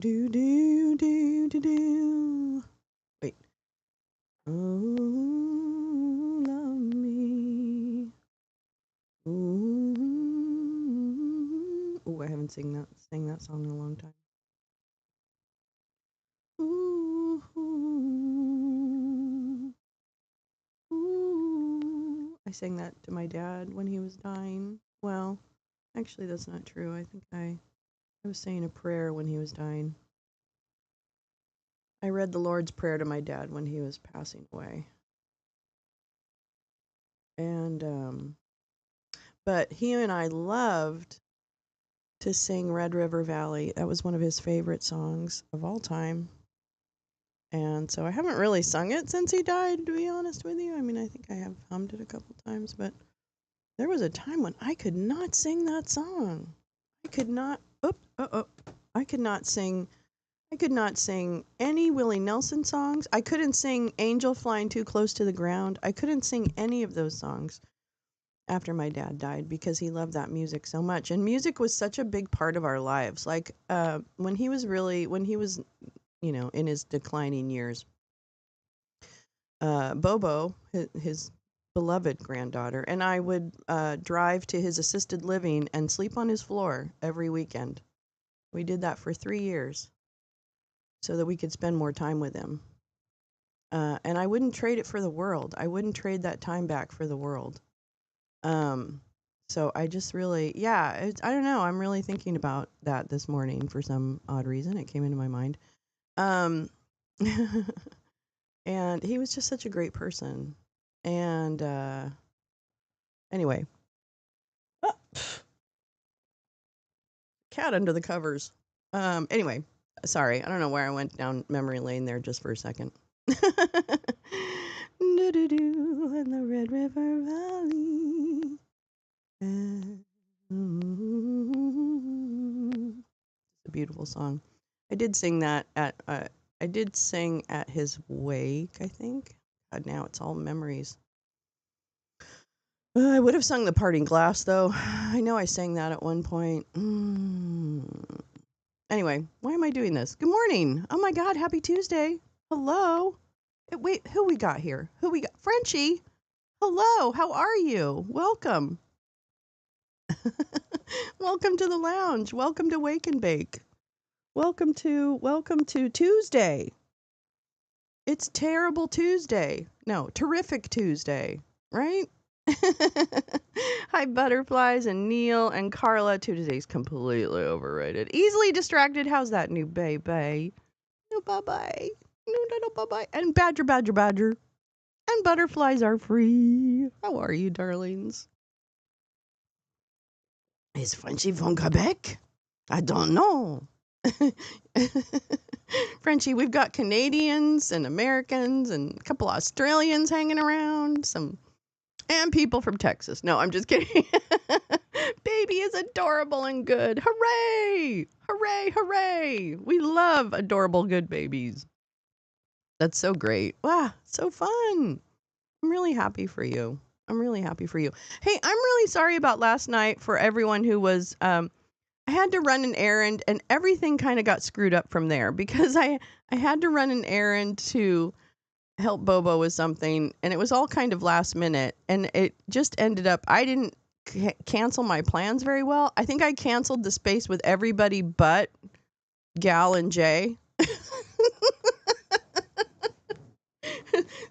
Do do do do do. Wait. Oh, love me. Ooh. Oh, I haven't sang that song in a long time. Ooh, ooh, ooh. I sang that to my dad when he was dying. Well, actually, that's not true. I think I was saying a prayer when he was dying. I read the Lord's Prayer to my dad when he was passing away. And but he and I loved to sing Red River Valley. That was one of his favorite songs of all time. And so I haven't really sung it since he died, to be honest with you. I mean, I think I have hummed it a couple times, but there was a time when I could not sing that song. I could not. I could not sing. I could not sing any Willie Nelson songs. I couldn't sing Angel Flying Too Close to the Ground. I couldn't sing any of those songs after my dad died because he loved that music so much. And music was such a big part of our lives. Like when he was in his declining years, Bobo, his beloved granddaughter, and I would drive to his assisted living and sleep on his floor every weekend. We did that for 3 years so that we could spend more time with him. And I wouldn't trade it for the world. I wouldn't trade that time back for the world. Um, so I just really, yeah, I don't know. I'm really thinking about that this morning for some odd reason. It came into my mind. Um, and he was just such a great person. And anyway, ah, cat under the covers. Anyway, sorry. I don't know where I went down memory lane there just for a second. Do-do-do, in the Red River Valley. It's a beautiful song. I did sing that at I did sing at his wake, I think. God, now it's all memories. I would have sung the Parting Glass though. I know I sang that at one point. Anyway, why am I doing this? Good morning. Oh my God, happy Tuesday. Hello. Wait, who we got here? Who we got? Frenchie. Hello, how are you? Welcome. Welcome to the lounge. Welcome to Wake and Bake. Welcome to Tuesday. It's terrible Tuesday. No, terrific Tuesday, right? Hi, butterflies and Neil and Carla. Tuesday's completely overrated. Easily distracted. How's that new baby? No, bye bye. No, bye bye. And badger. And butterflies are free. How are you, darlings? Is Frenchie from Quebec? I don't know. Frenchie, we've got Canadians and Americans and a couple Australians hanging around, and people from Texas. No, I'm just kidding. Baby is adorable and good. Hooray! Hooray, hooray! We love adorable good babies. That's so great. Wow, so fun. I'm really happy for you. I'm really happy for you. Hey, I'm really sorry about last night for everyone who was I had to run an errand and everything kind of got screwed up from there because I had to run an errand to help Bobo with something and it was all kind of last minute and it just ended up I didn't cancel my plans very well. I think I canceled the space with everybody but Gal and Jay.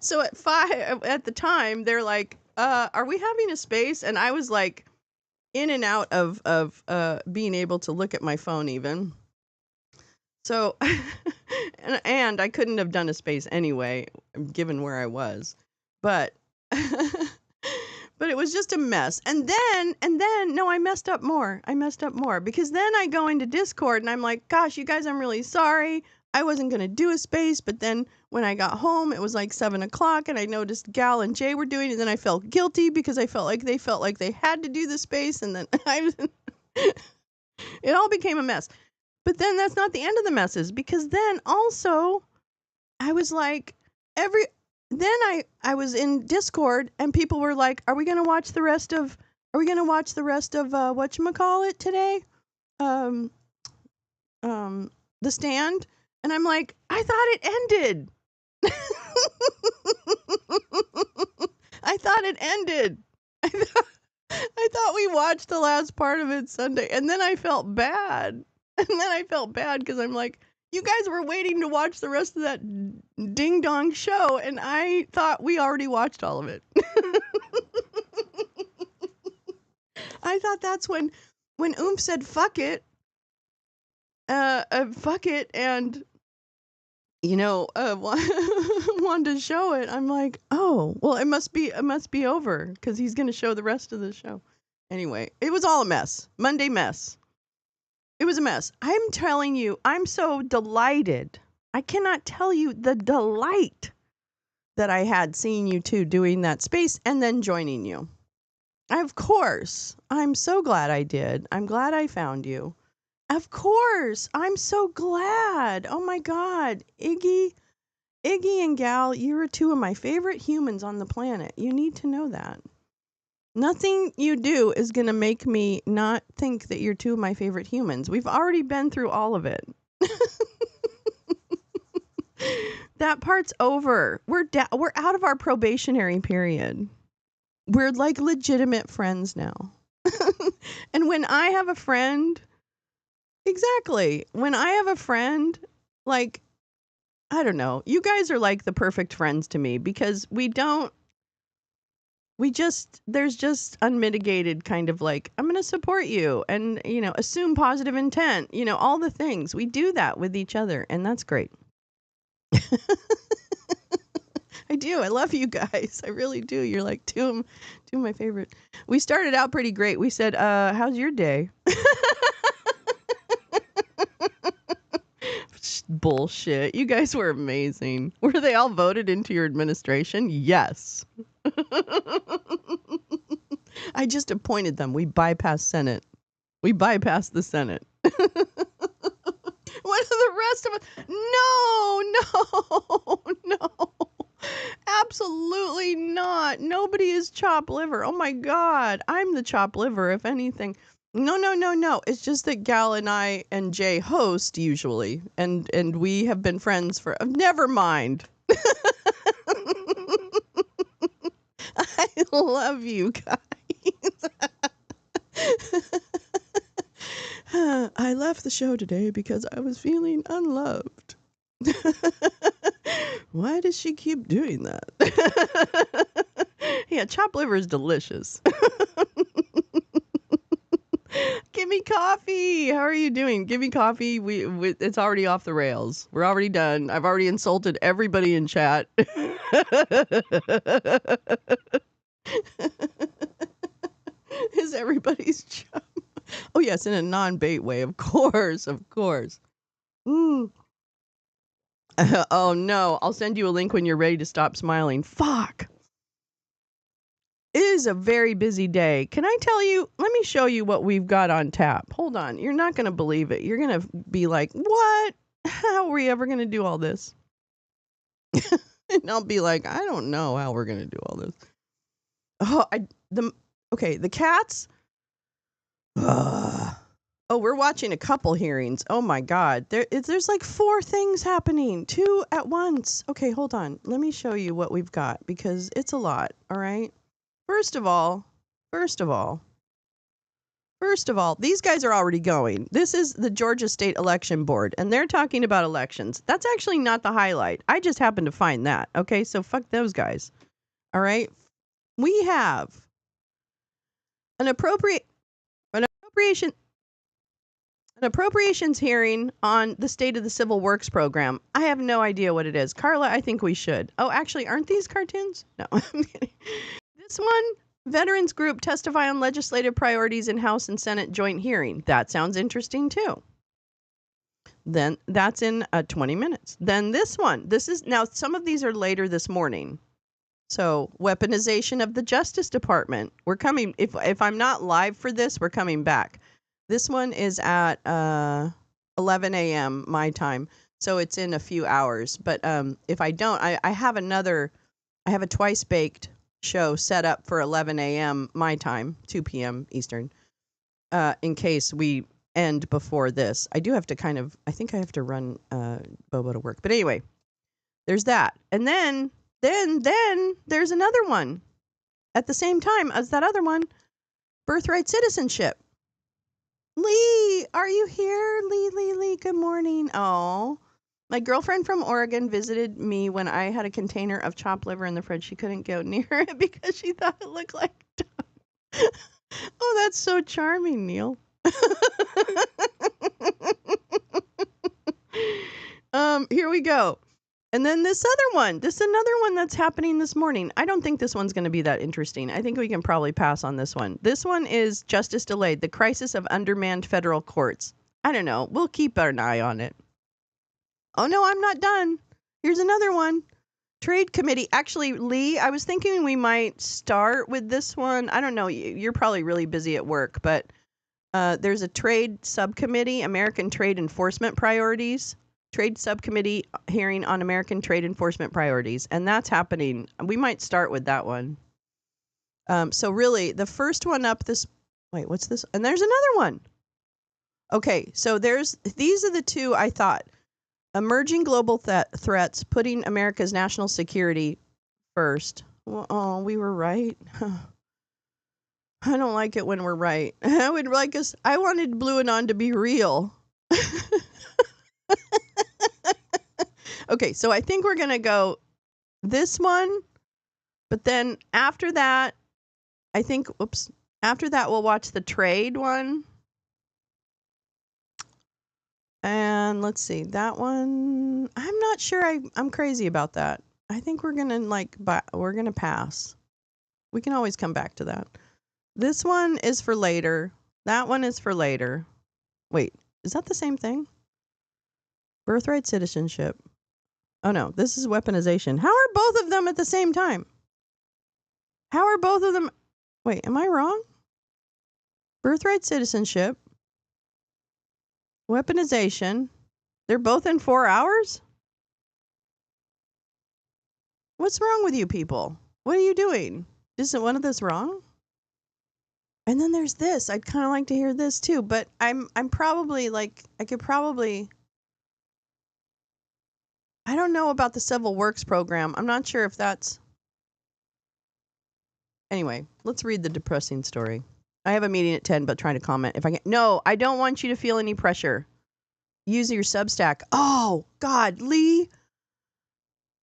So at 5 at the time they're like, are we having a space? And I was like in and out of being able to look at my phone even. So and I couldn't have done a space anyway, given where I was. But but it was just a mess. And then no, I messed up more. Because then I go into Discord and I'm like, gosh, you guys, I'm really sorry. I wasn't gonna do a space, but then when I got home, it was like 7 o'clock, and I noticed Gal and Jay were doing it, and then I felt guilty because I felt like they had to do the space, and then it all became a mess. But then that's not the end of the messes because then also I was like every then I was in Discord and people were like, are we going to watch the rest of whatchamacallit today? Um The Stand, and I'm like, I thought it ended. I thought it ended. I thought we watched the last part of it Sunday, and then I felt bad. And then I felt bad because I'm like, you guys were waiting to watch the rest of that ding dong show, and I thought we already watched all of it. I thought that's when Oomph said fuck it, and wanted to show it. I'm like, oh, well, it must be over because he's gonna show the rest of the show. Anyway, it was all a mess. Monday mess. It was a mess. I'm telling you, I'm so delighted. I cannot tell you the delight that I had seeing you two doing that space and then joining you. Of course, I'm so glad I did. I'm glad I found you. Of course, I'm so glad. Oh my God, Iggy and Gal, you're two of my favorite humans on the planet. You need to know that. Nothing you do is going to make me not think that you're two of my favorite humans. We've already been through all of it. That part's over. We're out of our probationary period. We're like legitimate friends now. And when I have a friend, exactly. When I have a friend, like, I don't know, you guys are like the perfect friends to me because there's just unmitigated kind of like, I'm going to support you and, assume positive intent, all the things. We do that with each other, and that's great. I do. I love you guys. I really do. You're like two of my favorite. We started out pretty great. We said, how's your day? Bullshit. You guys were amazing. Were they all voted into your administration? Yes. I just appointed them. We bypassed Senate. We bypassed the Senate. What are the rest of us? No. Absolutely not. Nobody is chopped liver. Oh my God. I'm the chopped liver, if anything. No. It's just that Gal and I and Jay host usually. And we have been friends for... Never mind. I love you guys. I left the show today because I was feeling unloved. Why does she keep doing that? Yeah, chopped liver is delicious. Give me coffee. How are you doing? Give me coffee. It's already off the rails. We're already done. I've already insulted everybody in chat. Is everybody's job? Oh yes, in a non-bait way, of course. Mm. Oh no, I'll send you a link when you're ready to stop smiling. Fuck. It is a very busy day. Can I tell you? Let me show you what we've got on tap. Hold on. You're not going to believe it. You're going to be like, what? How are we ever going to do all this? And I'll be like, I don't know how we're going to do all this. The cats. Oh, we're watching a couple hearings. Oh my God. There's like 4 things happening. 2 at once. Okay, hold on. Let me show you what we've got because it's a lot. All right. First of all, these guys are already going. This is the Georgia State Election Board, and they're talking about elections. That's actually not the highlight. I just happened to find that. Okay, so fuck those guys. All right. We have an appropriations hearing on the State of the Civil Works program. I have no idea what it is. Carla, I think we should. Oh, actually, aren't these cartoons? No, I'm kidding. This one, veterans group testify on legislative priorities in House and Senate joint hearing. That sounds interesting too. Then that's in 20 minutes. Then this one, now some of these are later this morning. So weaponization of the Justice Department. We're coming, if I'm not live for this, we're coming back. This one is at 11 a.m. my time. So it's in a few hours. But if I don't, I have a twice baked show set up for 11 a.m. my time, 2 p.m. Eastern, in case we end before this. I do have to I think I have to run Bobo to work. But anyway, there's that. And then there's another one at the same time as that other one, birthright citizenship. Lee, are you here? Lee, good morning. Oh, my girlfriend from Oregon visited me when I had a container of chopped liver in the fridge. She couldn't go near it because she thought it looked like dog. Oh, that's so charming, Neil. Here we go. And then this another one that's happening this morning. I don't think this one's going to be that interesting. I think we can probably pass on this one. This one is justice delayed, the crisis of undermanned federal courts. I don't know. We'll keep an eye on it. Oh, no, I'm not done. Here's another one. Trade committee. Actually, Lee, I was thinking we might start with this one. I don't know. You're probably really busy at work, but there's a trade subcommittee, American Trade Enforcement Priorities. Trade subcommittee hearing on American trade enforcement priorities. And that's happening. We might start with that one. So really, the first one up what's this? And there's another one. Okay, so these are the two I thought. Emerging global threats, putting America's national security first. Well, oh, we were right. I don't like it when we're right. I wanted Blue Anon to be real. Okay, so I think we're going to go this one, but then after that, after that we'll watch the trade one. And let's see, that one, I'm not sure I'm crazy about that. I think we're going to pass. We can always come back to that. This one is for later. That one is for later. Wait, is that the same thing? Birthright citizenship. Oh no, this is weaponization. How are both of them at the same time? How are both of them? Wait, am I wrong? Birthright citizenship. Weaponization. They're both in 4 hours? What's wrong with you people? What are you doing? Isn't one of this wrong? And then there's this. I'd kind of like to hear this too, but I'm probably I don't know about the Civil Works program. I'm not sure if that's... Anyway, let's read the depressing story. I have a meeting at 10, but trying to comment if I can. No, I don't want you to feel any pressure. Use your Substack. Oh, God, Lee.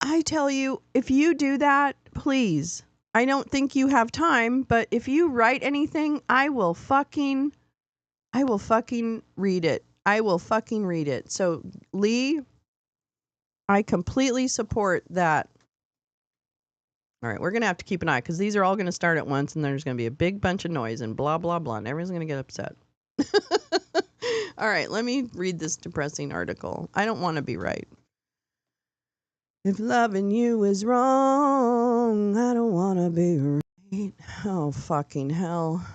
I tell you, if you do that, please. I don't think you have time, but if you write anything, I will fucking read it. I will fucking read it. So, Lee, I completely support that. All right, we're going to have to keep an eye because these are all going to start at once and there's going to be a big bunch of noise and blah, blah, blah. And everyone's going to get upset. All right, let me read this depressing article. I don't want to be right. If loving you is wrong, I don't want to be right. Oh, fucking hell.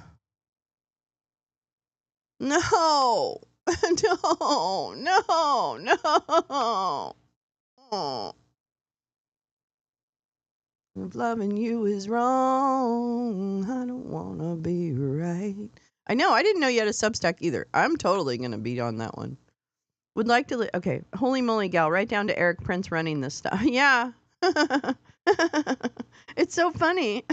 No. No. Oh. If loving you is wrong, I don't want to be right. I know, I didn't know you had a Substack either. I'm totally going to be on that one. Would like to... Okay, holy moly, gal, right down to Eric Prince running this stuff. Yeah. It's so funny.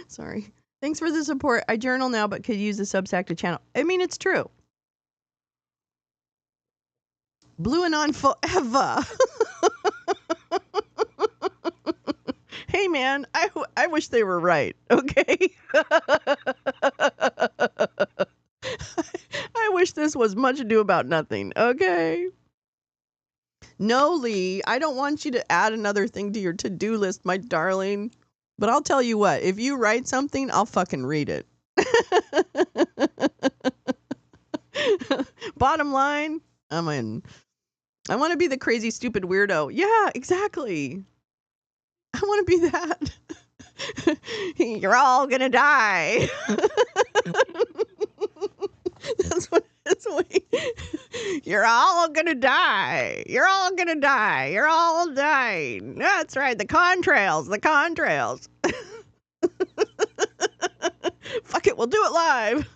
Sorry. Thanks for the support. I journal now, but could use the Substack to channel. I mean, it's true. Blue Anon forever. Hey, man, I wish they were right, okay? I wish this was much ado about nothing, okay? No, Lee, I don't want you to add another thing to your to-do list, my darling. But I'll tell you what, if you write something, I'll fucking read it. Bottom line, I'm in. I want to be the crazy, stupid weirdo. Yeah, exactly. I want to be that. You're all gonna die. That's what it Wait. You're all gonna die. You're all gonna die. You're all dying. That's right. The contrails. The contrails. Fuck it. We'll do it live.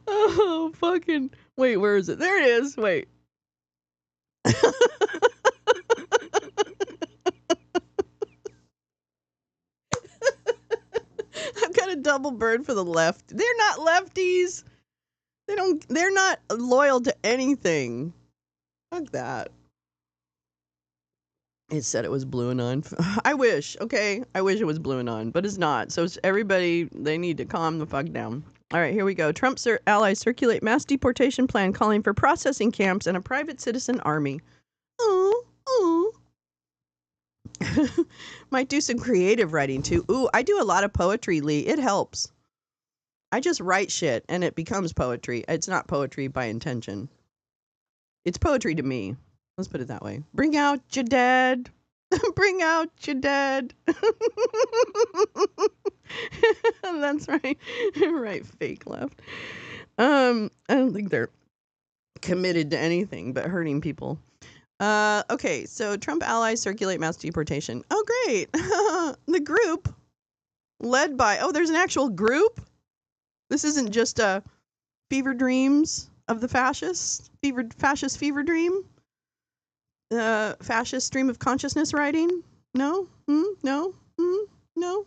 Oh, fucking. Wait, where is it? There it is. Wait. I've got a double bird for the left. They're not lefties. They're not loyal to anything. Fuck that. It said it was blue and on. I wish, okay? I wish it was blue and on, but it's not. So everybody, they need to calm the fuck down. All right, here we go. Trump's allies circulate mass deportation plan calling for processing camps and a private citizen army. Oh. Might do some creative writing too. Ooh, I do a lot of poetry, Lee. It helps. I just write shit and it becomes poetry. It's not poetry by intention. It's poetry to me. Let's put it that way. Bring out your dead. Bring out your dead. That's right. Right, fake left. I don't think they're committed to anything but hurting people. Okay, so Trump allies circulate mass deportation. Oh, great. The group led by, there's an actual group. This isn't just a fever dreams of the fascists, fascist fever dream. Fascist stream of consciousness writing? No? No? No?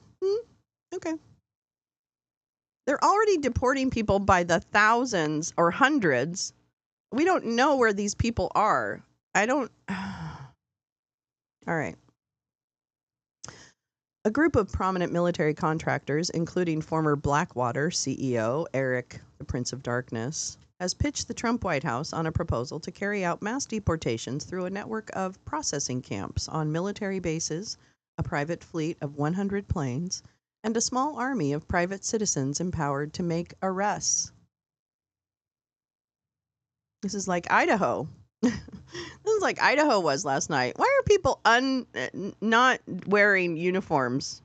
Okay. They're already deporting people by the thousands or hundreds. We don't know where these people are. All right. A group of prominent military contractors, including former Blackwater CEO Eric, the Prince of Darkness, has pitched the Trump White House on a proposal to carry out mass deportations through a network of processing camps on military bases, a private fleet of 100 planes, and a small army of private citizens empowered to make arrests. This is like Idaho. This is like Idaho was last night. Why are people not wearing uniforms?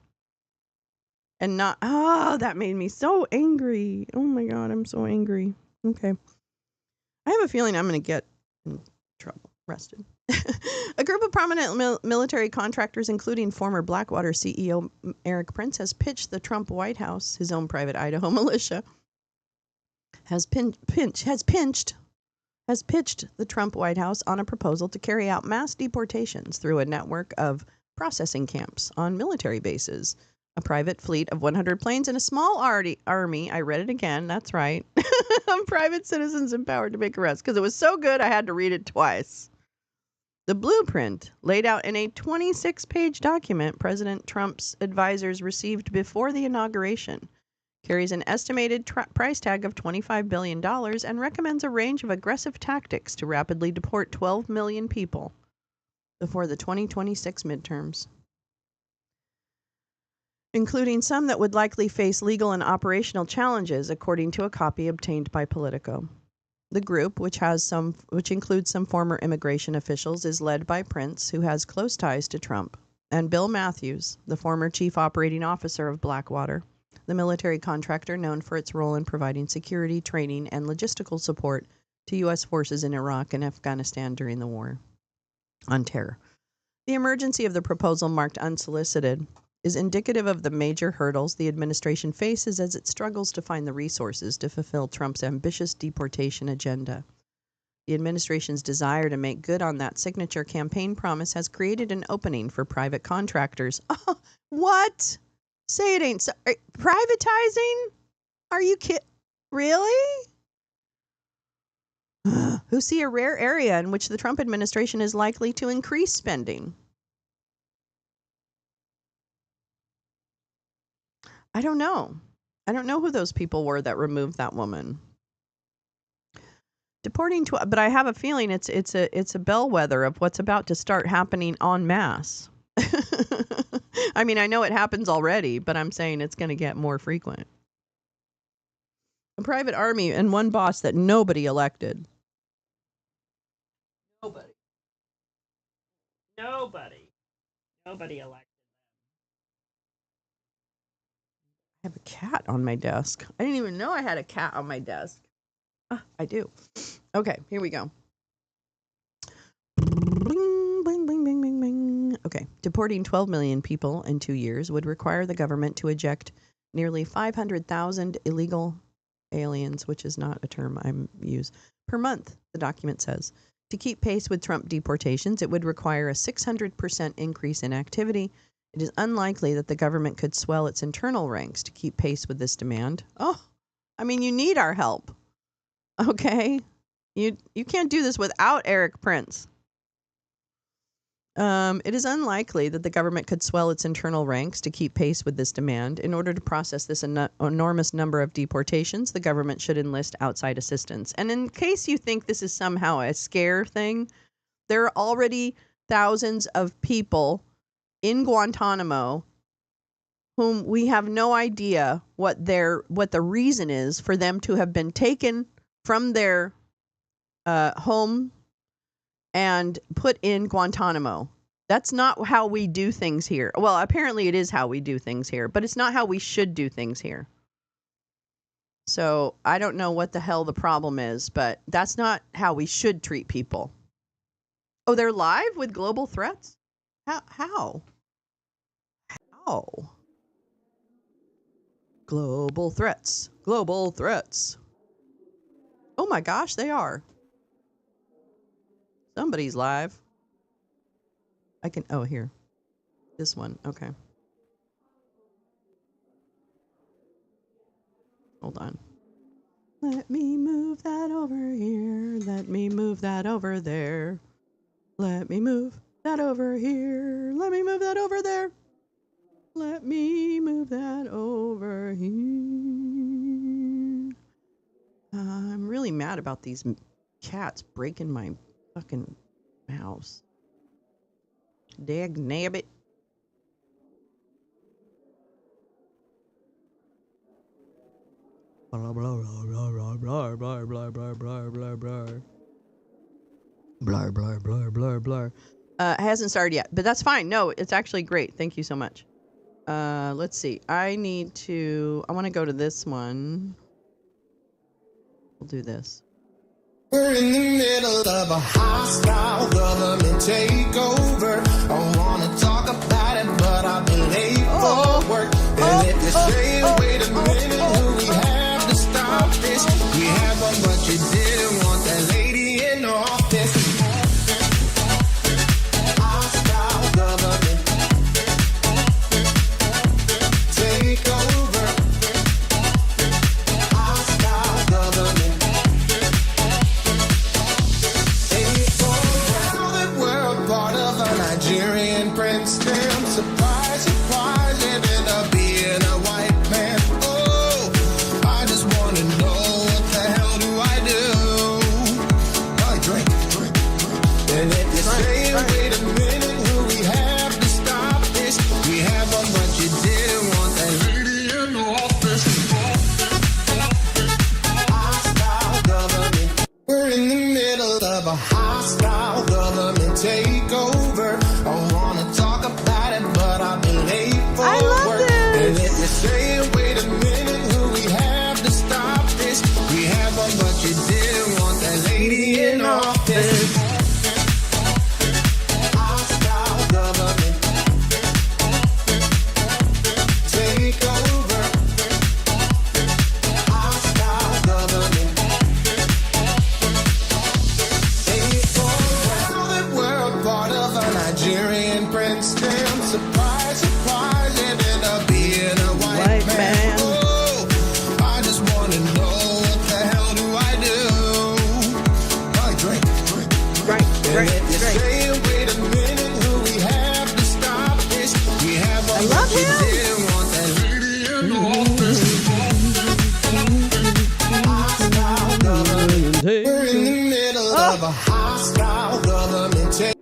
And not, that made me so angry. Oh my God, I'm so angry. Okay. I have a feeling I'm going to get in trouble, arrested. A group of prominent military contractors, including former Blackwater CEO Eric Prince, has pitched the Trump White House, his own private Idaho militia, has pitched the Trump White House on a proposal to carry out mass deportations through a network of processing camps on military bases, a private fleet of 100 planes, and a small army. I read it again. That's right. Of private citizens empowered to make arrests. Because it was so good, I had to read it twice. The blueprint, laid out in a 26-page document President Trump's advisors received before the inauguration, carries an estimated price tag of $25 billion and recommends a range of aggressive tactics to rapidly deport 12 million people before the 2026 midterms, including some that would likely face legal and operational challenges, according to a copy obtained by Politico. The group, which includes some former immigration officials, is led by Prince, who has close ties to Trump, and Bill Matthews, the former chief operating officer of Blackwater, the military contractor known for its role in providing security, training, and logistical support to U.S. forces in Iraq and Afghanistan during the war on terror. The emergency of the proposal, marked unsolicited, is indicative of the major hurdles the administration faces as it struggles to find the resources to fulfill Trump's ambitious deportation agenda. The administration's desire to make good on that signature campaign promise has created an opening for private contractors. Oh, what? Say it ain't so. Privatizing? Are you kidding? Really? Who see a rare area in which the Trump administration is likely to increase spending. I don't know. I don't know who those people were that removed that woman. Deporting to, but I have a feeling it's a bellwether of what's about to start happening en masse. I mean, I know it happens already, but I'm saying it's going to get more frequent. A private army and one boss that nobody elected. Nobody elected. have a cat on my desk. I didn't even know I had a cat on my desk. I do. Okay, here we go. Bing, bing, bing, bing, bing, bing. Okay, deporting 12 million people in 2 years would require the government to eject nearly 500,000 illegal aliens, which is not a term I use, per month, the document says. To keep pace with Trump deportations, it would require a 600% increase in activity. It is unlikely that the government could swell its internal ranks to keep pace with this demand. Oh, I mean, you need our help. Okay? You can't do this without Eric Prince. It is unlikely that the government could swell its internal ranks to keep pace with this demand. In order to process this enormous number of deportations, the government should enlist outside assistance. And in case you think this is somehow a scare thing, there are already thousands of people in Guantanamo whom we have no idea what the reason is for them to have been taken from their home and put in Guantanamo. That's not how we do things here. Well, apparently it is how we do things here, but it's not how we should do things here. So I don't know what the hell the problem is, but that's not how we should treat people. Oh, they're live with global threats? How? Global threats. Global threats. Oh my gosh, they are. Somebody's live. Here. This one, okay. Hold on. Let me move that over here. Let me move that over there. Let me move that over here. Let me move that over there. Let me move that over here. I'm really mad about these cats breaking my fucking mouse. Dag nabbit. Blah, blah, blah, blah, blah, blah, blah, blah, blah, blah, blah, blah. Blah, blah, blah, blah, blah. It hasn't started yet, but that's fine. No, it's actually great. Thank you so much. Let's see. I want to go to this one. We'll do this. We're in the middle of a hostile government takeover. I want to talk about it, but I've been late for work. And if you say, wait a minute, we have to stop this. We have one, but you didn't want that lady in office. Hostile government takeover. Hostile government. Nigerian prince, damn surprise, surprise, ended up being a white man. Oh, I just want to know what the hell do I do? I drink. And if you say, wait a minute, we have to stop this. We have one, but you didn't want that lady in the office. Hostile government. We're in the middle of a hostile government takeover. I wanna talk about it, but I've been late for work. This. And if you say, wait a minute, we have to stop this. We have one, but you didn't want that lady in office. Hostile government take over. Hostile government. Nigerian prince, damn surprise, surprise, ended up being a white man. Oh, I just want to know what the hell do I do? I drink. And if you say, wait a minute, we have to stop this. We have one, but you didn't want that lady in the office. Hostile government. We're in the middle of a hostile government.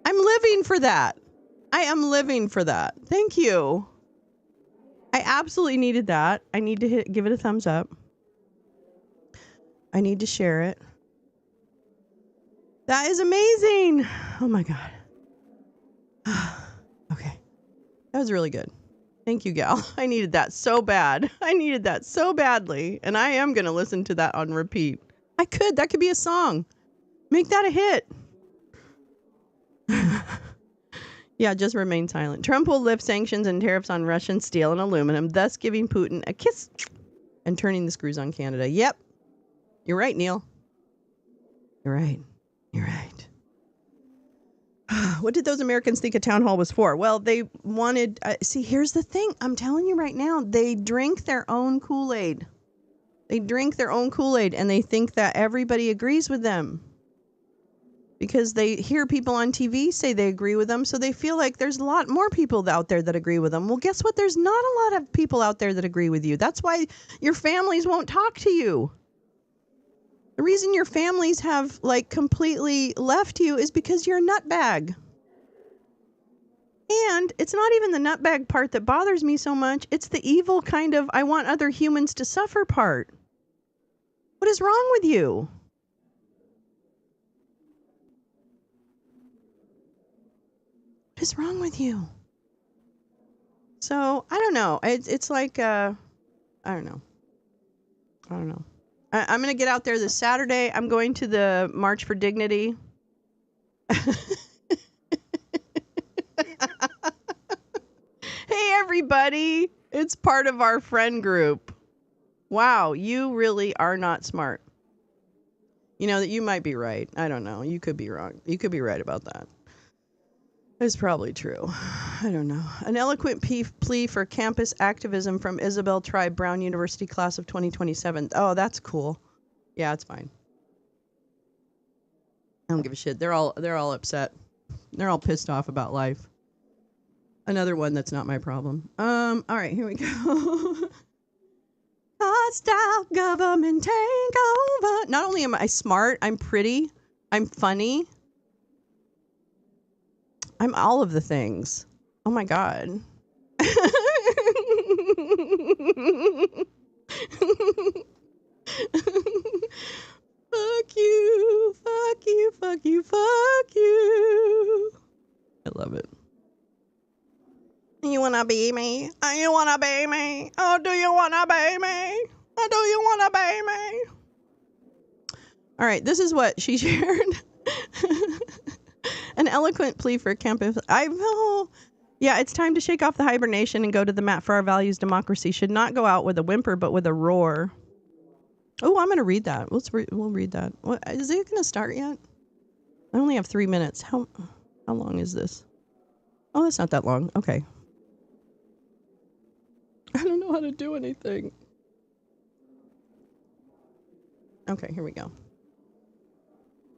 I'm living for that. I am living for that. Thank you. I absolutely needed that. I need to give it a thumbs up. I need to share it. That is amazing. Oh my God. Okay. That was really good. Thank you, gal. I needed that so bad. I needed that so badly. And I am going to listen to that on repeat. That could be a song. Make that a hit. Yeah, just remain silent. Trump will lift sanctions and tariffs on Russian steel and aluminum, thus giving Putin a kiss and turning the screws on Canada. Yep. You're right, Neil. You're right. You're right. What did those Americans think a town hall was for? Well, they wanted... see, here's the thing. I'm telling you right now, they drink their own Kool-Aid. They drink their own Kool-Aid, and they think that everybody agrees with them. Because they hear people on TV say they agree with them, so they feel like there's a lot more people out there that agree with them. Well, guess what? There's not a lot of people out there that agree with you. That's why your families won't talk to you. The reason your families have, like, completely left you is because you're a nutbag. And it's not even the nutbag part that bothers me so much. It's the evil kind of, I want other humans to suffer part. What is wrong with you? What is wrong with you? So, I don't know. It's like, I don't know. I'm going to get out there this Saturday. I'm going to the March for Dignity. Hey, everybody. It's part of our friend group. Wow, you really are not smart. You know, that you might be right. I don't know. You could be wrong. You could be right about that. It's probably true. I don't know. An eloquent plea for campus activism from Isabel Tribe, Brown University class of 2027. Oh, that's cool. Yeah, it's fine. I don't give a shit. They're all upset. They're all pissed off about life. Another one that's not my problem. All right, here we go. Hostile government takeover. Not only am I smart, I'm pretty, I'm funny. I'm all of the things. Oh my God. Fuck you, fuck you, fuck you, fuck you. I love it. You wanna be me? Oh, you wanna be me? Oh, do you wanna be me? Oh, do you wanna be me? All right, this is what she shared. An eloquent plea for campus. Yeah, it's time to shake off the hibernation and go to the mat for our values. Democracy should not go out with a whimper, but with a roar. Oh, I'm going to read that. We'll read that. What, is it going to start yet? I only have 3 minutes. How long is this? Oh, that's not that long. Okay. I don't know how to do anything. Okay, here we go.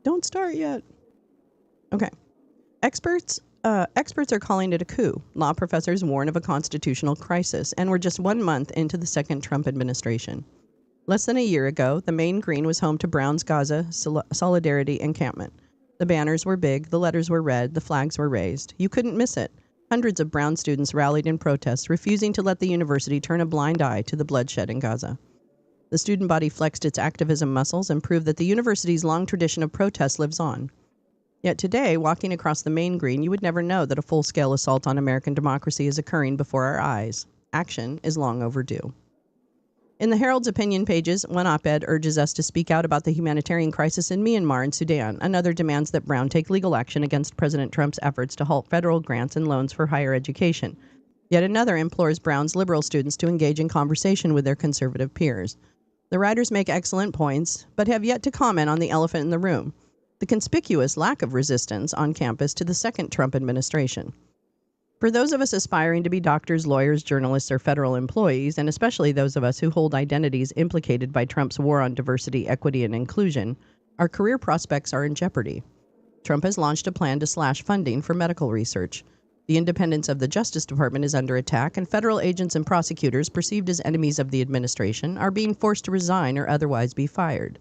Don't start yet. Okay. Experts are calling it a coup. Law professors warn of a constitutional crisis, and we're just 1 month into the second Trump administration. Less than a year ago, the main green was home to Brown's Gaza Solidarity encampment. The banners were big, the letters were red, the flags were raised. You couldn't miss it. Hundreds of Brown students rallied in protest, refusing to let the university turn a blind eye to the bloodshed in Gaza. The student body flexed its activism muscles and proved that the university's long tradition of protest lives on. Yet today, walking across the main green, you would never know that a full-scale assault on American democracy is occurring before our eyes. Action is long overdue. In the Herald's opinion pages, one op-ed urges us to speak out about the humanitarian crisis in Myanmar and Sudan. Another demands that Brown take legal action against President Trump's efforts to halt federal grants and loans for higher education. Yet another implores Brown's liberal students to engage in conversation with their conservative peers. The writers make excellent points, but have yet to comment on the elephant in the room: the conspicuous lack of resistance on campus to the second Trump administration. For those of us aspiring to be doctors, lawyers, journalists, or federal employees, and especially those of us who hold identities implicated by Trump's war on diversity, equity, and inclusion, our career prospects are in jeopardy. Trump has launched a plan to slash funding for medical research. The independence of the Justice Department is under attack, and federal agents and prosecutors perceived as enemies of the administration are being forced to resign or otherwise be fired.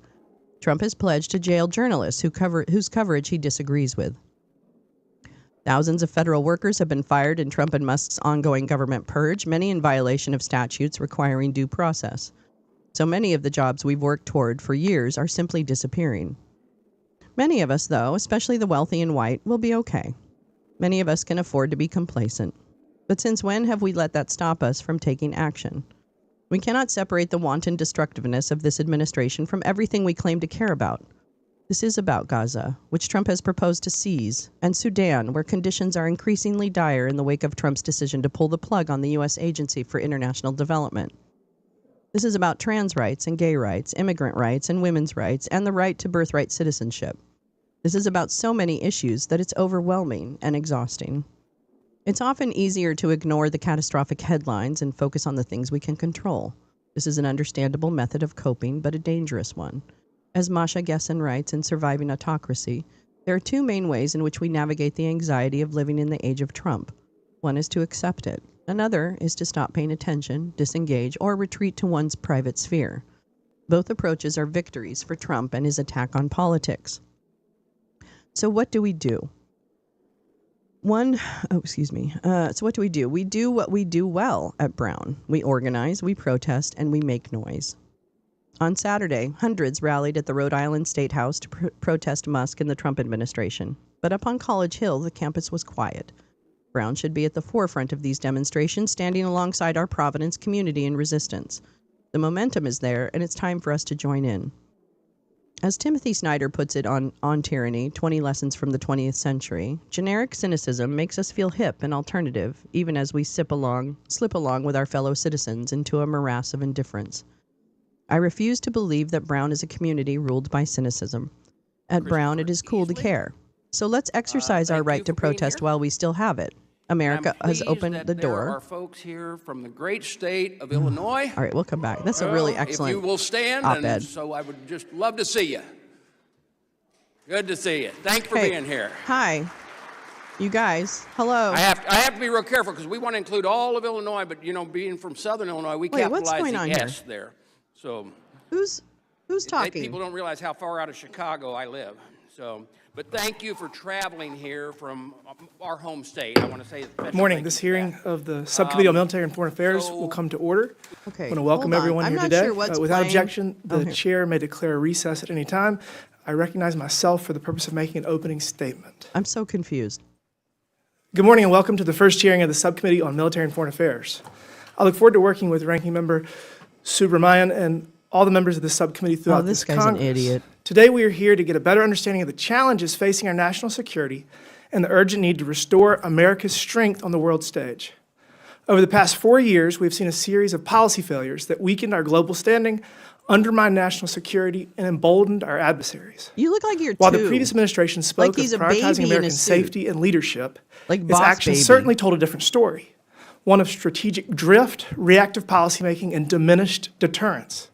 Trump has pledged to jail journalists whose coverage he disagrees with. Thousands of federal workers have been fired in Trump and Musk's ongoing government purge, many in violation of statutes requiring due process. So many of the jobs we've worked toward for years are simply disappearing. Many of us, though, especially the wealthy and white, will be okay. Many of us can afford to be complacent. But since when have we let that stop us from taking action? We cannot separate the wanton destructiveness of this administration from everything we claim to care about. This is about Gaza, which Trump has proposed to seize, and Sudan, where conditions are increasingly dire in the wake of Trump's decision to pull the plug on the U.S. Agency for International Development. This is about trans rights and gay rights, immigrant rights and women's rights, and the right to birthright citizenship. This is about so many issues that it's overwhelming and exhausting. It's often easier to ignore the catastrophic headlines and focus on the things we can control. This is an understandable method of coping, but a dangerous one. As Masha Gessen writes in Surviving Autocracy, there are two main ways in which we navigate the anxiety of living in the age of Trump. One is to accept it. Another is to stop paying attention, disengage, or retreat to one's private sphere. Both approaches are victories for Trump and his attack on politics. So what do we do? So what do? We do what we do well at Brown. We organize, we protest, and we make noise. On Saturday, hundreds rallied at the Rhode Island State House to protest Musk and the Trump administration. But up on College Hill, the campus was quiet. Brown should be at the forefront of these demonstrations, standing alongside our Providence community in resistance. The momentum is there, and it's time for us to join in. As Timothy Snyder puts it on Tyranny, 20 Lessons from the 20th Century, generic cynicism makes us feel hip and alternative, even as we slip along with our fellow citizens into a morass of indifference. I refuse to believe that Brown is a community ruled by cynicism. At Brown, it is cool to care. So let's exercise our right to protest while we still have it. America has opened the door. There are folks here from the great state of Illinois. All right, we'll come back. That's a really excellent If you will stand, op-ed. and so I would just love to see you. Good to see you. Thanks for being here. Hi. You guys, hello. I have to be real careful because we want to include all of Illinois, but being from Southern Illinois, we capitalize the S there. So Who's talking? People don't realize how far out of Chicago I live. So, but thank you for traveling here from our home state. I want to say Good morning. This hearing of the Subcommittee on Military and Foreign Affairs will come to order. Okay. I want to welcome everyone here today. Without objection, the chair may declare a recess at any time. I recognize myself for the purpose of making an opening statement. I'm so confused. Good morning and welcome to the first hearing of the Subcommittee on Military and Foreign Affairs. I look forward to working with Ranking Member Subramanian and all the members of the subcommittee throughout this Congress. This guy's an idiot. Today we are here to get a better understanding of the challenges facing our national security and the urgent need to restore America's strength on the world stage. Over the past 4 years, we've seen a series of policy failures that weakened our global standing, undermined national security, and emboldened our adversaries. You look like you're While two. the previous administration spoke he's of a baby prioritizing in a American suit. safety and leadership, Like its Boss actions Baby. certainly told a different story, one of strategic drift, reactive policymaking, and diminished deterrence.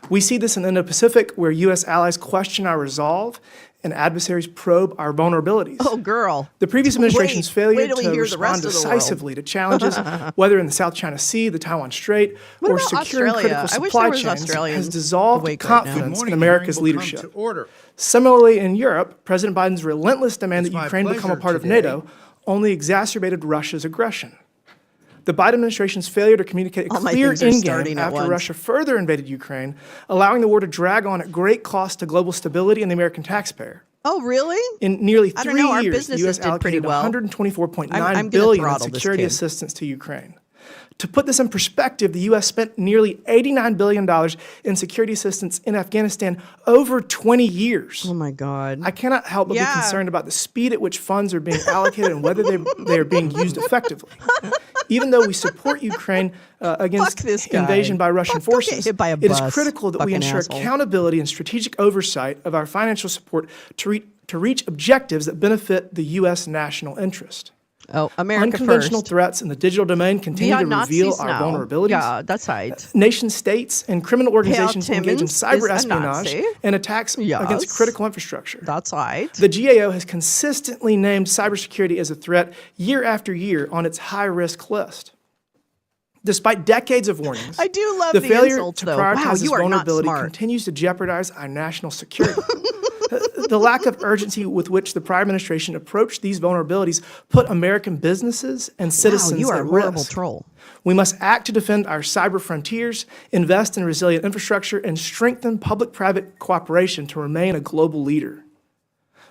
We see this in the Indo-Pacific, where U.S. allies question our resolve and adversaries probe our vulnerabilities. Oh, girl. The previous administration's failure wait till you to hear the rest respond of the world. decisively to challenges, whether in the South China Sea, the Taiwan Strait, What or about securing Australia? critical I wish supply there was chains, Australians has dissolved awake right now. confidence Good morning. in America's Hearing will come leadership. to order. Similarly, in Europe, President Biden's relentless demand It's that my Ukraine become a pleasure part of today NATO only exacerbated Russia's aggression. The Biden administration's failure to communicate a All my clear things are endgame starting at after once. Russia further invaded Ukraine, allowing the war to drag on at great cost to global stability and the American taxpayer. Oh, really? In nearly I don't 3 know, our years, the businesses U.S. did pretty allocated well. $124.9 I'm gonna billion in throttle this security kid. assistance to Ukraine. To put this in perspective, the U.S. spent nearly $89 billion in security assistance in Afghanistan over 20 years. Oh, my God. I cannot help but be Yeah. concerned about the speed at which funds are being allocated and whether they are being used effectively. Even though we support Ukraine Fuck against this guy. invasion by Russian Fuck, don't get forces, hit by a it is bus, critical that we fucking ensure asshole. accountability and strategic oversight of our financial support to reach objectives that benefit the U.S. national interest. Oh, America Unconventional first. threats in the digital domain continue to reveal our vulnerabilities. Yeah, that's right. Nation states and criminal organizations engage in Timmons cyber is a espionage Nazi. and attacks Yes. against critical infrastructure. That's right. The GAO has consistently named cybersecurity as a threat year after year on its high-risk list. Despite decades of warnings, I do love the the failure insults, to though. prioritize Wow, this you are not vulnerability smart. continues to jeopardize our national security. The lack of urgency with which the prior administration approached these vulnerabilities put American businesses and citizens Wow, you are at a horrible risk. troll. We must act to defend our cyber frontiers, invest in resilient infrastructure, and strengthen public-private cooperation to remain a global leader.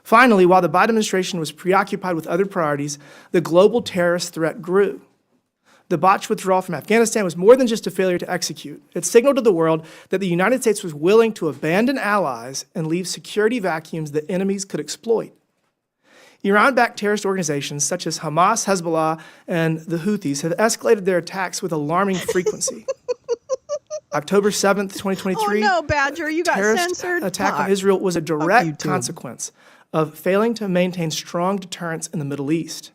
Finally, while the Biden administration was preoccupied with other priorities, the global terrorist threat grew. the botched withdrawal from Afghanistan was more than just a failure to execute. It signaled to the world that the United States was willing to abandon allies and leave security vacuums that enemies could exploit. Iran-backed terrorist organizations such as Hamas, Hezbollah, and the Houthis have escalated their attacks with alarming frequency. October 7th, 2023, Oh no, Badger, you got terrorist censored. attack on Fuck. Israel was a you direct too. consequence of failing to maintain strong deterrence in the Middle East.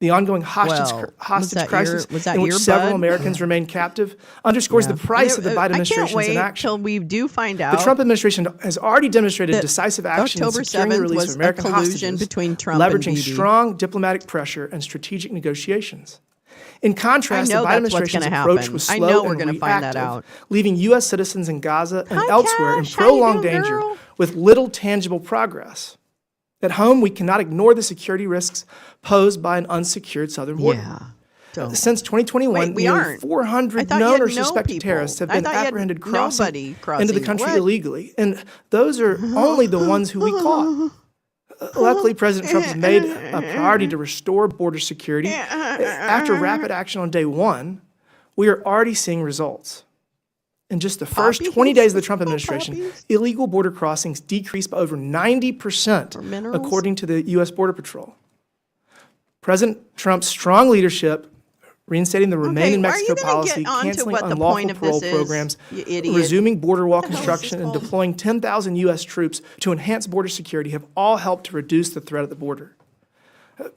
The ongoing hostage Well, hostage crisis was that in which your several bud? Americans remain captive underscores the price of the Biden administration's I can't wait inaction. till we do find The out. Trump administration has already demonstrated that decisive action in October securing the 7th release was of a American collusion hostages, between Trump and leveraging Bibi. strong diplomatic pressure and strategic negotiations. In contrast, I know the Biden that's what's administration's gonna approach happen. was I slow know we're and gonna find that reactive, out. leaving U.S. citizens in Gaza and Hi, elsewhere in Cash. How you prolonged doing, danger girl? with little tangible progress. At home, we cannot ignore the security risks posed by an unsecured southern border. Yeah. Don't. Since 2021, Wait, we nearly aren't. I 400 thought you known had or no suspected people. terrorists have I been thought you had apprehended nobody crossing into the crossing. country What? illegally. And those are only the ones who we caught. Luckily, President Trump has made a priority to restore border security. After rapid action on day one, we are already seeing results. In just the first Puppies? 20 days of the Trump administration, Puppies? illegal border crossings decreased by over 90%, minerals? according to the U.S. Border Patrol. President Trump's strong leadership, reinstating the Remain in are you Mexico gonna policy, get on to canceling what the unlawful point of parole this is, programs, you idiot? resuming border wall What the hell is construction, this and called? deploying 10,000 U.S. troops to enhance border security have all helped to reduce the threat at the border.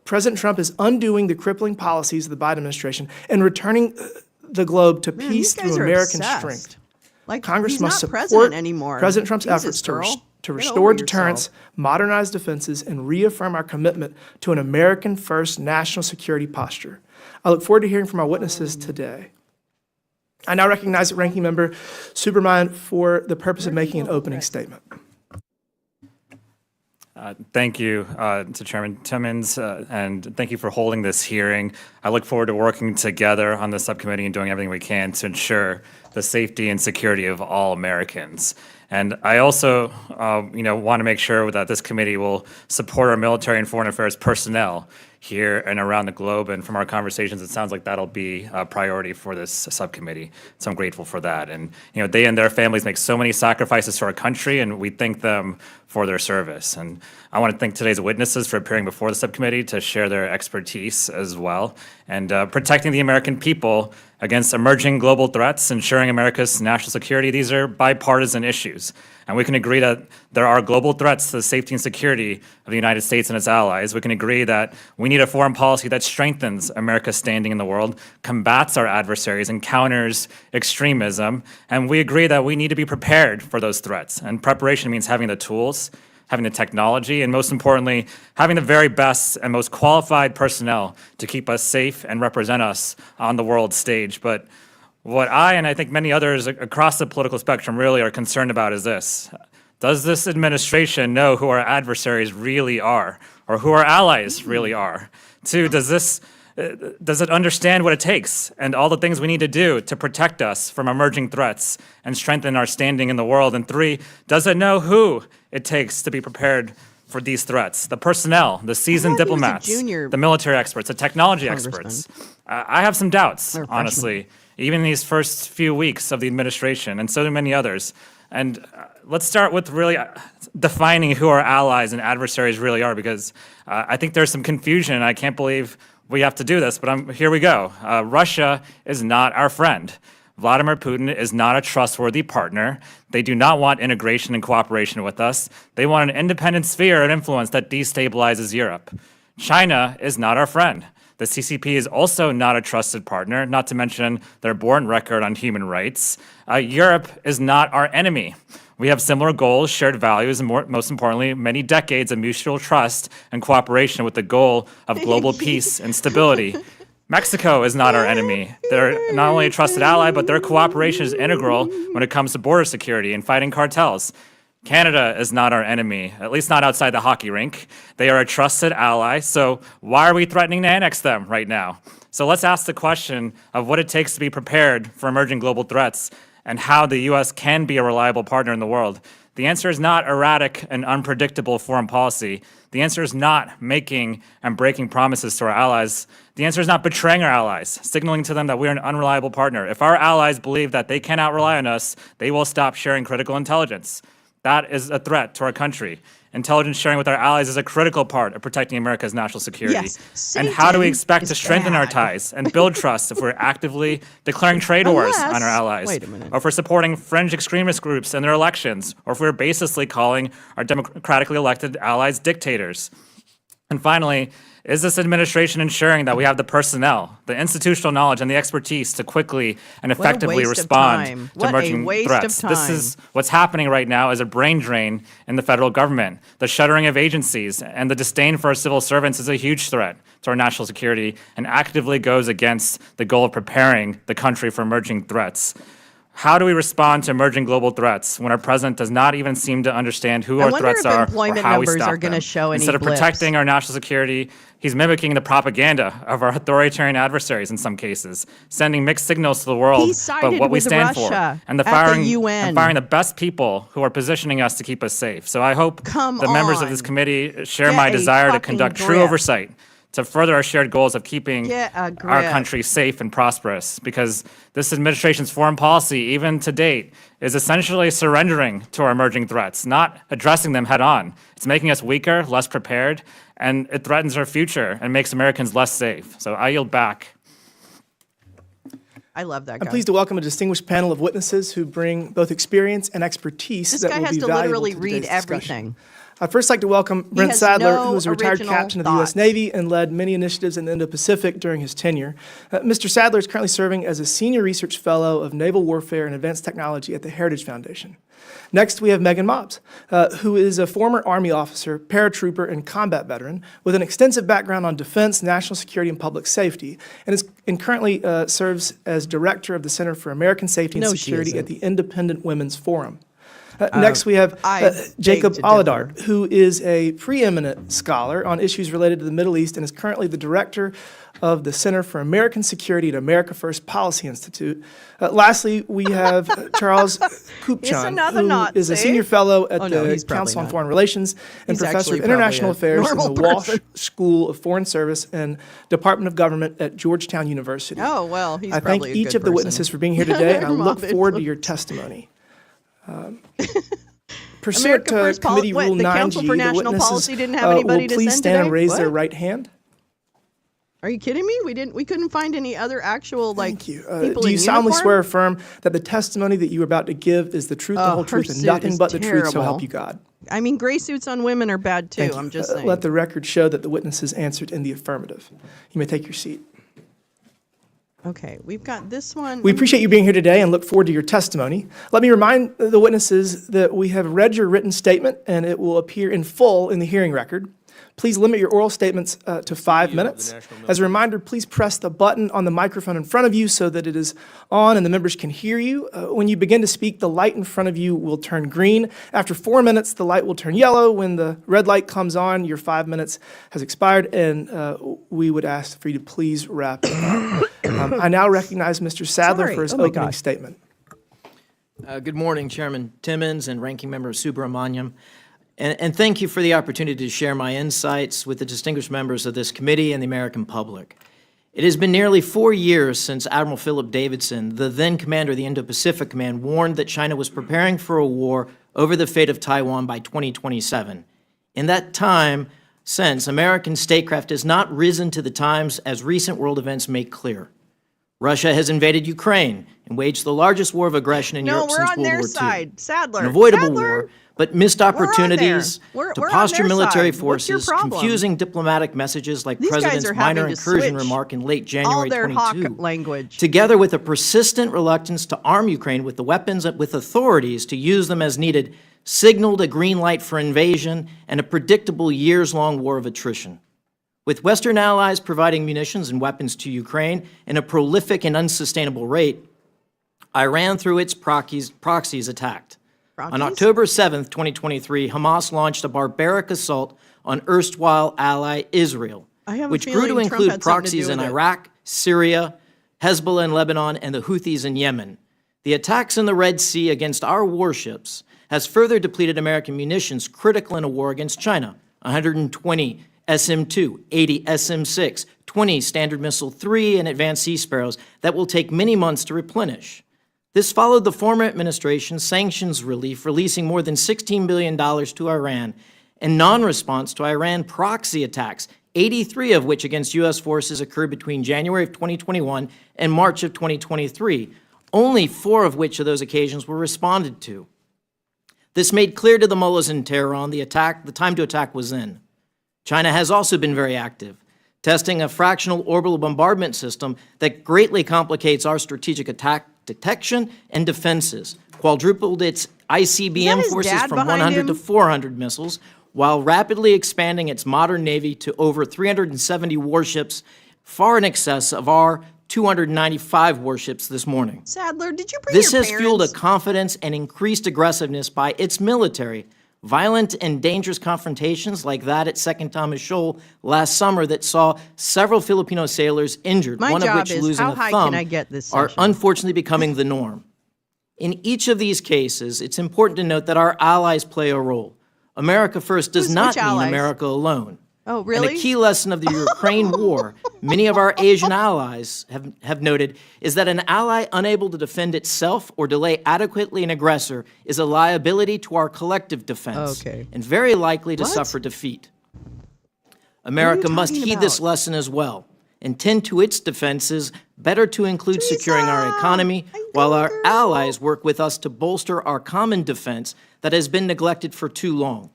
President Trump is undoing the crippling policies of the Biden administration and returning the globe to Man, peace these guys through are American obsessed. strength. Like, Congress he's must not support president anymore. President Trump's Jesus, efforts girl. to Get restore over deterrence, yourself. modernize defenses, and reaffirm our commitment to an American-first national security posture. I look forward to hearing from our witnesses today. I now recognize Ranking Member Superman for the purpose of making an opening statement. Thank you to Chairman Timmons, and thank you for holding this hearing. I look forward to working together on the subcommittee and doing everything we can to ensure the safety and security of all Americans. And I also, want to make sure that this committee will support our military and foreign affairs personnel here and around the globe. And from our conversations, it sounds like that'll be a priority for this subcommittee. So I'm grateful for that. And they and their families make so many sacrifices to our country, and we thank them for their service. And I want to thank today's witnesses for appearing before the subcommittee to share their expertise as well. And protecting the American people against emerging global threats, ensuring America's national security, these are bipartisan issues. And we can agree that there are global threats to the safety and security of the United States and its allies. We can agree that we need a foreign policy that strengthens America's standing in the world, combats our adversaries, and counters extremism. And we agree that we need to be prepared for those threats. And preparation means having the tools, having the technology, and most importantly, having the very best and most qualified personnel to keep us safe and represent us on the world stage. But what I, and I think many others across the political spectrum, really are concerned about is this. Does this administration know who our adversaries really are, or who our allies really are? Two, does it understand what it takes and all the things we need to do to protect us from emerging threats and strengthen our standing in the world? And three, does it know who it takes to be prepared for these threats? The personnel, the seasoned thought he was a diplomats, junior the military experts, the technology congressman. experts. I have some doubts, Or freshman. honestly, even in these first few weeks of the administration, and so do many others. And let's start with really defining who our allies and adversaries really are, because I think there's some confusion, and I can't believe we have to do this, but here we go. Russia is not our friend. Vladimir Putin is not a trustworthy partner. They do not want integration and cooperation with us. They want an independent sphere of influence that destabilizes Europe. China is not our friend. The CCP is also not a trusted partner, not to mention their abhorrent record on human rights. Europe is not our enemy. We have similar goals, shared values, and most importantly, many decades of mutual trust and cooperation with the goal of global peace and stability. Mexico is not our enemy. They're not only a trusted ally, but their cooperation is integral when it comes to border security and fighting cartels. Canada is not our enemy, at least not outside the hockey rink. They are a trusted ally, so why are we threatening to annex them right now? So let's ask the question of what it takes to be prepared for emerging global threats and how the U.S. can be a reliable partner in the world. The answer is not erratic and unpredictable foreign policy. The answer is not making and breaking promises to our allies. The answer is not betraying our allies, signaling to them that we are an unreliable partner. If our allies believe that they cannot rely on us, they will stop sharing critical intelligence. That is a threat to our country. Intelligence sharing with our allies is a critical part of protecting America's national security. Yes, and how do we Satan expect is to strengthen our bad. ties and build trust if we're actively declaring trade wars on our Unless- allies? wait a minute. Or if we're supporting fringe extremist groups in their elections? Or if we're baselessly calling our democratically elected allies dictators? And finally, is this administration ensuring that we have the personnel, the institutional knowledge, and the expertise to quickly and effectively waste of respond time. to What a emerging waste of threats? This time. is what's happening right now is a brain drain in the federal government. The shuttering of agencies and the disdain for our civil servants is a huge threat to our national security and actively goes against the goal of preparing the country for emerging threats. How do we respond to emerging global threats when our president does not even seem to understand who our wonder threats if are or employment how we numbers stop are gonna them? show any Instead of blips. protecting our national security, he's mimicking the propaganda of our authoritarian adversaries in some cases, sending mixed signals to the world He about sided what we with stand for, Russia and at the firing UN. and firing the best people who are positioning us to keep us safe. So I hope Come the members of this on. committee share Get my a desire to fucking conduct true grip. oversight to further our shared goals of keeping Get a our grip. country safe and prosperous, because this administration's foreign policy, even to date, is essentially surrendering to our emerging threats, not addressing them head on. It's making us weaker, less prepared, and it threatens our future and makes Americans less safe. So I yield back. I love that guy. I'm pleased to welcome a distinguished panel of witnesses who bring both experience and expertise This that guy will has be to valuable literally to read today's discussion. everything. I'd first like to welcome Brent has Sadler, no who is a retired original captain of the U.S. thoughts. Navy and led many initiatives in the Indo-Pacific during his tenure. Mr. Sadler is currently serving as a Senior Research Fellow of Naval Warfare and Advanced Technology at the Heritage Foundation. Next, we have Megan Mobbs, who is a former Army officer, paratrooper, and combat veteran with an extensive background on defense, national security, and public safety, and currently serves as Director of the Center for American Safety and No, she Security isn't. at the Independent Women's Forum. Next, we have I Jacob beg to Alladard, who is a preeminent scholar on issues related to the Middle East and is currently the director of the Center for American Security at America First Policy Institute. Lastly, we have Charles Kupchan, another who Nazi. is a senior fellow at Oh, no, the he's probably Council on not. Foreign Relations and He's professor actually of international probably a affairs in the normal Walsh person. School of Foreign Service and Department of Government at Georgetown University. Oh, well, he's I thank probably a each good of the person. witnesses for being here today, and I look Mob forward to influence. your testimony. Pursuant America to First Committee what, Rule the 9G, Council for the National witnesses Policy didn't have anybody will to please send stand and today? raise their What? right hand. Are you kidding me? We couldn't find any other actual like Thank you. people Do you in solemnly uniform? swear or affirm that the testimony that you are about to give is the truth, the Oh, whole her truth, and suit nothing is but the truth, so terrible. help you God? I mean, gray suits on women are bad too. Thank you. I'm just saying. Let the record show that the witnesses answered in the affirmative. You may take your seat. Okay, we've got this one. We appreciate you being here today and look forward to your testimony. Let me remind the witnesses that we have read your written statement and it will appear in full in the hearing record. Please limit your oral statements to 5 minutes. As a reminder, please press the button on the microphone in front of you so that it is on and the members can hear you. When you begin to speak, the light in front of you will turn green. After 4 minutes, the light will turn yellow. When the red light comes on, your 5 minutes has expired, and we would ask for you to please wrap it up. I now recognize Mr. Sadler Sorry. for his Oh my opening God. statement. Good morning, Chairman Timmons and Ranking Member Subramaniam. And thank you for the opportunity to share my insights with the distinguished members of this committee and the American public. It has been nearly 4 years since Admiral Philip Davidson, the then commander of the Indo-Pacific Command, warned that China was preparing for a war over the fate of Taiwan by 2027. In that time since, American statecraft has not risen to the times as recent world events make clear. Russia has invaded Ukraine and waged the largest war of aggression in No, Europe we're since on World their War II. side. Sadler. An avoidable Sadler. war, but missed opportunities We're to on posture their military side. What's your forces, problem? confusing diplomatic messages like These guys President's are having minor to incursion switch remark in late all January their hawk 22, language. together with a persistent reluctance to arm Ukraine with the weapons with authorities to use them as needed, signaled a green light for invasion and a predictable years-long war of attrition. With Western allies providing munitions and weapons to Ukraine in a prolific and unsustainable rate, Iran, through its proxies attacked. On Proxies? October 7th, 2023, Hamas launched a barbaric assault on erstwhile ally Israel, I have a which grew to feeling Trump include had something to proxies do in with it. Iraq, Syria, Hezbollah in Lebanon, and the Houthis in Yemen. The attacks in the Red Sea against our warships has further depleted American munitions critical in a war against China. 120 SM-2, 80 SM-6, 20 Standard Missile-3, and Advanced Sea Sparrows that will take many months to replenish. This followed the former administration's sanctions relief, releasing more than $16 billion to Iran, and non-response to Iran proxy attacks, 83 of which against U.S. forces occurred between January of 2021 and March of 2023, only 4 of which of those occasions were responded to. This made clear to the mullahs in Tehran the time to attack was in. China has also been very active, testing a fractional orbital bombardment system that greatly complicates our strategic attack detection and defenses, quadrupled its ICBM forces from 100 to 400 missiles, while rapidly expanding its modern navy to over 370 warships, far in excess of our 295 warships this morning. Sadler, did you bring This your has fueled a parents? confidence and increased aggressiveness by its military. Violent and dangerous confrontations like that at Second Thomas Shoal last summer that saw several Filipino sailors injured, My one of job which is, losing how a high thumb, can I get this are session? unfortunately becoming the norm. In each of these cases, it's important to note that our allies play a role. America First does not which mean allies? America alone. Oh, And really? a key lesson of the Ukraine war, many of our Asian allies have noted, is that an ally unable to defend itself or delay adequately an aggressor is a liability to our collective defense Okay. and very likely to What? suffer defeat. America must talking heed this about? lesson as well and tend to its defenses better to include securing our Teresa, economy I while know, our girl. allies work with us to bolster our common defense that has been neglected for too long.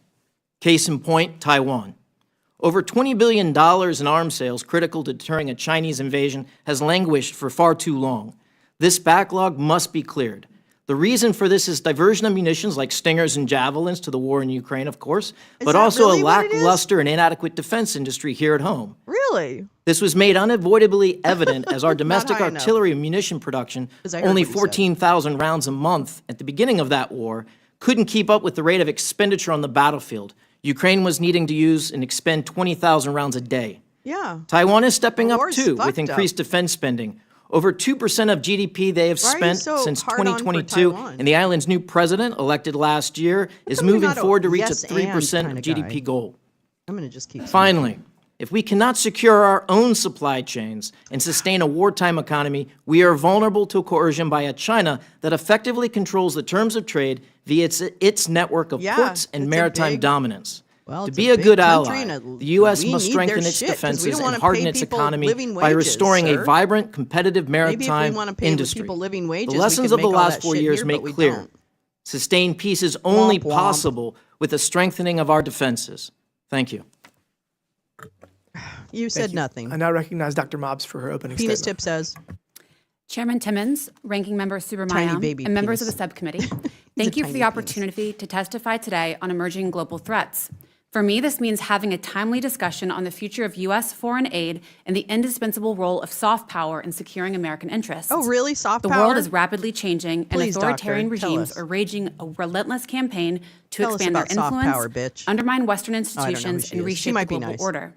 Case in point, Taiwan. Over $20 billion in arms sales critical to deterring a Chinese invasion has languished for far too long. This backlog must be cleared. The reason for this is diversion of munitions like Stingers and Javelins to the war in Ukraine, of course, but that also really a what it is? lackluster and inadequate defense industry here at home. Really? This was made unavoidably evident as our domestic high enough. artillery and munition production, I heard only what you said. 14,000 rounds a month at the beginning of that war, couldn't keep up with the rate of expenditure on the battlefield. Ukraine was needing to use and expend 20,000 rounds a day. Yeah. Taiwan is stepping The up war's too, fucked with increased defense spending. Over 2% of GDP they have Why are you spent so since hard on for 2022, Taiwan? and the island's new president, elected last year, is come you're moving not a forward to reach yes a 3% and of kinda guy? GDP goal. I'm going to just keep Finally, if we cannot secure our own supply chains and sustain a wartime economy, we are vulnerable to coercion by a China that effectively controls the terms of trade via its network of Yeah, ports and it's a maritime big- dominance. Well, To it's be a a big good country ally, and the U.S. we must need their strengthen its shit 'cause we defenses don't wanna and harden pay its people economy living by wages, restoring sir. a vibrant, competitive Maybe if we maritime want to pay industry. people living wages, The lessons we of could the make all last that 4 shit years here, make but we clear don't. sustained peace is only Womp womp. possible with a strengthening of our defenses. Thank you. You said nothing. I now recognize Dr. Mobbs for her opening Penis statement. Tip says, Chairman Timmons, Ranking Member Tiny Subramaniam, baby and members of penis. the subcommittee, thank you for tiny the penis. opportunity to testify today on emerging global threats. For me, this means having a timely discussion on the future of U.S. foreign aid and the indispensable role of soft power in securing American interests. oh, really? Soft The power? world is rapidly changing, Please, and authoritarian doctor, tell regimes us. are waging a relentless campaign to Tell us expand their about soft influence, power, bitch. undermine Western I don't know who institutions, she and is. She reshape might the be global nice. order.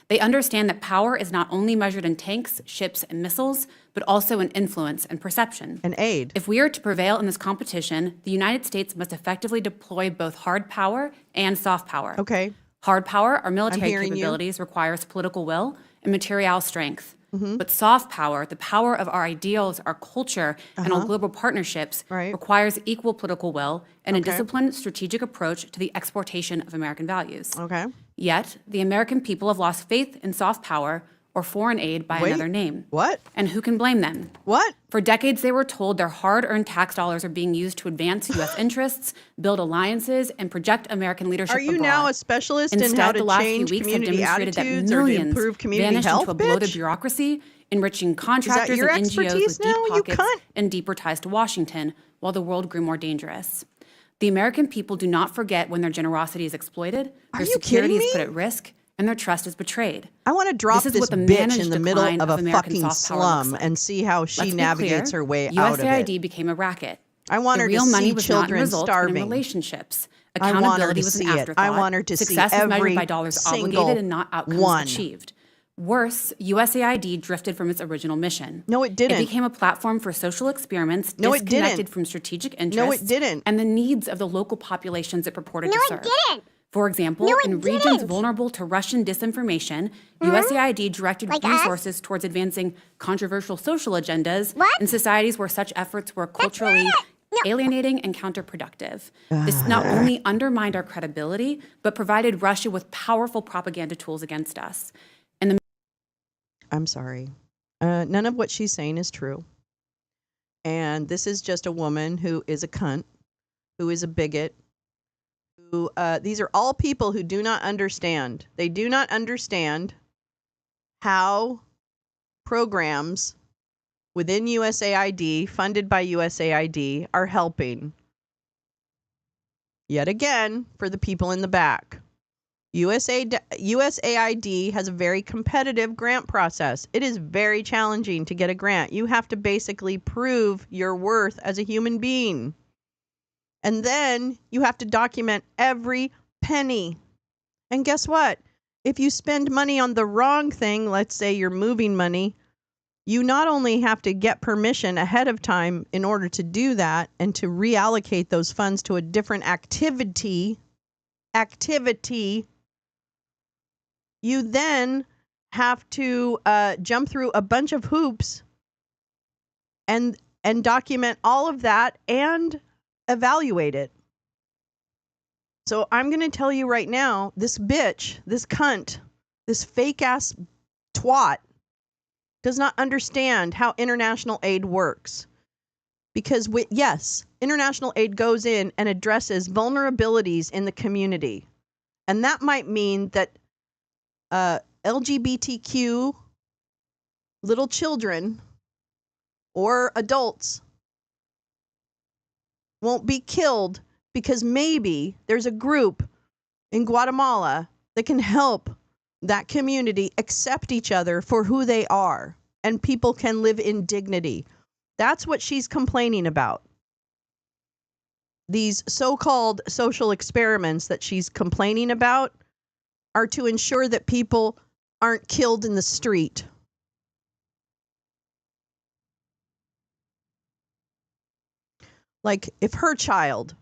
They understand that power is not only measured in tanks, ships, and missiles, but also in influence and perception. And aid. If we are to prevail in this competition, the United States must effectively deploy both hard power and soft power. Okay. Hard power, our military hearing you. capabilities, requires political will and material strength. Mm-hmm. But soft power, the power of our ideals, our culture, and our global partnerships, Right. requires equal political will and a Okay. disciplined strategic approach to the exportation of American values. Okay. Yet, the American people have lost faith in soft power or foreign aid by Wait, another name. what? And who can blame them? What? For decades, they were told their hard-earned tax dollars are being used to advance U.S. interests, build alliances, and project American leadership Are you abroad. now a specialist in Instead, how the to last few change weeks have community demonstrated that attitudes or to millions improve community vanished health, into a bloated bitch? bureaucracy, enriching contractors your and NGOs expertise with deep now, you pockets cunt? and deeper ties to Washington, while the world grew more dangerous. The American people do not forget when their generosity is exploited, Are their you security kidding is put me? at risk, and their trust is betrayed. I want to drop This this, is what the bitch managed in the middle decline of a of American fucking soft power looks slum like. and see how she Let's be navigates clear, her way out of USAID it. became a racket. I want The her to real money see was not in children results, but in starving. relationships. I want her Accountability to was an see it. afterthought. I want her to see Success is every measured by dollars single obligated and not outcomes one. achieved. Worse, USAID drifted from its original mission. No, it didn't. It became a platform for social experiments No, it didn't. disconnected from strategic interests No, it didn't. and the needs of the local populations it purported to serve. For example, in regions vulnerable to Russian disinformation, USAID directed resources towards advancing controversial social agendas in societies where such efforts were culturally alienating and counterproductive. This not only undermined our credibility, but provided Russia with powerful propaganda tools against us. I'm sorry. None of what she's saying is true. And this is just a woman who is a cunt, who is a bigot, who, these are all people who do not understand. They do not understand how programs within USAID, funded by USAID, are helping. Yet again, for the people in the back. USAID has a very competitive grant process. It is very challenging to get a grant. You have to basically prove your worth as a human being. And then you have to document every penny. And guess what? If you spend money on the wrong thing, let's say you're moving money, you not only have to get permission ahead of time in order to do that and to reallocate those funds to a different activity, you then have to jump through a bunch of hoops and document all of that and evaluate it. So I'm going to tell you right now, this bitch, this cunt, this fake ass twat does not understand how international aid works. Because yes, international aid goes in and addresses vulnerabilities in the community. And that might mean that LGBTQ little children or adults won't be killed because maybe there's a group in Guatemala that can help that community accept each other for who they are, and people can live in dignity. That's what she's complaining about. These so-called social experiments that she's complaining about are to ensure that people aren't killed in the street. Like if her child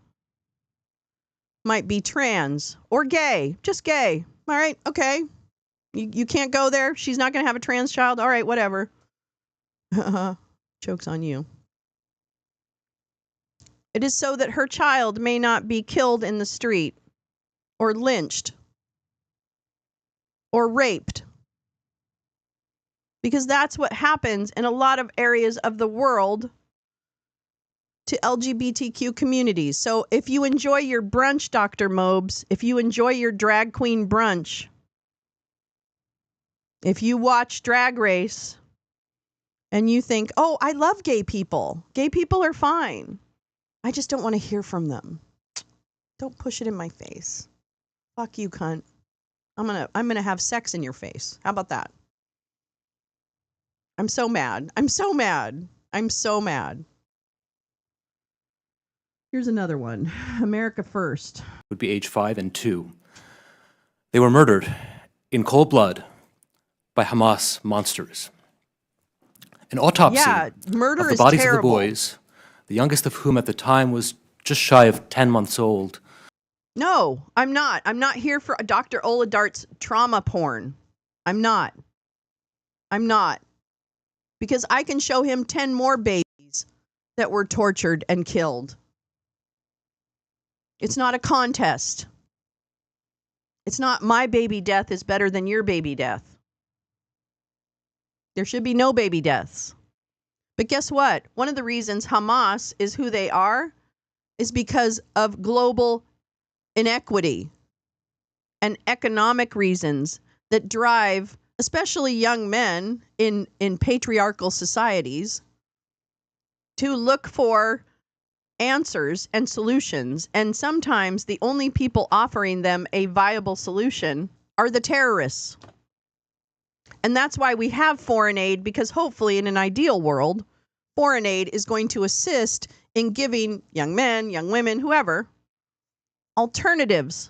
might be trans or gay, just gay. All right, okay. You can't go there. She's not going to have a trans child. All right, whatever. Joke's on you. It is so that her child may not be killed in the street or lynched or raped. Because that's what happens in a lot of areas of the world to LGBTQ communities. So if you enjoy your brunch, Dr. Mobes, if you enjoy your drag queen brunch, if you watch Drag Race and you think, oh, I love gay people. Gay people are fine. I just don't want to hear from them. Don't push it in my face. Fuck you, cunt. I'm gonna have sex in your face. How about that? I'm so mad. I'm so mad. I'm so mad. Here's another one. America First. Would be age 5 and 2. They were murdered in cold blood by Hamas monsters. An autopsy murder of the is bodies terrible. of the boys, the youngest of whom at the time was just shy of 10 months old. No, I'm not. I'm not here for Dr. Oladart's trauma porn. I'm not. Because I can show him 10 more babies that were tortured and killed. It's not a contest. It's not my baby death is better than your baby death. There should be no baby deaths. But guess what? One of the reasons Hamas is who they are is because of global inequity and economic reasons that drive, especially young men in patriarchal societies, to look for answers and solutions. And sometimes the only people offering them a viable solution are the terrorists. And that's why we have foreign aid, because hopefully in an ideal world, foreign aid is going to assist in giving young men, young women, whoever, alternatives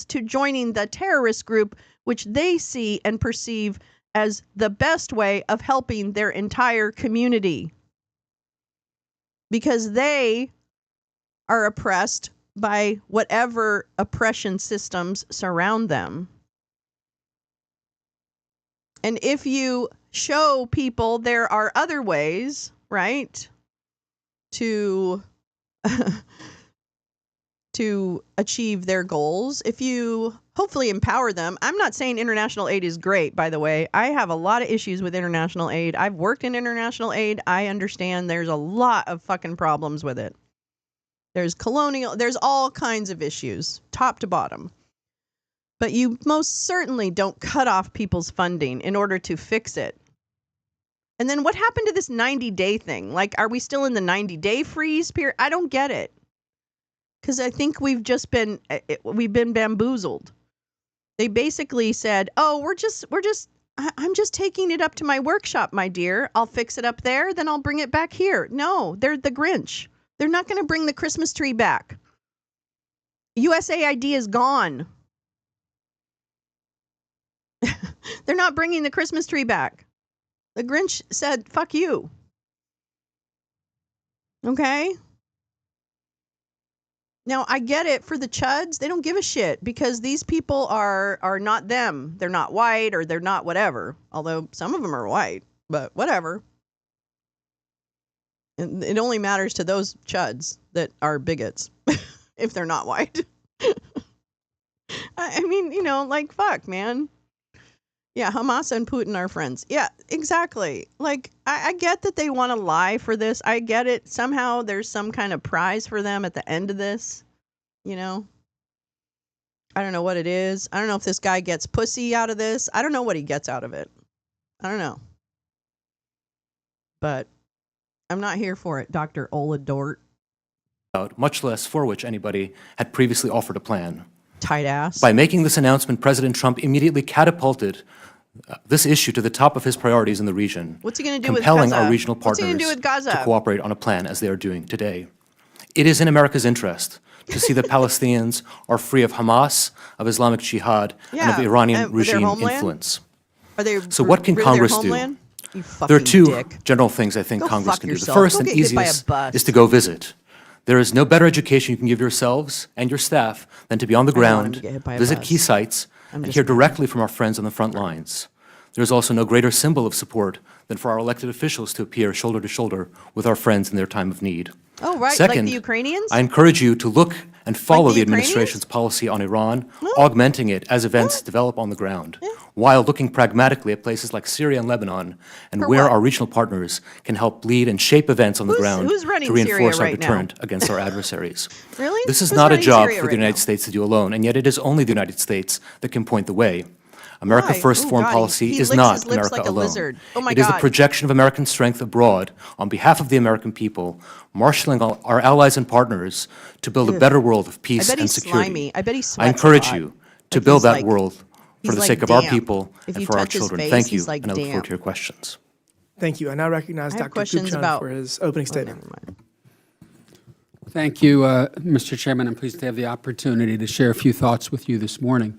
to joining the terrorist group, which they see and perceive as the best way of helping their entire community. Because they are oppressed by whatever oppression systems surround them. And if you show people there are other ways, right, to to achieve their goals, if you hopefully empower them. I'm not saying international aid is great, by the way. I have a lot of issues with international aid. I've worked in international aid. I understand there's a lot of fucking problems with it. There's there's all kinds of issues, top to bottom. But you most certainly don't cut off people's funding in order to fix it. And then what happened to this 90-day thing? Like, are we still in the 90-day freeze period? I don't get it. Because I think we've been bamboozled. They basically said, "Oh, I'm just taking it up to my workshop, my dear. I'll fix it up there, then I'll bring it back here." No, they're the Grinch. They're not going to bring the Christmas tree back. USAID is gone. They're not bringing the Christmas tree back. The Grinch said, "Fuck you." Okay? Now, I get it for the chuds. They don't give a shit because these people are not them. They're not white or they're not whatever. Although some of them are white, but whatever. And it only matters to those chuds that are bigots if they're not white. I mean, you know, like, fuck, man. Yeah, Hamas and Putin are friends. Yeah, exactly. Like, I get that they want to lie for this. I get it. Somehow there's some kind of prize for them at the end of this. You know? I don't know what it is. I don't know if this guy gets pussy out of this. I don't know what he gets out of it. I don't know. But I'm not here for it, Dr. Ola Dort. Much less for which anybody had previously offered a plan. Tight ass. By making this announcement, President Trump immediately catapulted this issue to the top of his priorities in the region. What's he going to do with compelling Gaza? our regional What's he partners gonna do with Gaza? to cooperate on a plan as they are doing today. It is in America's interest to see that Palestinians are free of Hamas, of Islamic Jihad, and of Iranian with their regime homeland? influence. Are they So what can rid of their Congress do? homeland? You There are fucking two dick. general things I think Go Congress fuck can do. The yourself. first Go and get hit by a easiest bus. is to go visit. There is no better education you can give yourselves and your staff than to be on the don't want him ground, to get hit by a visit bus. key sites, and just hear kidding. directly from our friends on the front lines. There is also no greater symbol of support than for our elected officials to appear shoulder to shoulder with our friends in their time of need. Oh, right. Like Second, the Ukrainians? I encourage you to look and follow the the Ukrainians? administration's policy on Iran, augmenting it as events develop on the ground, while looking pragmatically at places like Syria and Lebanon, and For where what? our regional partners can help lead and shape events on the ground who's running to reinforce Syria our right now? deterrent against our adversaries. Really? This is Who's not a running job Syria for the right United now? States to do alone, and yet it is only the United States that can point the way. America Why? First Oh, foreign God, policy he is licks not his lips America like a alone. lizard. Oh, my It is the God. projection of American strength abroad on behalf of the American people, marshaling our allies and partners to build a better world of I peace bet and he's security. slimy. I bet he I sweats encourage a lot. you to Like build he's that like- world for he's the like sake of our damp. people If and you for our touch his children. face, Thank you, he's like and I look forward damp. to your questions. Thank you. I now recognize I have Dr. questions Kupchan about- for his opening Oh, statement. never mind. Thank you, Mr. Chairman. I'm pleased to have the opportunity to share a few thoughts with you this morning.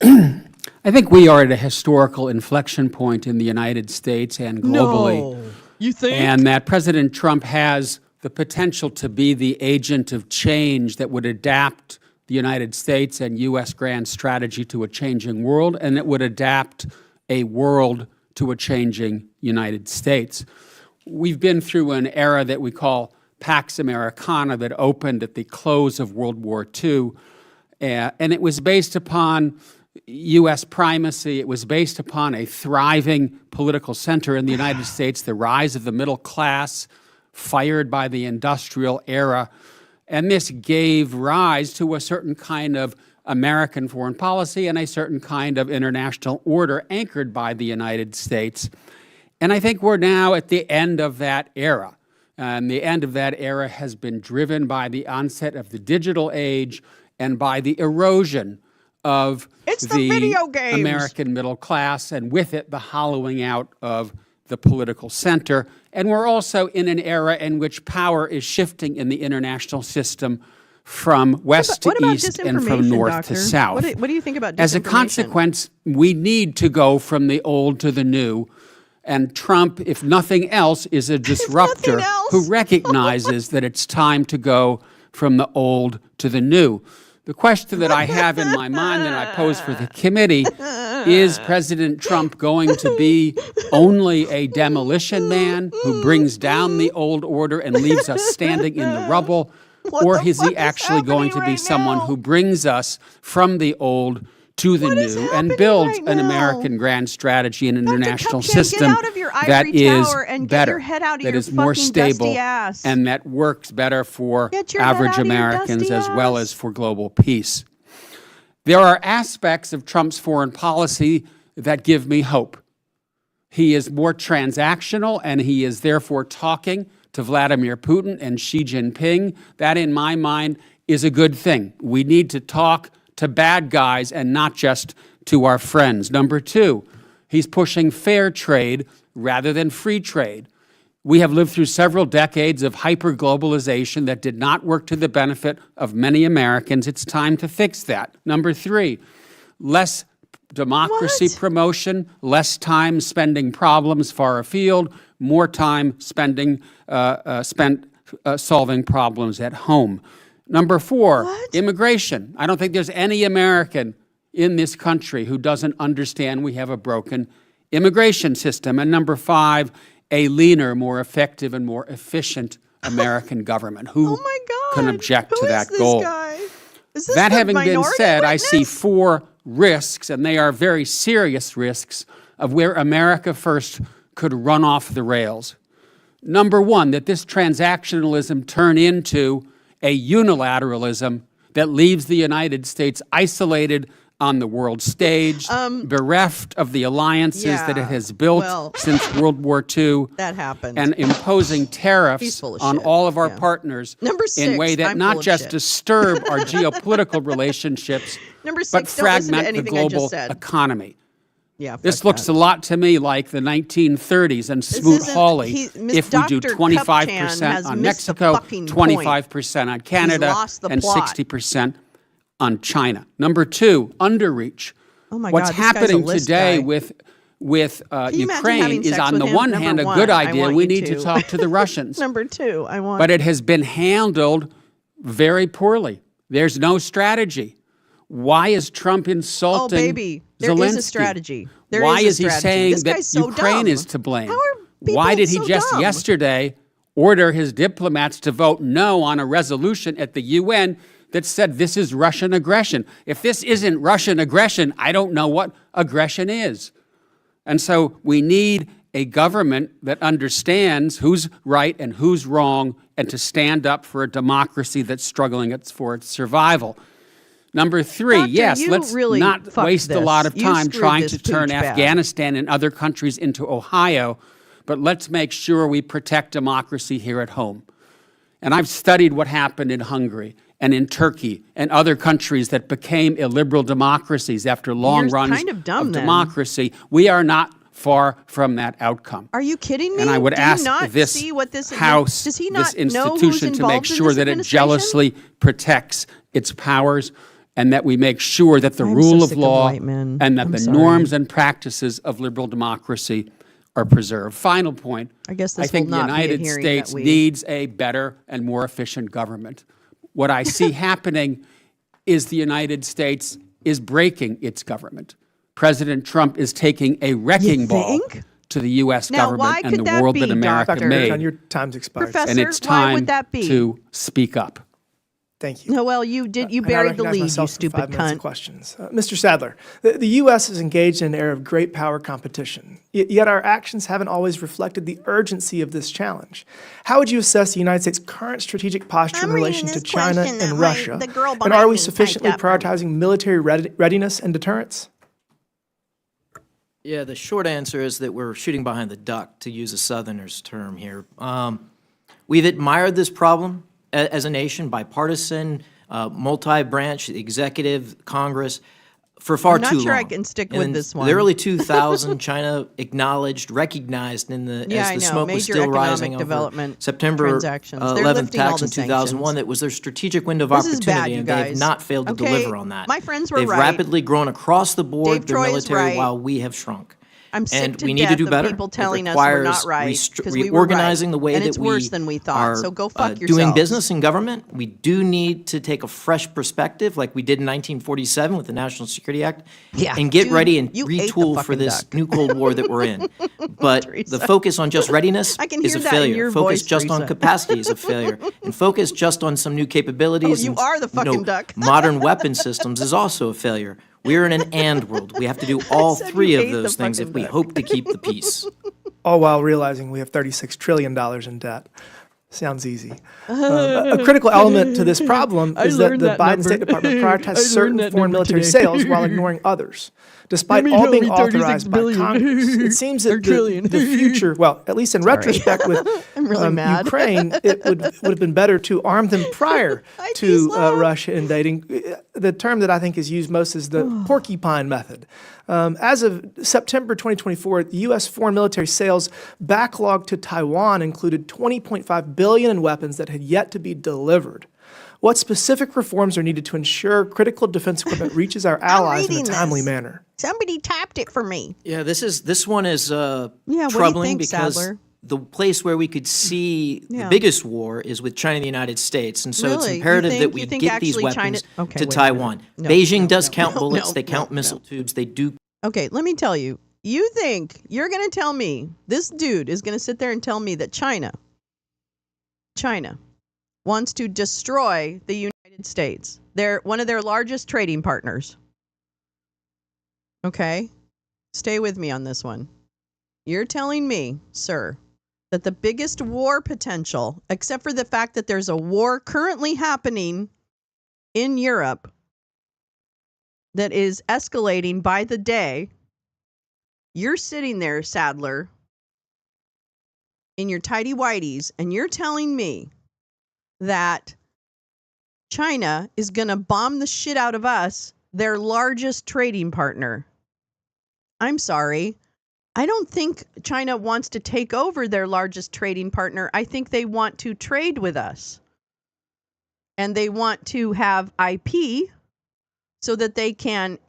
I think we are at a historical inflection point in the United States and globally. No. You think? And that President Trump has the potential to be the agent of change that would adapt the United States and U.S. grand strategy to a changing world, and it would adapt a world to a changing United States. We've been through an era that we call Pax Americana that opened at the close of World War II, and it was based upon U.S. primacy. It was based upon a thriving political center in the United States, the rise of the middle class, fired by the industrial era. And this gave rise to a certain kind of American foreign policy and a certain kind of international order anchored by the United States. And I think we're now at the end of that era. And the end of that era has been driven by the onset of the digital age and by the erosion of It's the video games. American middle class, and with it, the hollowing out of the political center. And we're also in an era in which power is shifting in the international system from west What to about east and from disinformation, north Doctor? to south. What do you think about disinformation? As a consequence, we need to go from the old to the new. And Trump, if nothing else, is a disruptor else. who recognizes that it's time to go from the old to the new. The question that I have in my mind that I pose for the committee is President Trump going to be only a demolition man who brings down the old order and leaves us standing in the rubble? Or is he actually going to be someone who brings us from the old to the new and builds an American grand strategy and international system that is better, that is more stable, and that works better for average Americans as well as for global peace? There are aspects of Trump's foreign policy that give me hope. He is more transactional, and he is therefore talking to Vladimir Putin and Xi Jinping. That, in my mind, is a good thing. We need to talk to bad guys and not just to our friends. Number two, he's pushing fair trade rather than free trade. We have lived through several decades of hyper-globalization that did not work to the benefit of many Americans. It's time to fix that. Number three, less democracy promotion, less time spending problems far afield, more time spent solving problems at home. Number four, immigration. I don't think there's any American in this country who doesn't understand we have a broken immigration system. And number five, a leaner, more effective, and more efficient American government. Who can object to that goal? That having been said, I see four risks, and they are very serious risks, of where America First could run off the rails. Number one, that this transactionalism turn into a unilateralism that leaves the United States isolated on the world stage, bereft of the alliances that it has built since World War II, that happened, and imposing tariffs on all of our partners in a way that not just disturb our geopolitical relationships, but fragment the global economy. This looks a lot to me like the 1930s and Smoot-Hawley. If we do 25% on Mexico, 25% on Canada, and 60% on China. Number two, underreach. What's happening today with Ukraine is, on the one hand, a good idea. We need to talk to the Russians. Number two, but it has been handled very poorly. There's no strategy. Why is Trump insulting Zelensky? There is a strategy. Why is he saying that Ukraine is to blame? Why did he just yesterday order his diplomats to vote no on a resolution at the UN that said this is Russian aggression? If this isn't Russian aggression, I don't know what aggression is. And so we need a government that understands who's right and who's wrong, and to stand up for a democracy that's struggling for its survival. Number three, Doctor, let's really not waste a lot of time trying to turn bad. Afghanistan and other countries into Ohio, but let's make sure we protect democracy here at home. And I've studied what happened in Hungary and in Turkey and other countries that became illiberal democracies after long runs of democracy. We are not far from that outcome. Are you kidding me? And I would ask this House, does he not this institution, to make sure that it jealously protects its powers, and that we make sure that the rule of law and that the norms and practices of liberal democracy are preserved. Final point, I think the United States needs a better and more efficient government. What I see happening is the United States is breaking its government. President Trump is taking a wrecking ball to the U.S. government and the world that America made. Dr. Your time's expired. Professor, and it's time to speak up. Thank you. No, well, you buried the lead, you stupid cunt. Questions. Mr. Sadler, the U.S. is engaged in an era of great power competition, yet our actions haven't always reflected the urgency of this challenge. How would you assess the United States' current strategic posture in relation to China and Russia? And are we sufficiently prioritizing military readiness and deterrence? Yeah, the short answer is that we're shooting behind the duck, to use a Southerner's term here. We've admired this problem as a nation, bipartisan, multi-branch, executive, Congress, for far too long. I'm not sure I can stick with this one. In the early 2000s, China recognized as the smoke was still rising over September 11th attacks in 2001, that was their strategic window of opportunity, and they have not failed to deliver on that. My friends were They've rapidly grown across the board, their military, while we have shrunk. I'm sick and to we need death to do of better. people It telling us we're not requires right because we were reorganizing right, the way and that it's we worse than we thought. are So go fuck doing yourselves. business in government. We do need to take a fresh perspective, like we did in 1947 with the National Security Act, Yeah, and get dude, ready and you ate the retool for fucking this duck. new Cold War that we're in. But the Teresa. focus on just readiness I can is hear a that in failure. your Focus voice, just on Teresa. capacity is a failure, and focus just on some new capabilities. Oh, you and, are the fucking duck. modern weapon systems is also a failure. We're in an and world. We have to do all said three you of ate the those things if fucking we duck. hope to keep the peace. All while realizing we have $36 trillion in debt. Sounds easy. A critical element to this problem is that learned the that Biden number. State Department I prioritized learned certain that foreign number military today. sales while ignoring others. Despite mean all being only 36 authorized by billion. Congress, it seems that Or trillion. the future, well, at least in retrospect with I'm really mad. Ukraine, it would have been better to arm them prior to Russia invading. The term that I think is used most is the porcupine method. As of September 2024, the U.S. foreign military sales backlog to Taiwan included $20.5 billion in weapons that had yet to be delivered. What specific reforms are needed to ensure critical defense equipment reaches our allies in a reading timely this. manner? Somebody tapped it for me. Yeah, this one is what do you troubling think, because Sadler? the place where we could see the Yeah. biggest war is with China and the United States, and so it's Really? You imperative think- that we you think get these actually China- weapons Okay, to wait a minute. Taiwan. No, Beijing no, does no, count no, bullets. no, They count no, missile tubes. They do. Okay, let me tell you. You think you're going to tell me, this dude is going to sit there and tell me that China wants to destroy the United States. They're one of their largest trading partners. Okay? Stay with me on this one. You're telling me, sir, that the biggest war potential, except for the fact that there's a war currently happening in Europe that is escalating by the day, you're sitting there, Sadler, in your tidy whities, and you're telling me that China is going to bomb the shit out of us, their largest trading partner. I'm sorry. I don't think China wants to take over their largest trading partner. I think they want to trade with us. And they want to have IP so that they can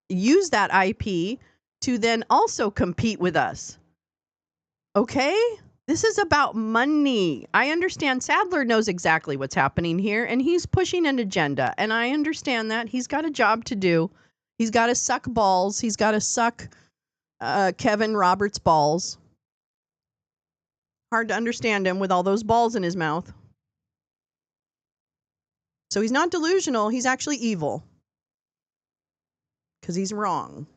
use that IP to then also compete with us. Okay? This is about money. I understand Sadler knows exactly what's happening here, and he's pushing an agenda. And I understand that. He's got a job to do. He's got to suck balls. He's got to suck Kevin Roberts' balls. Hard to understand him with all those balls in his mouth. So he's not delusional. He's actually evil. Because he's wrong.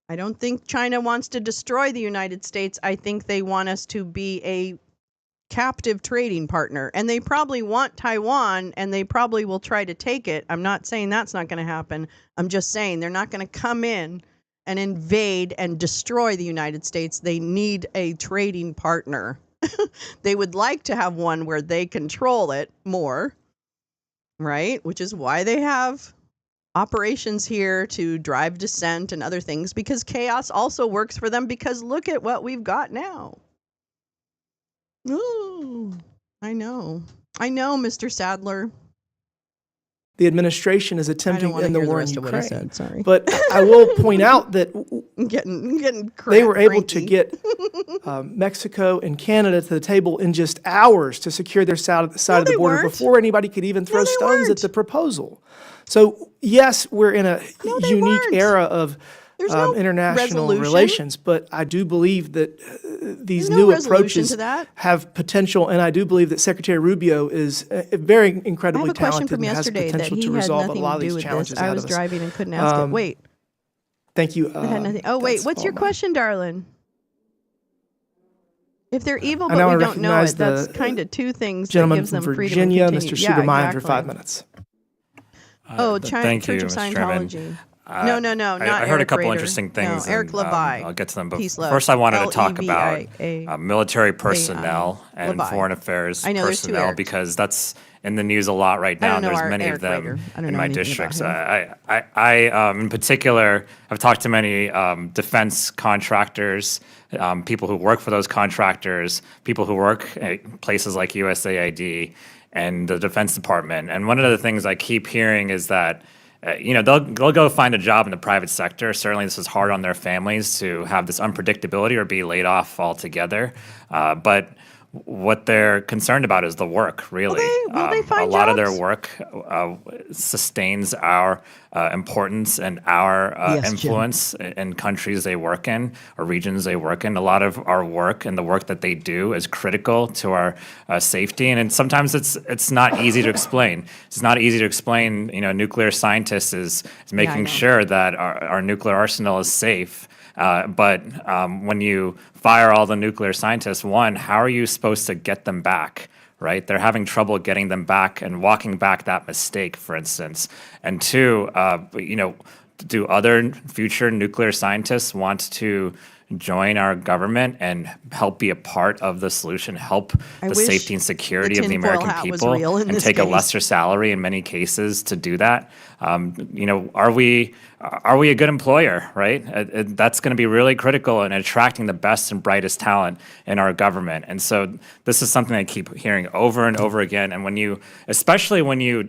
I don't think China wants to destroy the United States. I think they want us to be a captive trading partner. And they probably want Taiwan, and they probably will try to take it. I'm not saying that's not going to happen. I'm just saying they're not going to come in and invade and destroy the United States. They need a trading partner. They would like to have one where they control it more, right? Which is why they have operations here to drive dissent and other things, because chaos also works for them, because look at what we've got now. Ooh, I know, Mr. Sadler. The administration is I attempting don't want to in the hear the war in rest of what he Ukraine. said. Sorry, But I will point out that I'm getting they were able cranky. to get Mexico and Canada to the table in just hours to secure their side of the they border weren't. before anybody could even throw they stones at weren't. the proposal. So yes, we're in a they unique weren't. era of There's no international resolution. relations, but I do believe that these There's no new resolution approaches to that. have potential, and I do believe that Secretary Rubio is very I have incredibly a question talented from and has the yesterday that potential he to had resolve a nothing lot to of do these with challenges this. I ahead was of us. driving and couldn't ask it. Wait, Thank you. it had nothing. Oh, wait, that's what's your all mine. question, darling? If they're evil I but now we don't know recognize it, that's the kind of two things that Gentleman gives from them freedom Virginia, to continue. Mr. Yeah, Supermeyer, for exactly. 5 minutes. Oh, Thank you, Church of Mr. Chairman. Scientology. No, not I heard Eric a couple Rader. interesting things. No, Eric and, Levi. I'll get to them. But Peace, love. first, I wanted to talk about L-E-V-I-A. military personnel and Levi. foreign affairs I know there's two personnel Erics. because that's in the news a lot right I now. don't know There's our many Eric of them Rader. I don't in know my anything about districts. him. I in particular, I've talked to many defense contractors, people who work for those contractors, people who work at places like USAID and the Defense Department. And one of the things I keep hearing is that they'll go find a job in the private sector. Certainly, this is hard on their families to have this unpredictability or be laid off altogether. But what they're concerned about is the work, really. Will they find a lot of their jobs? work sustains our importance and our Yes, Jim. influence in countries they work in or regions they work in. A lot of our work and the work that they do is critical to our safety, and sometimes it's not easy to explain. It's not easy to explain. A nuclear scientist is making sure that our nuclear arsenal is safe. But when you fire all the nuclear scientists, one, how are you supposed to get them back? Right? They're having trouble getting them back and walking back that mistake, for instance. And two, do other future nuclear scientists want to join our government and help be a part of the solution, help the wish safety and security the of the tinfoil American hat was people, real in and this take a case. lesser salary in many cases to do that? Are we a good employer, right? That's going to be really critical in attracting the best and brightest talent in our government. And so this is something I keep hearing over and over again. And especially when you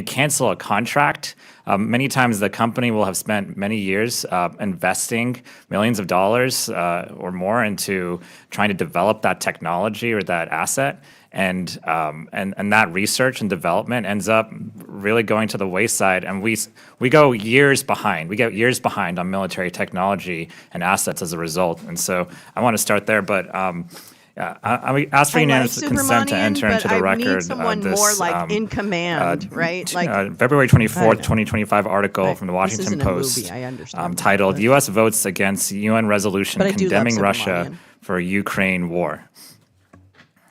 cancel a contract, many times the company will have spent many years investing millions of dollars or more into trying to develop that technology or that asset. And that research and development ends up really going to the wayside, and we go years behind. We get years behind on military technology and assets as a result. And so I want to start there, but I ask for unanimous consent to enter into the record. I need someone more like in command, right? Like February 24th, 2025 article from the this Washington isn't a Post movie, I understand that, titled but- U.S. Votes Against UN Resolution But I do love Condemning Russia Subramanian. for Ukraine War.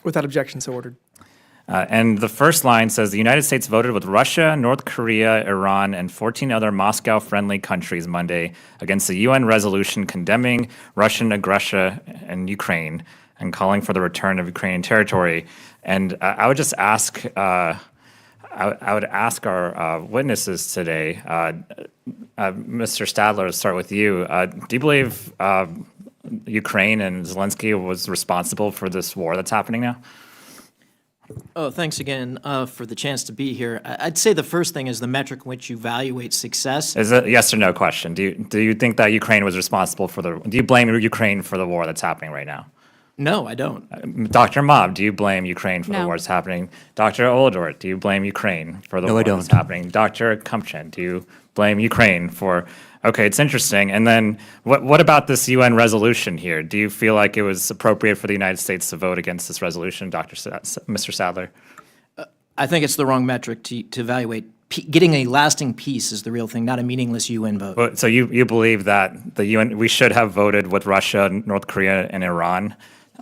Without objection, so ordered. And the first line says the United States voted with Russia, North Korea, Iran, and 14 other Moscow-friendly countries Monday against the UN resolution condemning Russian aggression in Ukraine and calling for the return of Ukrainian territory. And I would just ask, I would ask our witnesses today, Mr. Stadler, to start with you. Do you believe Ukraine and Zelensky was responsible for this war that's happening now? Oh, thanks again for the chance to be here. I'd say the first thing is the metric in which you evaluate success. Is it a yes or no question? Do you think that Ukraine was responsible for do you blame Ukraine for the war that's happening right now? No, I don't. Dr. Mob, do you blame Ukraine for the No. war that's happening? Dr. Oldort, do you blame Ukraine for the No, war I that's don't. happening? Dr. Kumpchen, do you blame Ukraine for? Okay, it's interesting. And then what about this UN resolution here? Do you feel like it was appropriate for the United States to vote against this resolution, Mr. Sadler? I think it's the wrong metric to evaluate. Getting a lasting peace is the real thing, not a meaningless UN vote. Well, so you believe that the UN, we should have voted with Russia, North Korea, and Iran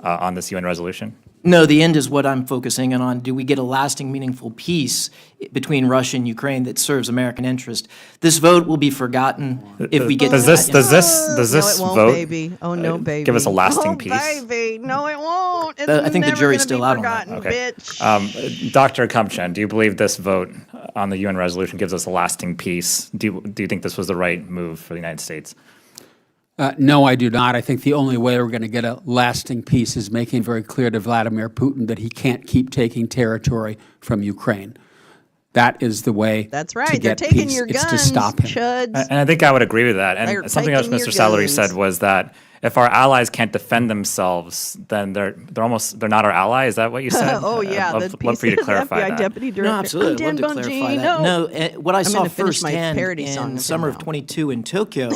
on this UN resolution? No, the end is what I'm focusing in on. Do we get a lasting, meaningful peace between Russia and Ukraine that serves American interest? This vote will be forgotten if we get Does to this that, does you know. this no, it won't, vote baby. Oh no, baby. give us a lasting oh, peace? baby. No, it won't. It's I think the never jury's gonna still be out on that. forgotten, Okay. bitch. Dr. Kumpchen, do you believe this vote on the UN resolution gives us a lasting peace? Do you think this was the right move for the United States? No, I do not. I think the only way we're going to get a lasting peace is making very clear to Vladimir Putin that he can't keep taking territory from Ukraine. That is the way That's to right. They're get taking peace. your It's guns, to stop him. chuds. And I think I would agree with that. They're And something else taking Mr. your Salary guns. said was that if our allies can't defend themselves, then they're not our ally. Is that what you said? Oh yeah, I'd love for you to clarify FBI that. deputy director. No, absolutely. I'm I'd Dan love to Bongine. clarify that. No, What I saw gonna finish my firsthand parody song in of summer him of now. 22 in Tokyo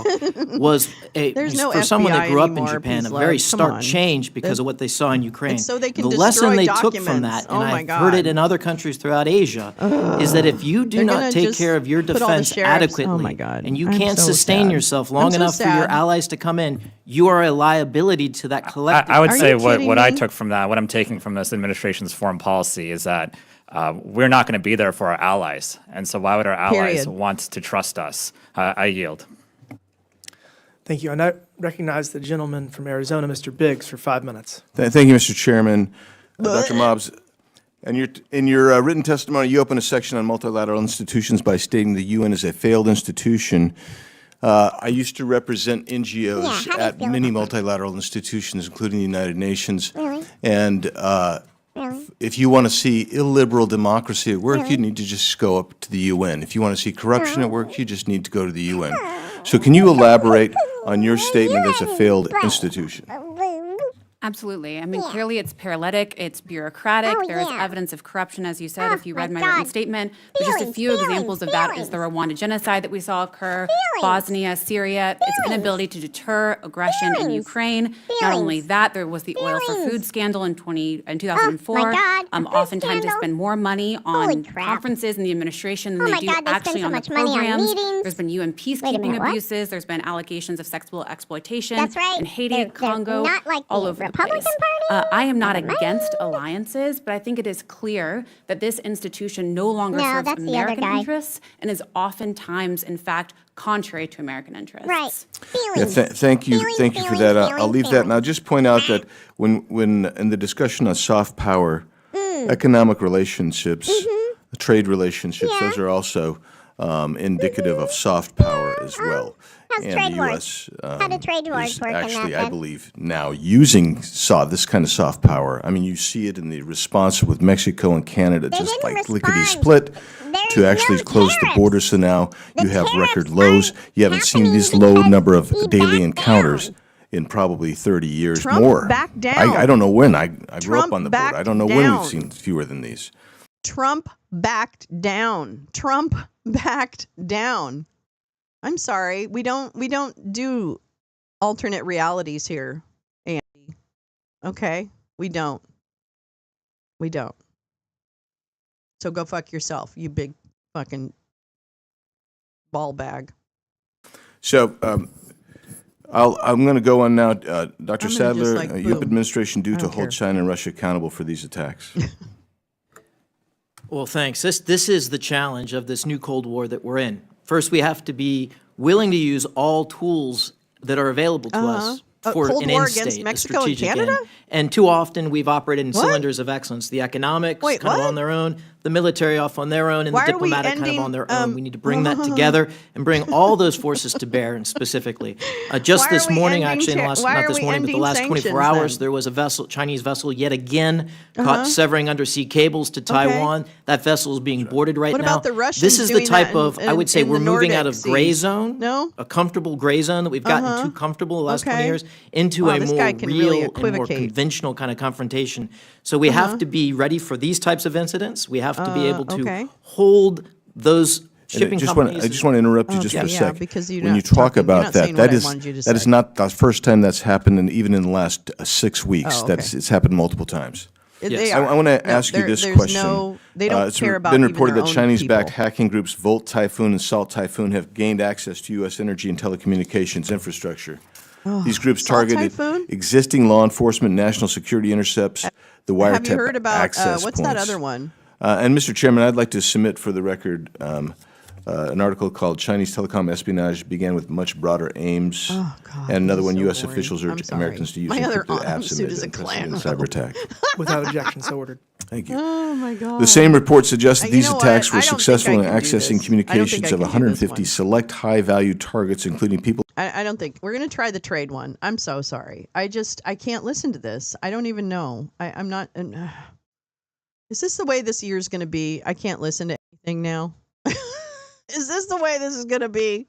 was There's no for someone that FBI grew up in anymore, Japan, a please, very love. Come stark on. change because of what they saw in Ukraine. It's so they can the lesson destroy they took from documents. that, Oh and my I've heard it God. in other countries throughout Asia, is that if you do They're not gonna take just care of your put all the defense sheriffs- adequately, oh my God. and you I'm can't so sustain sad. yourself long I'm so enough for your sad. allies to come in, you are a liability to that collective. I would Are say you kidding what I me? took from that, what I'm taking from this administration's foreign policy is that we're not going to be there for our allies. And so why would our allies Period. want to trust us? I yield. Thank you. I now recognize the gentleman from Arizona, Mr. Biggs, for 5 minutes. Thank you, Mr. Chairman. Dr. Mobbs, in your written testimony, you opened a section on multilateral institutions by stating the UN is a failed institution. I used to represent NGOs at many multilateral institutions, including the United Nations. And If you want to see illiberal democracy at work, you need to just go up to the UN. If you want to see corruption at work, you just need to go to the UN. So can you elaborate on your statement as a failed institution? Absolutely. I mean, clearly it's paralytic, it's bureaucratic. There is evidence of corruption, as you said, if you read my written statement. But just a few examples of that is the Rwanda genocide that we saw occur, Bosnia, Syria, its inability to deter aggression in Ukraine. Not only that, there was the oil for food scandal in 2004. Oftentimes they spend more money on conferences and the administration than they do actually on the programs. There's been UN peacekeeping abuses. There's been allegations of sexual exploitation in Haiti, Congo, all over the place. I am not against alliances, but I think it is clear that this institution no longer serves American interests and is oftentimes, in fact, contrary to American interests. Right. Yeah, thank you for that. I'll leave that, and I'll just point out that when in the discussion on soft power, economic relationships, trade relationships, those are also indicative of soft power as well. How's And trade the wars? U.S. How do trade wars is work in actually, that I then? believe, now using this kind of soft power. I mean, you see it in the response with Mexico and Canada, just didn't like respond. lickety-split There's to actually no close the tariffs. border. So now The you have tariffs record lows. aren't You haven't seen this happening low because number of we daily backed encounters down. in probably 30 years Trump more. backed down. I don't know when. I grew up Trump on the border. I backed don't know when down. we've seen fewer than these. Trump backed down. Trump backed down. I'm sorry. We don't do alternate realities here, Andy. Okay? We don't. We don't. So go fuck yourself, you big fucking ball bag. So I'm going to go on now. Dr. I'm gonna Sadler, just, like, you have boom. administration due I to don't hold care. China and Russia accountable for these attacks. Well, thanks. This is the challenge of this new Cold War that we're in. First, we have to be willing to use all tools that are available to us for Cold an War end against state, a Mexico and strategic Canada? end. And too often, we've operated in What? cylinders of excellence. The economics Wait, kind of what? on their own, the military off on their own, and Why the are we diplomatic kind ending, of on their own. We need to bring that together and bring all those forces to bear, and specifically. Just Why are this we morning, ending actually, why not are this we morning, but the ending last 24 sanctions hours, then? there was a vessel, Chinese vessel, yet again, caught severing undersea cables to Taiwan. That vessel is being boarded right What now. about the Russians This is the doing that type of, I in- would say, in we're the moving out Nordic of gray seas? zone, No? a comfortable gray zone that we've gotten too comfortable the last 20 Okay. years, into Wow, a this more guy can really real and more equivocate. conventional kind of confrontation. So we have to be ready for these types of incidents. We have to be able to okay. hold those And shipping I companies. just want to interrupt you just for a Okay, yeah, sec. because you're when you not talk talking- you're about not that, saying what that I is wanted you to that is say. not the first time that's happened, and even in the last 6 weeks, Oh, okay. it's happened multiple times. They I are. want to No, ask you there- this there's question. no- they don't It's care about been even reported their that own Chinese-backed people. hacking groups Volt Typhoon and Salt Typhoon have gained access to U.S. energy and telecommunications infrastructure. These groups Salt targeted Typhoon? existing law enforcement, national security intercepts, the wiretap Have you heard about access what's that points. other one? And Mr. Chairman, I'd like to submit for the record an article called Chinese Telecom Espionage Began with Much Broader Aims. Oh, God, and another this is one, so U.S. boring. officials I'm urge sorry. Americans to use My other encrypted apps suit amid is a an Klan unprecedented cyber attack. Without objection, so ordered. Thank you. Oh my God. The same report suggests that You these know what? attacks were I don't think successful I in can do accessing this. I don't think communications I of can do this 150 one. select high-value targets, including people. I don't think we're going to try the trade one. I'm so sorry. I can't listen to this. I don't even know. I'm not. Is this the way this year's going to be? I can't listen to anything now. Is this the way this is going to be?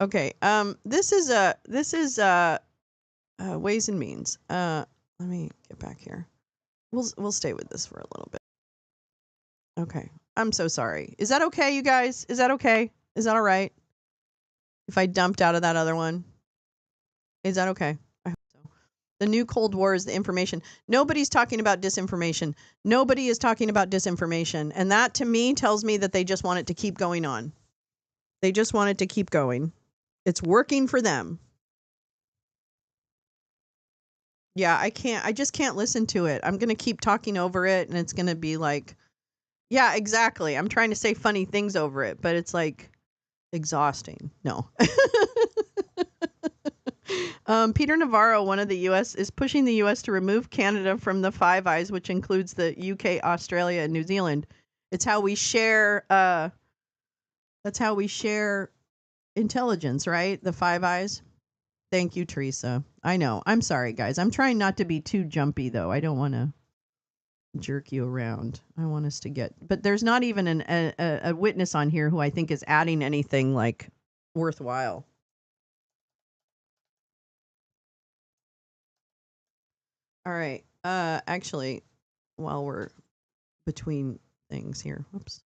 Okay. This is Ways and Means. Let me get back here. We'll stay with this for a little bit. Okay. I'm so sorry. Is that okay, you guys? Is that okay? Is that all right? If I dumped out of that other one? Is that okay? I hope so. The new Cold War is the information. Nobody's talking about disinformation. Nobody is talking about disinformation. And that to me tells me that they just want it to keep going on. They just want it to keep going. It's working for them. Yeah, I just can't listen to it. I'm going to keep talking over it and it's going to be like, yeah, exactly. I'm trying to say funny things over it, but it's like exhausting. No. Peter Navarro, one of the U.S., is pushing the U.S. to remove Canada from the Five Eyes, which includes the UK, Australia, and New Zealand. It's how we share. That's how we share intelligence, right? The Five Eyes. Thank you, Teresa. I know. I'm sorry, guys. I'm trying not to be too jumpy, though. I don't want to jerk you around. I want us to get, but there's not even a witness on here who I think is adding anything like worthwhile. All right. Actually, while we're between things here, whoops.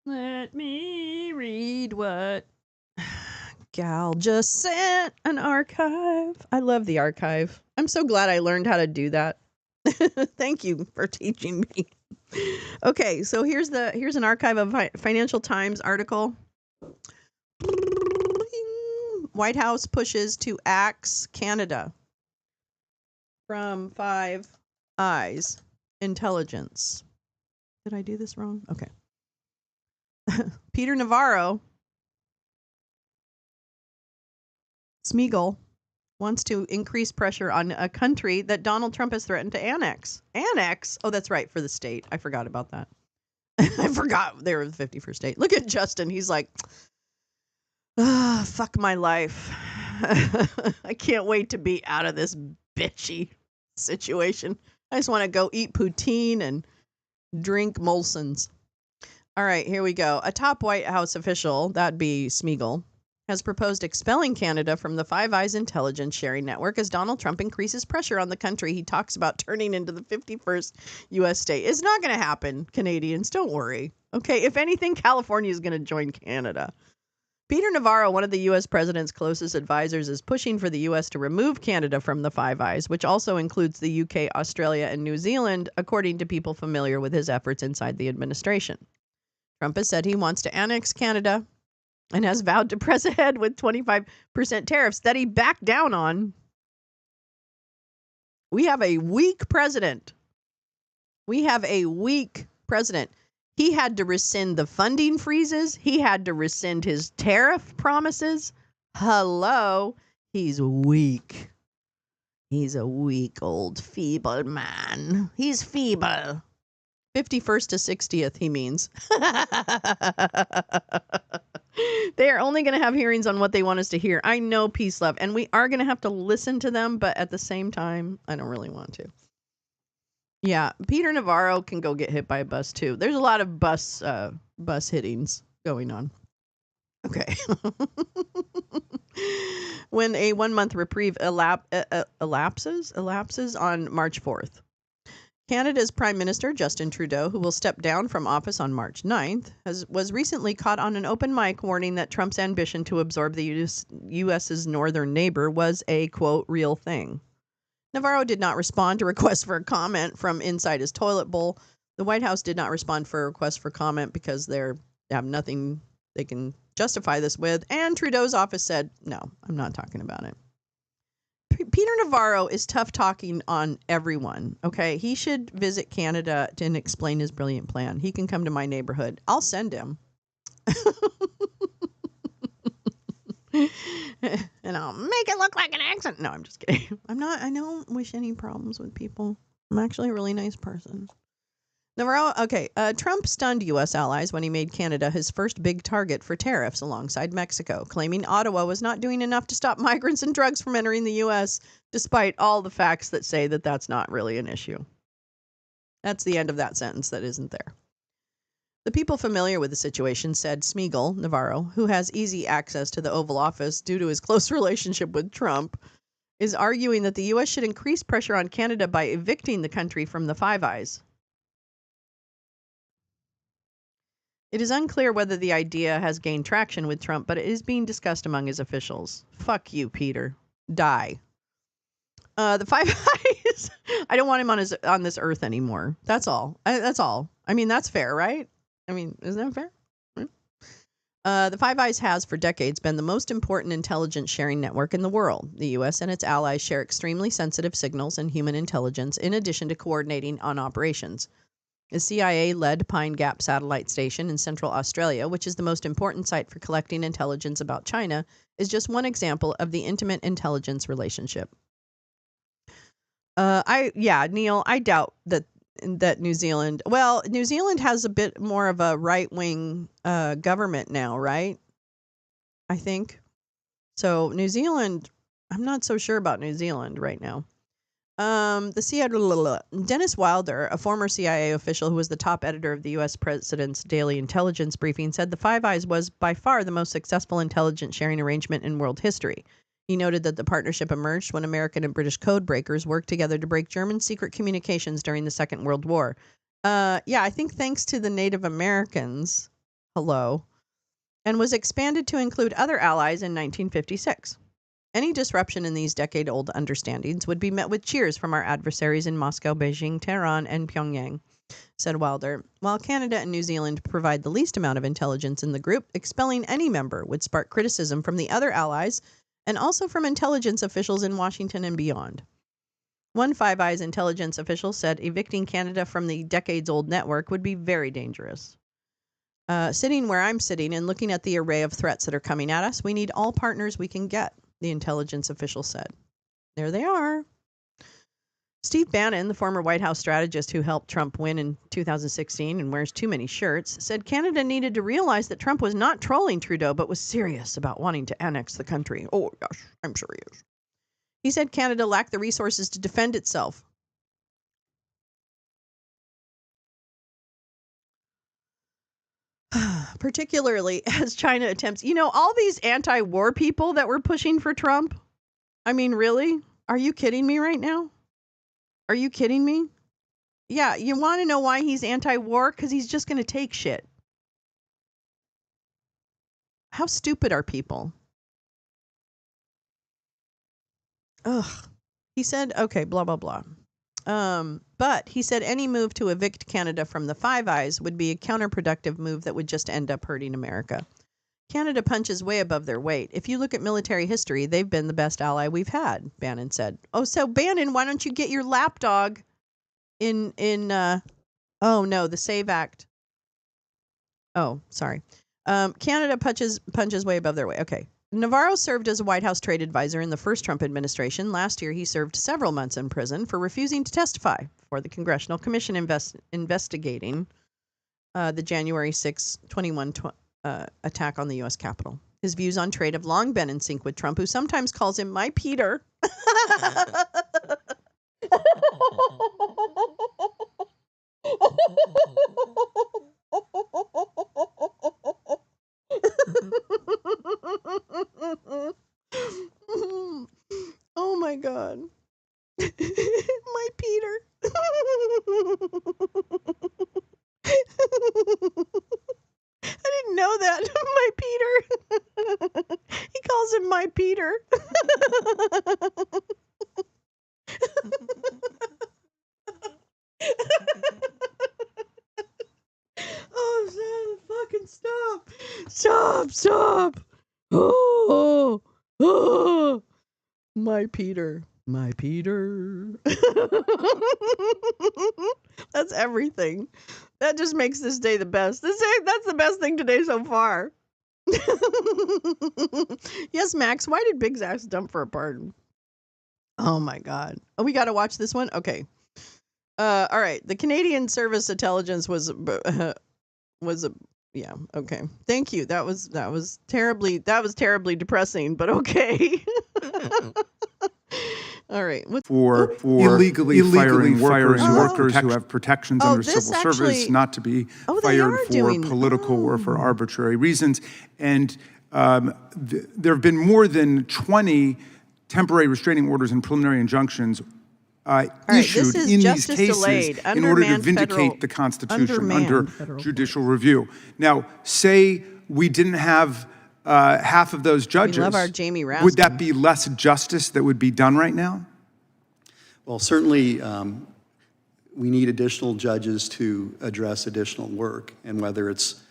Let me read what Gal just sent an archive. I love the archive. I'm so glad I learned how to do that. Thank you for teaching me. Okay, so here's an archive of Financial Times article. White House pushes to axe Canada from Five Eyes intelligence. Did I do this wrong? Okay. Peter Navarro, Smeagol, wants to increase pressure on a country that Donald Trump has threatened to annex. Annex? Oh, that's right, for the state. I forgot about that. I forgot they were the 51st state. Look at Justin. He's like, fuck my life. I can't wait to be out of this bitchy situation. I just want to go eat poutine and drink Molson's. All right, here we go. A top White House official, that'd be Smeagol, has proposed expelling Canada from the Five Eyes intelligence sharing network as Donald Trump increases pressure on the country he talks about turning into the 51st U.S. state. It's not going to happen, Canadians. Don't worry. Okay, if anything, California is going to join Canada. Peter Navarro, one of the U.S. president's closest advisors, is pushing for the U.S. to remove Canada from the Five Eyes, which also includes the UK, Australia, and New Zealand, according to people familiar with his efforts inside the administration. Trump has said he wants to annex Canada and has vowed to press ahead with 25% tariffs that he backed down on. We have a weak president. He had to rescind the funding freezes. He had to rescind his tariff promises. Hello. He's weak. He's a weak, old, feeble man. He's feeble. 51st to 60th, he means. They are only going to have hearings on what they want us to hear. I know, peace, love. And we are going to have to listen to them, but at the same time, I don't really want to. Yeah, Peter Navarro can go get hit by a bus, too. There's a lot of bus hittings going on. Okay. When a 1-month reprieve elapses on March 4th. Canada's Prime Minister, Justin Trudeau, who will step down from office on March 9th, was recently caught on an open mic warning that Trump's ambition to absorb the U.S.'s northern neighbor was a, quote, real thing. Navarro did not respond to requests for a comment from inside his toilet bowl. The White House did not respond for a request for comment because they have nothing they can justify this with, and Trudeau's office said, no, I'm not talking about it. Peter Navarro is tough talking on everyone, okay? He should visit Canada and explain his brilliant plan. He can come to my neighborhood. I'll send him. And I'll make it look like an accent. No, I'm just kidding. I don't wish any problems with people. I'm actually a really nice person. Navarro, okay. Trump stunned U.S. allies when he made Canada his first big target for tariffs alongside Mexico, claiming Ottawa was not doing enough to stop migrants and drugs from entering the U.S., despite all the facts that say that that's not really an issue. That's the end of that sentence that isn't there. The people familiar with the situation said Smeagol, Navarro, who has easy access to the Oval Office due to his close relationship with Trump, is arguing that the U.S. should increase pressure on Canada by evicting the country from the Five Eyes. It is unclear whether the idea has gained traction with Trump, but it is being discussed among his officials. Fuck you, Peter. Die. The Five Eyes. I don't want him on this earth anymore. That's all. That's all. I mean, that's fair, right? I mean, isn't that fair? The Five Eyes has, for decades, been the most important intelligence sharing network in the world. The U.S. and its allies share extremely sensitive signals and human intelligence, in addition to coordinating on operations. The CIA-led Pine Gap Satellite Station in Central Australia, which is the most important site for collecting intelligence about China, is just one example of the intimate intelligence relationship. Neil, I doubt that New Zealand has a bit more of a right-wing government now, right? I think. So New Zealand, I'm not so sure about New Zealand right now. Dennis Wilder, a former CIA official who was the top editor of the U.S. President's Daily Intelligence Briefing, said the Five Eyes was by far the most successful intelligence sharing arrangement in world history. He noted that the partnership emerged when American and British code breakers worked together to break German secret communications during the Second World War. Yeah, I think thanks to the Native Americans, and was expanded to include other allies in 1956. Any disruption in these decade-old understandings would be met with cheers from our adversaries in Moscow, Beijing, Tehran, and Pyongyang, said Wilder. While Canada and New Zealand provide the least amount of intelligence in the group, expelling any member would spark criticism from the other allies and also from intelligence officials in Washington and beyond. One Five Eyes intelligence official said evicting Canada from the decades-old network would be very dangerous. Sitting where I'm sitting and looking at the array of threats that are coming at us, we need all partners we can get, the intelligence official said. There they are. Steve Bannon, the former White House strategist who helped Trump win in 2016 and wears too many shirts, said Canada needed to realize that Trump was not trolling Trudeau, but was serious about wanting to annex the country. Oh, gosh, I'm sure he is. He said Canada lacked the resources to defend itself. Particularly as China attempts, all these anti-war people that were pushing for Trump. I mean, really? Are you kidding me right now? Are you kidding me? Yeah, you want to know why he's anti-war? Because he's just going to take shit. How stupid are people? Ugh. He said, okay, blah, blah, blah. But he said any move to evict Canada from the Five Eyes would be a counterproductive move that would just end up hurting America. Canada punches way above their weight. If you look at military history, they've been the best ally we've had, Bannon said. Oh, so Bannon, why don't you get your lapdog in the SAVE Act. Oh, sorry. Canada punches way above their weight. Okay. Navarro served as a White House trade advisor in the first Trump administration. Last year, he served several months in prison for refusing to testify for the Congressional Commission investigating the January 6, 21 attack on the U.S. Capitol. His views on trade have long been in sync with Trump, who sometimes calls him my Peter. Oh my God. My Peter. I didn't know that. My Peter. He calls him my Peter. Oh, fucking stop. Stop. Oh. My Peter. That's everything. That just makes this day the best. That's the best thing today so far. Yes, Max, why did Big Zax dump for a pardon? Oh my God. Oh, we got to watch this one? Okay. All right. The Canadian Service Intelligence was yeah, okay. Thank you. That was terribly depressing, but okay. All right. For illegally firing workers who have protections under civil service, not to be fired for political or for arbitrary reasons. And there have been more than 20 temporary restraining orders and preliminary injunctions issued in these cases in order to vindicate the Constitution under judicial review. Now, say we didn't have half of those judges. We love our Jamie Raskin. Would that be less justice that would be done right now? Well, certainly we need additional judges to address additional work, and whether it's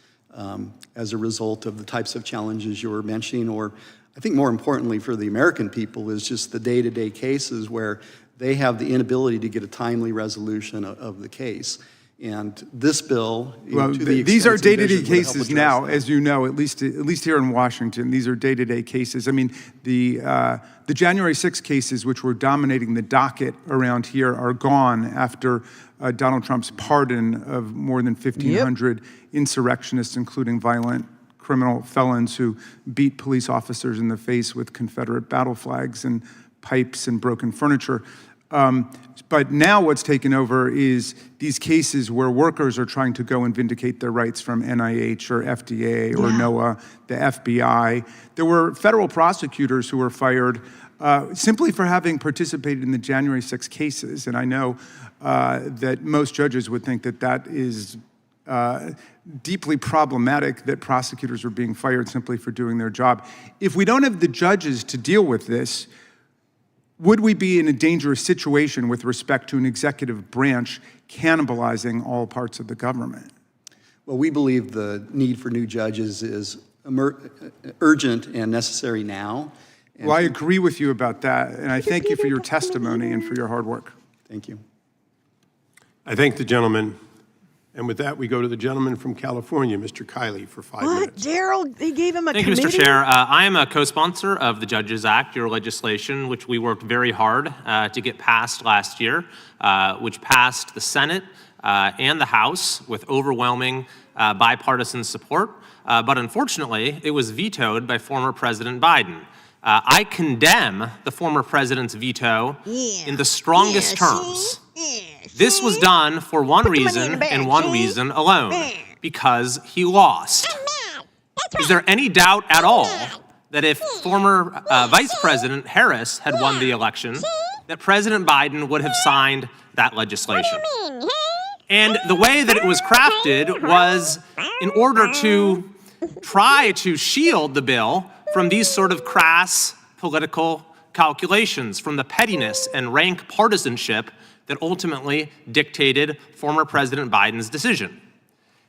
as a result of the types of challenges you were mentioning, or I think more importantly for the American people is just the day-to-day cases where they have the inability to get a timely resolution of the case. And this bill, these are day-to-day cases now, as you know, at least here in Washington. These are day-to-day cases. I mean, the January 6 cases, which were dominating the docket around here, are gone after Donald Trump's pardon of more than 1,500 insurrectionists, including violent criminal felons who beat police officers in the face with Confederate battle flags and pipes and broken furniture. But now what's taken over is these cases where workers are trying to go and vindicate their rights from NIH or FDA or NOAA, the FBI. There were federal prosecutors who were fired simply for having participated in the January 6 cases. And I know that most judges would think that that is deeply problematic, that prosecutors are being fired simply for doing their job. If we don't have the judges to deal with this, would we be in a dangerous situation with respect to an executive branch cannibalizing all parts of the government? Well, we believe the need for new judges is urgent and necessary now. Well, I agree with you about that, and I thank you for your testimony and for your hard work. Thank you. I thank the gentleman. And with that, we go to the gentleman from California, Mr. Kiley, for 5 minutes. What, Gerald? They gave him a Thank committee? you, Mr. Chair. I am a co-sponsor of the Judges Act, your legislation, which we worked very hard to get passed last year, which passed the Senate and the House with overwhelming bipartisan support. But unfortunately, it was vetoed by former President Biden. I condemn the former president's veto in the strongest terms. This was done for one reason and one reason alone, because he lost. Is there any doubt at all that if former Vice President Harris had won the election, that President Biden would have signed that legislation? And the way that it was crafted was in order to try to shield the bill from these sort of crass political calculations, from the pettiness and rank partisanship that ultimately dictated former President Biden's decision.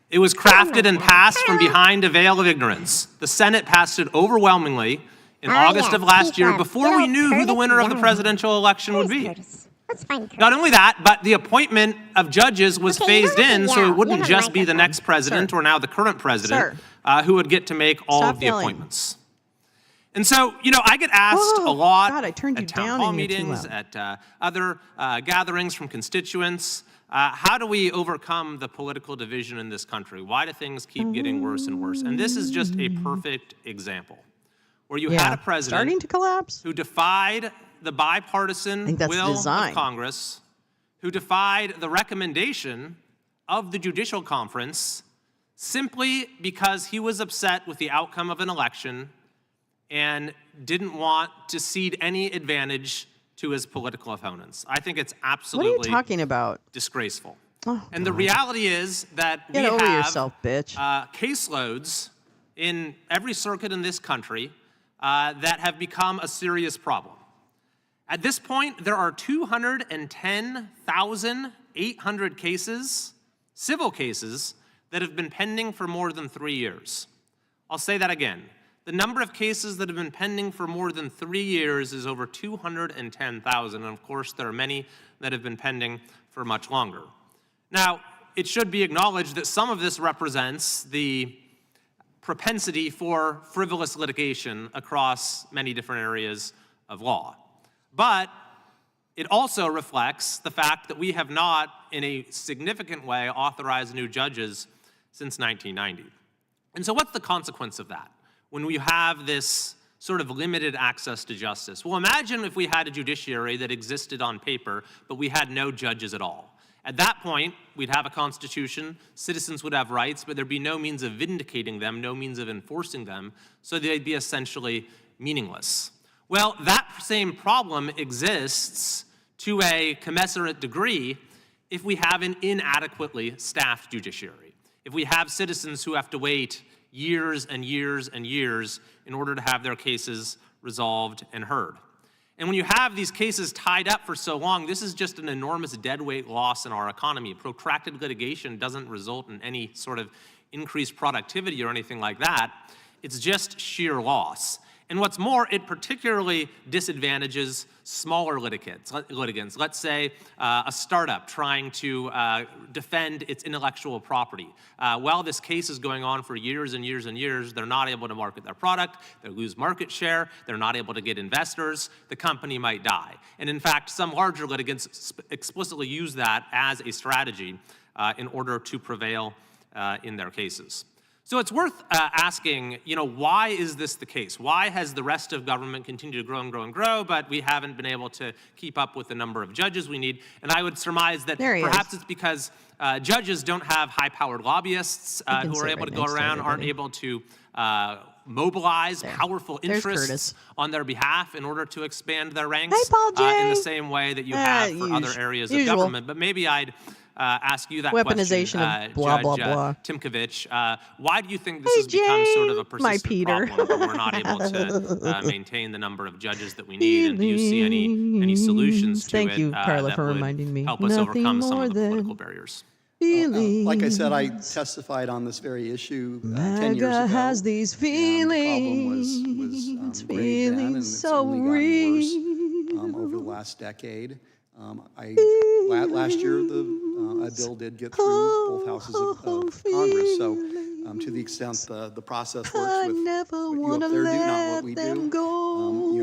It was crafted and passed from behind a veil of ignorance. The Senate passed it overwhelmingly in August of last year before we knew who the winner of the presidential election would be. Not only that, but the appointment of judges was phased in so it wouldn't just be the next president or now the current president who would get to make all of the appointments. And so, you know, I get asked a lot at town hall meetings, at other gatherings from constituents, how do we overcome the political division in this country? Why do things keep getting worse and worse? And this is just a perfect example where you had a president starting to collapse, who defied the bipartisan will of Congress, who defied the recommendation of the Judicial Conference simply because he was upset with the outcome of an election and didn't want to cede any advantage to his political opponents. I think it's absolutely what are you talking about? Disgraceful. Oh, and the reality is that Get we over have yourself, bitch. Caseloads in every circuit in this country that have become a serious problem. At this point, there are 210,800 cases, civil cases, that have been pending for more than 3 years. I'll say that again. The number of cases that have been pending for more than 3 years is over 210,000, and of course there are many that have been pending for much longer. Now, it should be acknowledged that some of this represents the propensity for frivolous litigation across many different areas of law. But it also reflects the fact that we have not, in a significant way, authorized new judges since 1990. And so what's the consequence of that when we have this sort of limited access to justice? Well, imagine if we had a judiciary that existed on paper, but we had no judges at all. At that point, we'd have a constitution, citizens would have rights, but there'd be no means of vindicating them, no means of enforcing them, so they'd be essentially meaningless. Well, that same problem exists to a commensurate degree if we have an inadequately staffed judiciary. If we have citizens who have to wait years and years and years in order to have their cases resolved and heard. And when you have these cases tied up for so long, this is just an enormous deadweight loss in our economy. Protracted litigation doesn't result in any sort of increased productivity or anything like that. It's just sheer loss. And what's more, it particularly disadvantages smaller litigants. Let's say a startup trying to defend its intellectual property. While this case is going on for years and years and years, they're not able to market their product, they lose market share, they're not able to get investors, the company might die. And in fact, some larger litigants explicitly use that as a strategy in order to prevail in their cases. So it's worth asking, why is this the case? Why has the rest of government continued to grow and grow and grow, but we haven't been able to keep up with the number of judges we need? And I would surmise that perhaps it's because judges don't have high-powered lobbyists who are able to go around, aren't able to mobilize powerful interests on their behalf in order to expand their ranks in the same way that you have for other areas of government. But maybe I'd ask you that Weaponization question, of blah, Judge blah, blah. Timkovich. Why do you think this has become sort of a persistent problem where we're not able to maintain the number of judges that we need? And do you see any solutions to Thank you, Carla, that for would reminding me. help us overcome some of the political barriers? Like I said, I testified on this very issue 10 years ago. Has these feelings, and the problem was grave then, and it's only gotten worse over the last decade. Last year, a bill did get through both houses of Congress. So, to the extent the process works with what you up there do, not what we do,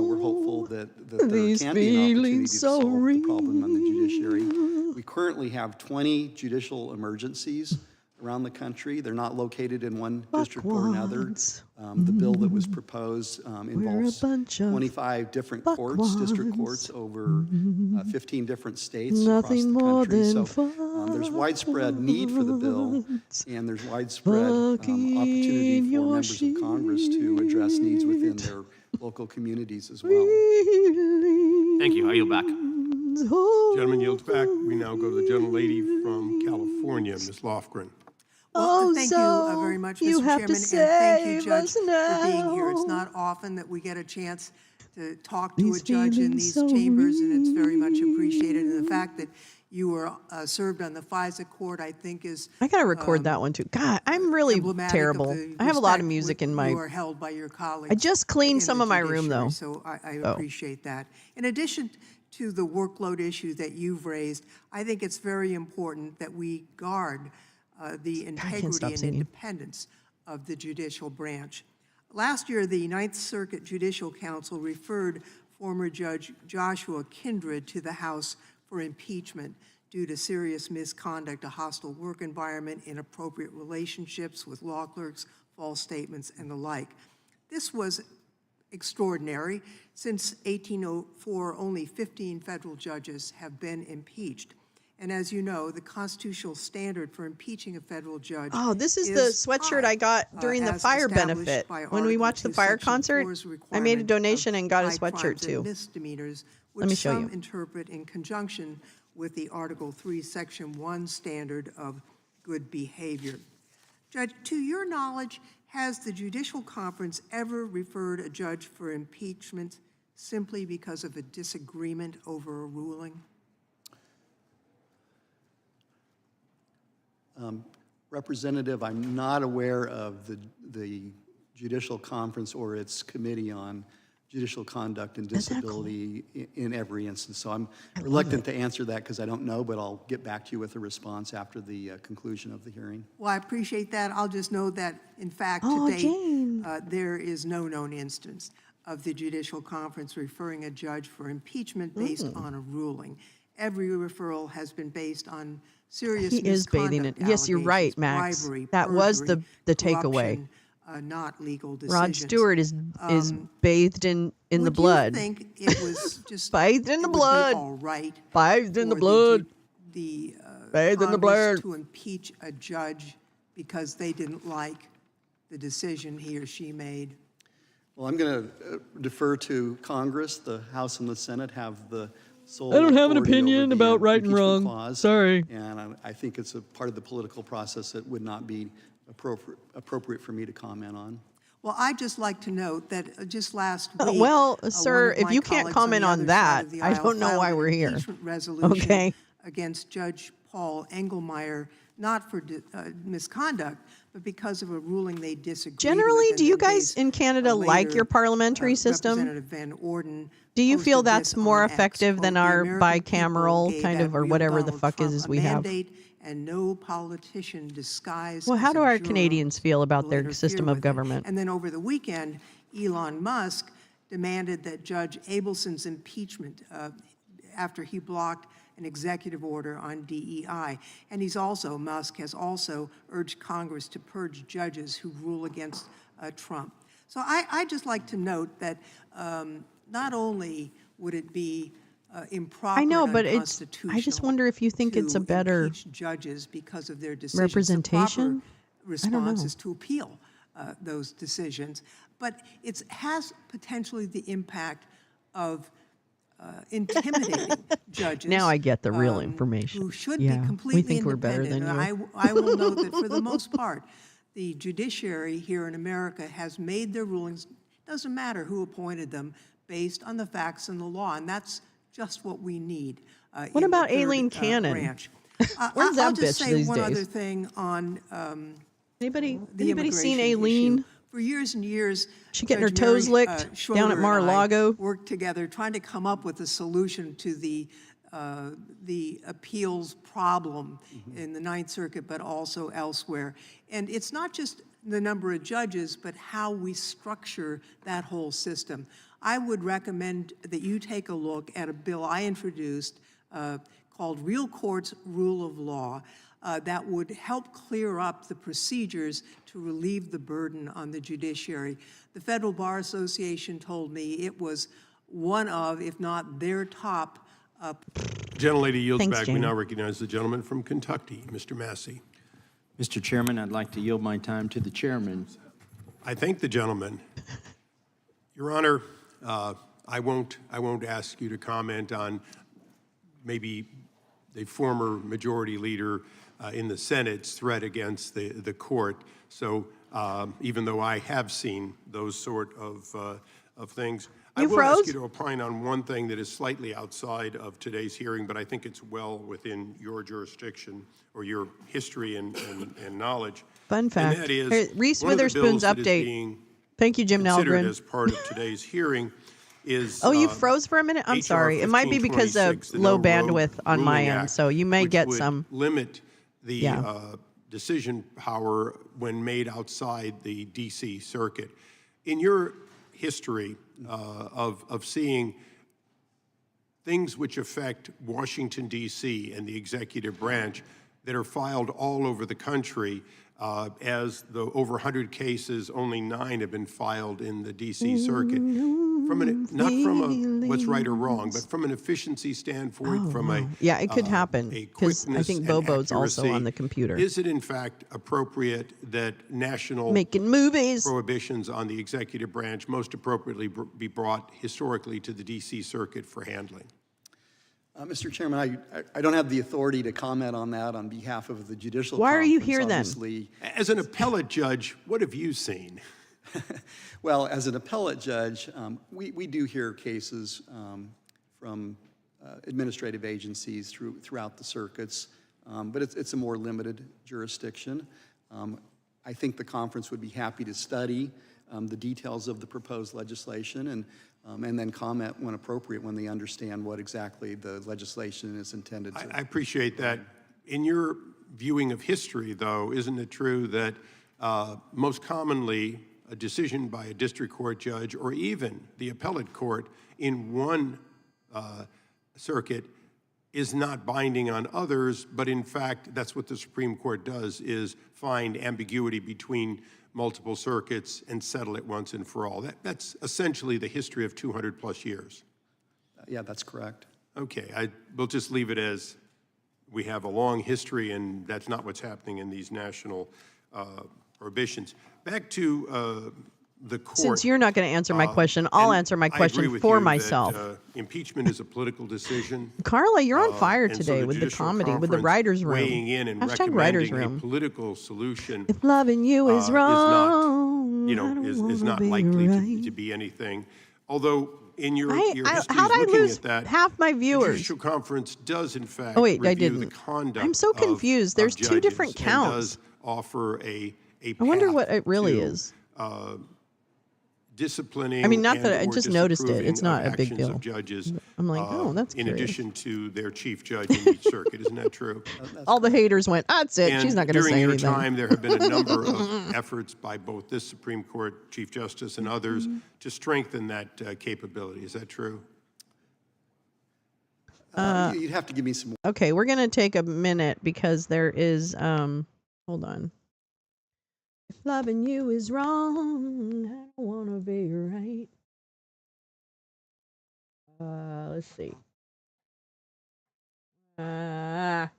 we're hopeful that there can be an opportunity to solve the problem on the judiciary. We currently have 20 judicial emergencies around the country. They're not located in one district or another. The bill that was proposed involves 25 different courts, district courts over 15 different states across the country. So there's widespread need for the bill, and there's widespread opportunity for members of Congress to address needs within their local communities as well. Thank you. I yield back. Gentleman yields back. We now go to the gentlelady from California, Ms. Lofgren. Well, thank you very much, Mr. Chairman, and thank you, Judge, for being here. It's not often that we get a chance to talk to a judge in these chambers, and it's very much appreciated. And the fact that you were served on the FISA court, I think, is I gotta record that one too. God, I'm really terrible. I have a lot of music in my. You are held by your colleagues. I just cleaned some of my room though. So I appreciate that. In addition to the workload issue that you've raised, I think it's very important that we guard the integrity and independence of the judicial branch. Last year, the Ninth Circuit Judicial Council referred former Judge Joshua Kindred to the House for impeachment due to serious misconduct, a hostile work environment, inappropriate relationships with law clerks, false statements, and the like. This was extraordinary. Since 1804, only 15 federal judges have been impeached. And as you know, the constitutional standard for impeaching a federal judge. Oh, this is the sweatshirt I got during the fire benefit. When we watched the fire concert, I made a donation and got a sweatshirt too. Misdemeanors, which Let me show some you. interpret in conjunction with the Article 3, Section 1 standard of good behavior. Judge, to your knowledge, has the Judicial Conference ever referred a judge for impeachment simply because of a disagreement over a ruling? Representative, I'm not aware of the Judicial Conference or its Committee on Judicial Conduct and Disability in every instance. So I'm reluctant to answer that because I don't know, but I'll get back to you with a response after the conclusion of the hearing. Well, I appreciate that. I'll just note that, in fact, to date, there is no known instance of the Judicial Conference referring a judge for impeachment based on a ruling. Every referral has been based on serious He is bathing it. Yes, you're right, Max. Bribery, that was the takeaway. corruption, not legal decisions. Rod Stewart is bathed in the blood. Would you think it was just bathed in the blood? All right. Bathed in the blood. Bathed in the blood. To impeach a judge because they didn't like the decision he or she made. Well, I'm going to defer to Congress. The House and the Senate have the sole I don't have an authority opinion over the about right and impeachment wrong. clause, Sorry. And I think it's a part of the political process that would not be appropriate for me to comment on. Well, I'd just like to note that just last week, well, one sir, of if my you can't colleagues comment the on other that, side of the I aisle don't know filed why an we're here. impeachment resolution Okay. against Judge Paul Engelmeyer, not for misconduct, but because of a ruling they disagreed Generally, with. do you guys in Canada like your parliamentary system? Representative Van Orden Do you feel posted that's this more on X, effective than quote, "The our American people bicameral gave kind that of, or real whatever the Donald fuck Trump is a we have? mandate, and no politician disguised Well, how as do a our juror Canadians feel about will their interfere system of with it." government? And then over the weekend, Elon Musk demanded that Judge Abelson's impeachment after he blocked an executive order on DEI. And Musk has also urged Congress to purge judges who rule against Trump. So I'd just like to note that not only would it be improper I know, and but I unconstitutional just wonder if you think it's a to better impeach judges because of their decisions. representation. The proper response is to appeal those decisions. But it has potentially the impact of intimidating judges. Now I get the real information. Who should Yeah, be completely we think we're better independent. than And you. I will note that for the most part, the judiciary here in America has made their rulings, doesn't matter who appointed them, based on the facts and the law. And that's just what we need. What in the about third, Aileen Cannon? branch. Where's that I'll just bitch say these one days? other thing on Anybody seen immigration Aileen? issue. For years and years, She getting her Judge toes Mary, licked Schroeder down at and I Mar-a-Lago? worked together trying to come up with a solution to the appeals problem in the Ninth Circuit, but also elsewhere. And it's not just the number of judges, but how we structure that whole system. I would recommend that you take a look at a bill I introduced called Real Courts, Rule of Law, that would help clear up the procedures to relieve the burden on the judiciary. The Federal Bar Association told me it was one of, if not their top. Gentlelady yields Thanks, back. Jane. We now recognize the gentleman from Kentucky, Mr. Massey. Mr. Chairman, I'd like to yield my time to the chairman. I thank the gentleman. Your Honor, I won't ask you to comment on maybe the former majority leader in the Senate's threat against the court. So even though I have seen those sort of things, I will ask you to opine on one thing that is slightly outside of today's hearing, but I think it's well within your jurisdiction or your history and knowledge. Fun fact. And that is, Hey, Reese one of the Witherspoon's bills that is update. being Thank you, Jim considered Nalgren. as part of today's hearing is Oh, you froze for a minute? I'm HR sorry. It might be because of 1526, the low No Road bandwidth on my Ruling end, Act, so you may which get would some. limit the Yeah. decision power when made outside the DC circuit. In your history of seeing things which affect Washington, D.C. and the executive branch that are filed all over the country, as the over 100 cases, only 9 have been filed in the D.C. circuit. Not from what's right or wrong, but from an efficiency standpoint, Yeah, it could happen because I think Bobo's also on the computer. Is it in fact appropriate that national Making movies. prohibitions on the executive branch most appropriately be brought historically to the D.C. circuit for handling? Mr. Chairman, I don't have the authority to comment on that on behalf of the judicial Why are you conference, here then? obviously. As an appellate judge, what have you seen? Well, as an appellate judge, we do hear cases from administrative agencies throughout the circuits, but it's a more limited jurisdiction. I think the conference would be happy to study the details of the proposed legislation and then comment when appropriate when they understand what exactly the legislation is intended to. I appreciate that. In your viewing of history, though, isn't it true that most commonly a decision by a district court judge or even the appellate court in one circuit is not binding on others, but in fact, that's what the Supreme Court does, is find ambiguity between multiple circuits and settle it once and for all. That's essentially the history of 200 plus years. Yeah, that's correct. Okay, we'll just leave it as we have a long history, and that's not what's happening in these national prohibitions. Back to the court. Since you're not going to answer my question, I'll answer my question for myself. Impeachment is a political decision. Carla, you're on fire and so today the with the judicial comedy, with the conference writers' room. weighing in and Hashtag writers' recommending room. a political solution If loving you is wrong, is not likely to be anything. Although in your history how'd I looking lose at that, half my the viewers? judicial conference does in fact Oh, wait, I review the didn't. conduct I'm so confused. of There's two judges different and counts. does offer a I wonder path what it really to, is. Disciplining. I mean, not that I and/or just noticed it. disapproving It's not of a big actions deal. of judges. I'm like, oh, that's in curious. addition to their chief judge in each circuit. Isn't that true? All the haters went, that's it. And She's not going to say during your anything. time, there have been a number of efforts by both this Supreme Court Chief Justice and others to strengthen that capability. Is that true? You'd have to give me some more. Okay, we're going to take a minute because there is, hold on. If loving you is wrong, I don't want to be right. Let's see. Where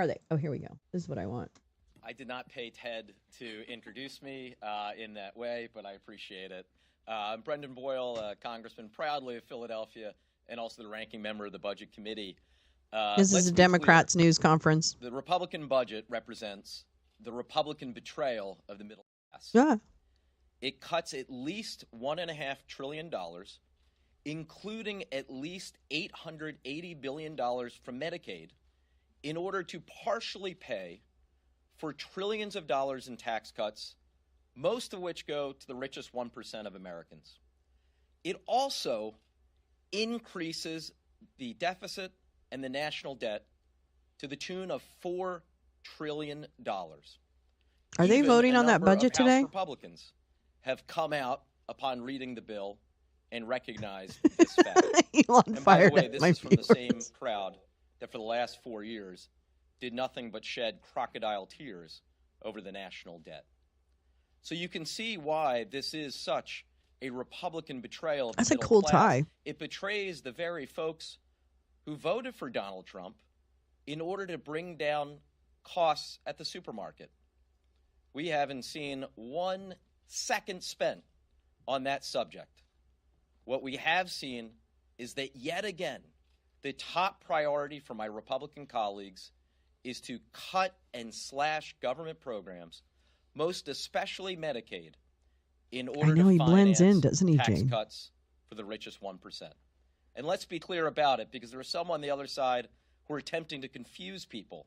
are they? Oh, here we go. This is what I want. I did not pay Ted to introduce me in that way, but I appreciate it. I'm Brendan Boyle, Congressman, proudly of Philadelphia, and also the ranking member of the Budget Committee. This is a Democrats news conference. The Republican budget represents the Republican betrayal of the middle class. Yeah. It cuts at least $1.5 trillion, including at least $880 billion from Medicaid, in order to partially pay for trillions of dollars in tax cuts, most of which go to the richest 1% of Americans. It also increases the deficit and the national debt to the tune of $4 trillion. Are they voting on that budget today? today? Republicans have come out upon reading the bill and recognized this fact. Elon And by the fired way, at this my is from the same viewers. crowd that for the last 4 years did nothing but shed crocodile tears over the national debt. So you can see why this is such a Republican betrayal of the That's a middle cool class. tie. It betrays the very folks who voted for Donald Trump in order to bring down costs at the supermarket. We haven't seen 1 second spent on that subject. What we have seen is that yet again, the top priority for my Republican colleagues is to cut and slash government programs, most especially Medicaid, in order know to he blends in, finance doesn't he, tax Jane? cuts for the richest 1%. And let's be clear about it, because there are some on the other side who are attempting to confuse people.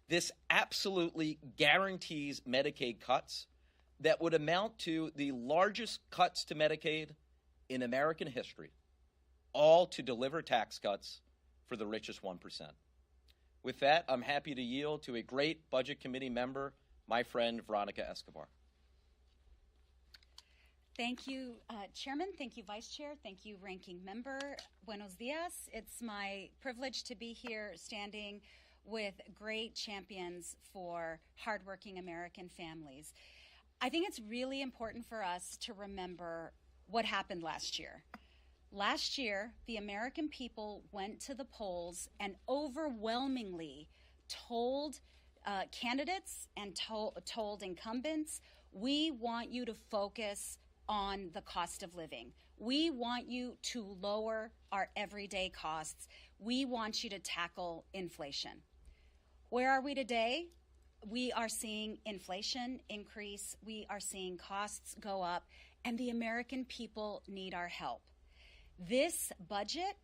This absolutely guarantees Medicaid cuts that would amount to the largest cuts to Medicaid in American history, all to deliver tax cuts for the richest 1%. With that, I'm happy to yield to a great Budget Committee member, my friend Veronica Escobar. Thank you, Chairman. Thank you, Vice Chair. Thank you, Ranking Member. Buenos dias. It's my privilege to be here standing with great champions for hardworking American families. I think it's really important for us to remember what happened last year. Last year, the American people went to the polls and overwhelmingly told candidates and told incumbents, we want you to focus on the cost of living. We want you to lower our everyday costs. We want you to tackle inflation. Where are we today? We are seeing inflation increase. We are seeing costs go up, and the American people need our help. This budget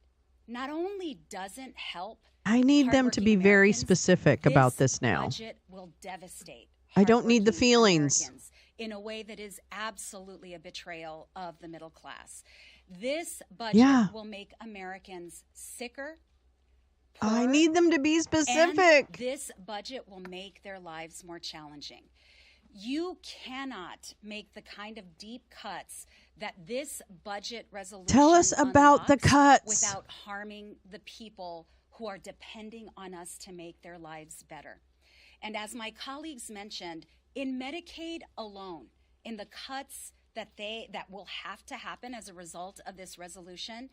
not only doesn't help, I need them to be very specific about this now. Budget will devastate. I don't need the hardworking feelings. Americans in a way that is absolutely a betrayal of the middle class. This budget will make Americans sicker. I need them to be And specific. this budget will make their lives more challenging. You cannot make the kind of deep cuts that this budget resolution Tell us about the unlocks cuts. without harming the people who are depending on us to make their lives better. And as my colleagues mentioned, in Medicaid alone, in the cuts that will have to happen as a result of this resolution,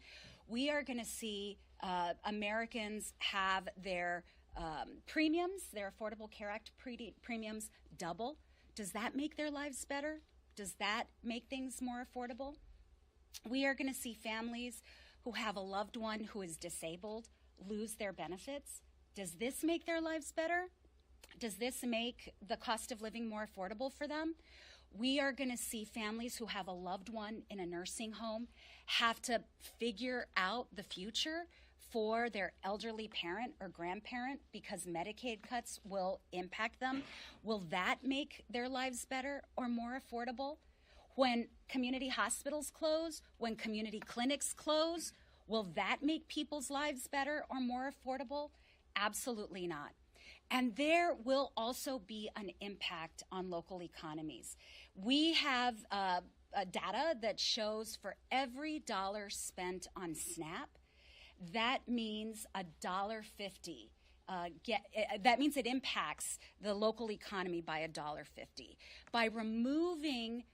we are going to see Americans have their premiums, their Affordable Care Act premiums double. Does that make their lives better? Does that make things more affordable? We are going to see families who have a loved one who is disabled lose their benefits. Does this make their lives better? Does this make the cost of living more affordable for them? We are going to see families who have a loved one in a nursing home have to figure out the future for their elderly parent or grandparent because Medicaid cuts will impact them. Will that make their lives better or more affordable? When community hospitals close, when community clinics close, will that make people's lives better or more affordable? Absolutely not. And there will also be an impact on local economies. We have data that shows for every dollar spent on SNAP, that means $1.50. That means it impacts the local economy by $1.50. By removing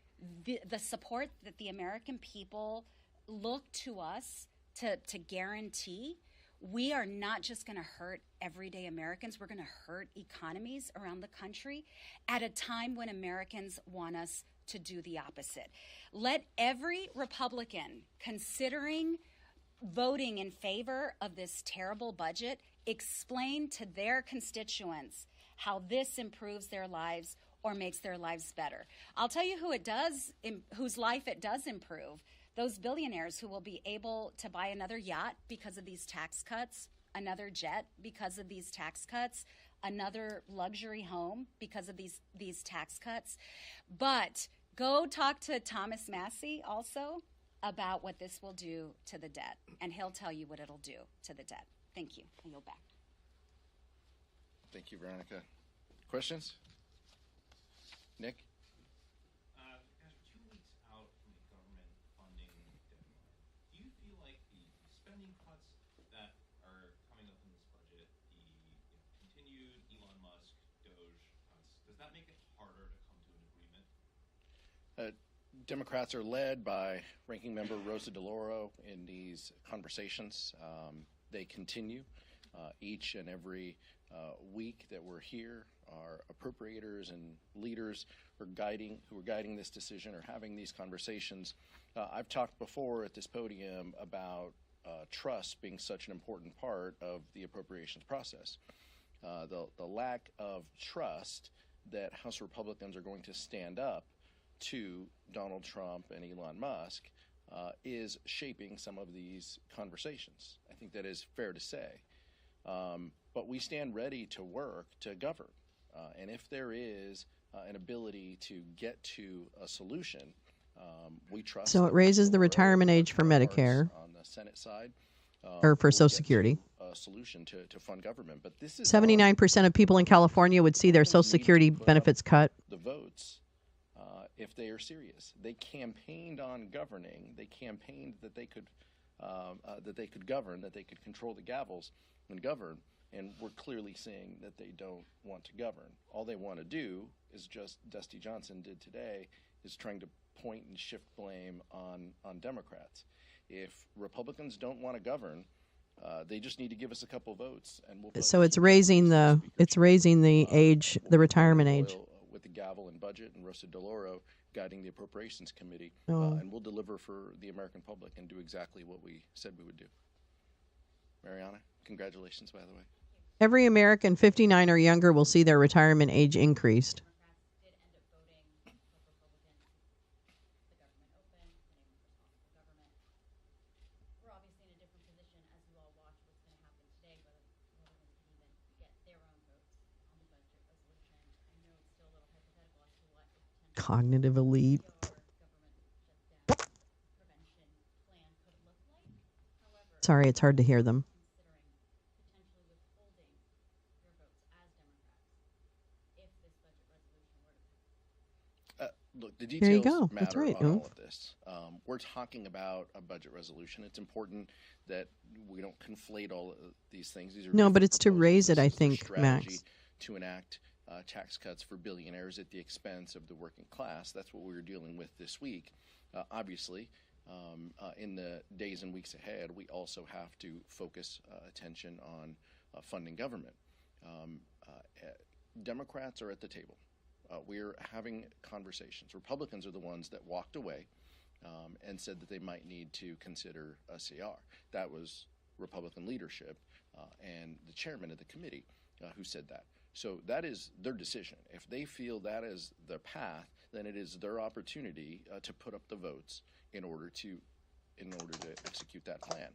the support that the American people look to us to guarantee, we are not just going to hurt everyday Americans, we're going to hurt economies around the country at a time when Americans want us to do the opposite. Let every Republican considering voting in favor of this terrible budget explain to their constituents how this improves their lives or makes their lives better. I'll tell you whose life it does improve. Those billionaires who will be able to buy another yacht because of these tax cuts, another jet because of these tax cuts, another luxury home because of these tax cuts. But go talk to Thomas Massey also about what this will do to the debt, and he'll tell you what it'll do to the debt. Thank you. I yield back. Thank you, Veronica. Questions? Nick? Guys, we're 2 weeks out from the government funding deadline. Do you feel like the spending cuts that are coming up in this budget, the continued Elon Musk, Doge cuts, does that make it harder to come to an agreement? Democrats are led by Ranking Member Rosa DeLauro in these conversations. They continue each and every week that we're here. Our appropriators and leaders who are guiding this decision or having these conversations. I've talked before at this podium about trust being such an important part of the appropriations process. The lack of trust that House Republicans are going to stand up to Donald Trump and Elon Musk is shaping some of these conversations. I think that is fair to say. But we stand ready to work to govern. And if there is an ability to get to a solution, we trust. So it raises the retirement age for Medicare. On the Senate side. Or for Social Security. A solution to fund government. But this is 79% of people in California would see their Social Security benefits cut. The votes. If they are serious, they campaigned on governing. They campaigned that they could govern, that they could control the gavels and govern. And we're clearly seeing that they don't want to govern. All they want to do is just Dusty Johnson did today, is trying to point and shift blame on Democrats. If Republicans don't want to govern, they just need to give us a couple votes, and we'll. So it's raising the age, the retirement age. With the gavel and budget, and Rosa DeLauro guiding the Appropriations Committee, and we'll deliver for the American public and do exactly what we said we would do. Mariana, congratulations, by the way. Every American 59 or younger will see their retirement age increased. Cognitive elite. Sorry, it's hard to hear them. Look, the details go. matter That's right. on all of this. We're talking about a budget resolution. It's important that we don't conflate all of these things. These are No, but it's to proposals. raise it, This I is their think, strategy Max. to enact tax cuts for billionaires at the expense of the working class. That's what we were dealing with this week. Obviously, in the days and weeks ahead, we also have to focus attention on funding government. Democrats are at the table. We're having conversations. Republicans are the ones that walked away and said that they might need to consider a CR. That was Republican leadership and the chairman of the committee who said that. So that is their decision. If they feel that is the path, then it is their opportunity to put up the votes in order to execute that plan.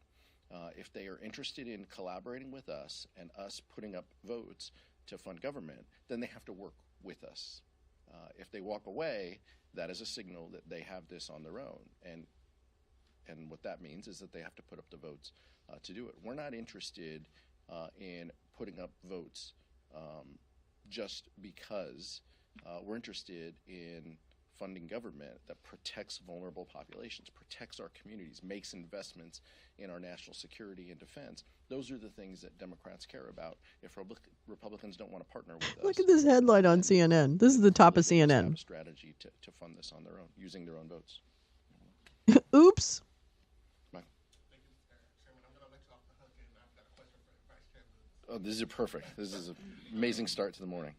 If they are interested in collaborating with us and us putting up votes to fund government, then they have to work with us. If they walk away, that is a signal that they have this on their own. And what that means is that they have to put up the votes to do it. We're not interested in putting up votes just because. We're interested in funding government that protects vulnerable populations, protects our communities, makes investments in our national security and defense. Those are the things that Democrats care about. If Republicans don't want to partner with us, Look at this headline on CNN. This is the top of they just have CNN. a strategy to fund this on their own, using their own votes. Oops. Oh, this is perfect. This is an amazing start to the morning.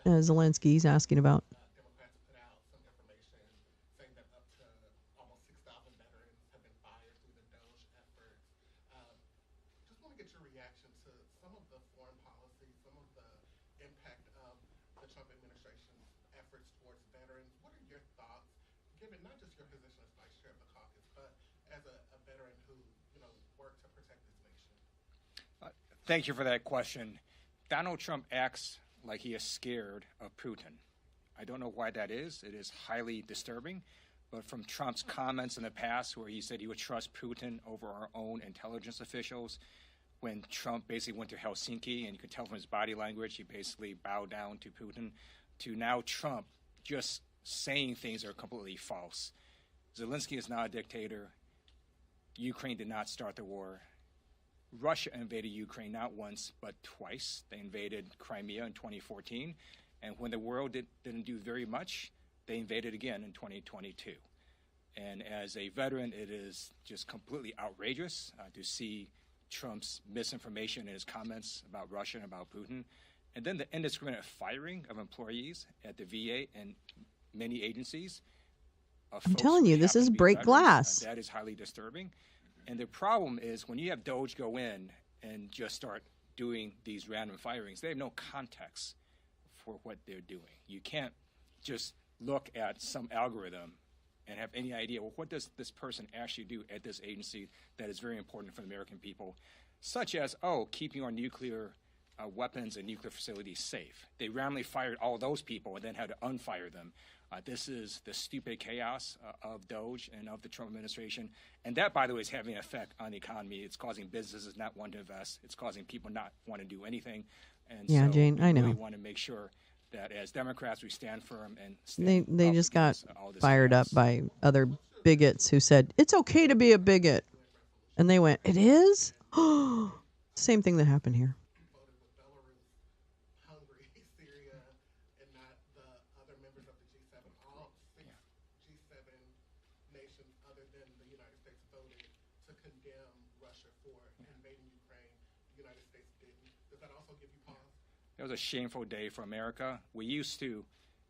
Zelensky's asking about. Thank you for that question. Donald Trump acts like he is scared of Putin. I don't know why that is. It is highly disturbing. But from Trump's comments in the past where he said he would trust Putin over our own intelligence officials, when Trump basically went to Helsinki, and you could tell from his body language, he basically bowed down to Putin, to now Trump just saying things that are completely false. Zelensky is not a dictator. Ukraine did not start the war. Russia invaded Ukraine not once, but twice. They invaded Crimea in 2014, and when the world didn't do very much, they invaded again in 2022. And as a veteran, it is just completely outrageous to see Trump's misinformation in his comments about Russia and about Putin. And then the indiscriminate firing of employees at the VA and many agencies. I'm telling you, this is break glass. That is highly disturbing. And the problem is when you have Doge go in and just start doing these random firings, they have no context for what they're doing. You can't just look at some algorithm and have any idea, well, what does this person actually do at this agency that is very important for the American people, such as, keeping our nuclear weapons and nuclear facilities safe. They randomly fired all those people and then had to unfire them. This is the stupid chaos of Doge and of the Trump administration. And that, by the way, is having an effect on the economy. It's causing businesses not want to invest. It's causing people not want to do anything. And Yeah, so Jane, I know. we want to make sure that as Democrats, we stand firm and stand They up just got against all this fired chaos. up by other bigots who said, it's okay to be a bigot. And they went, it is? Same thing that happened here. It was a shameful day for America. We used to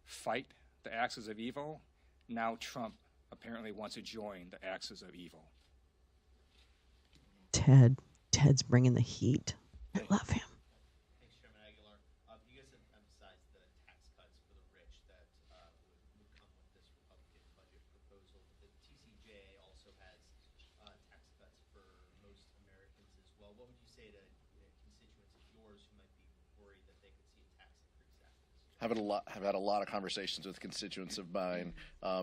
fight the axis of evil. Now Trump apparently wants to join the axis of evil. Ted's bringing the heat. I love him. Thanks, Chairman Aguilar. You guys have emphasized the tax cuts for the rich that would come with this Republican budget proposal. The TCJA also has tax cuts for most Americans as well. What would you say to constituents of yours who might be worried that they could see a tax increase after this? Have had a lot of conversations with constituents of mine.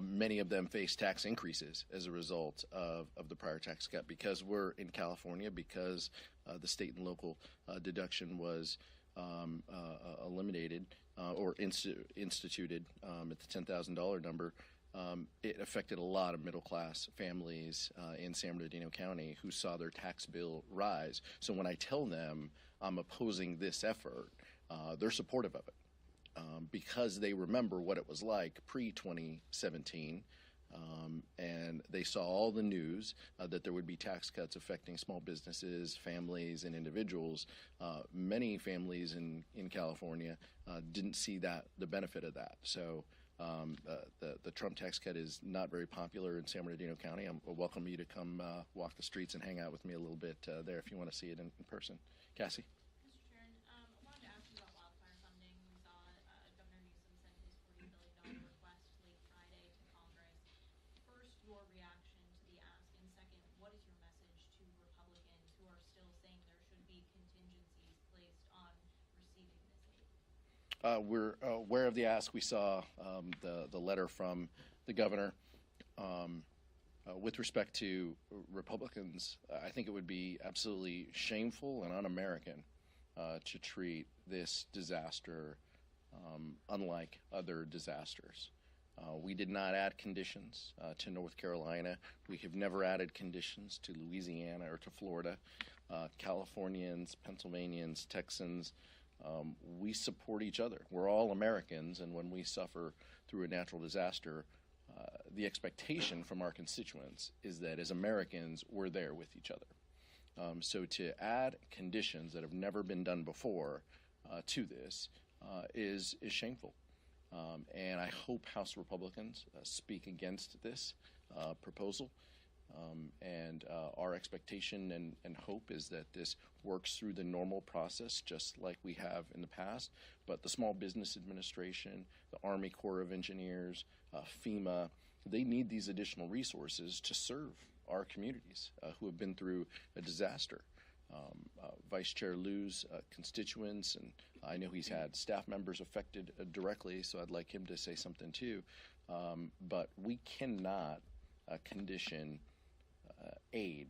Many of them face tax increases as a result of the prior tax cut because we're in California, because the state and local deduction was eliminated or instituted at the $10,000 number. It affected a lot of middle-class families in San Bernardino County who saw their tax bill rise. So when I tell them I'm opposing this effort, they're supportive of it. Because they remember what it was like pre-2017, and they saw all the news that there would be tax cuts affecting small businesses, families, and individuals. Many families in California didn't see the benefit of that. So the Trump tax cut is not very popular in San Bernardino County. I welcome you to come walk the streets and hang out with me a little bit there if you want to see it in person. Cassie? We're aware of the ask. We saw the letter from the governor. With respect to Republicans, I think it would be absolutely shameful and un-American to treat this disaster unlike other disasters. We did not add conditions to North Carolina. We have never added conditions to Louisiana or to Florida. Californians, Pennsylvanians, Texans, we support each other. We're all Americans, and when we suffer through a natural disaster, the expectation from our constituents is that as Americans, we're there with each other. So to add conditions that have never been done before to this is shameful. And I hope House Republicans speak against this proposal. And our expectation and hope is that this works through the normal process, just like we have in the past. But the Small Business Administration, the Army Corps of Engineers, FEMA, they need these additional resources to serve our communities who have been through a disaster. Vice Chair Liu's constituents, and I know he's had staff members affected directly, so I'd like him to say something too. But we cannot condition aid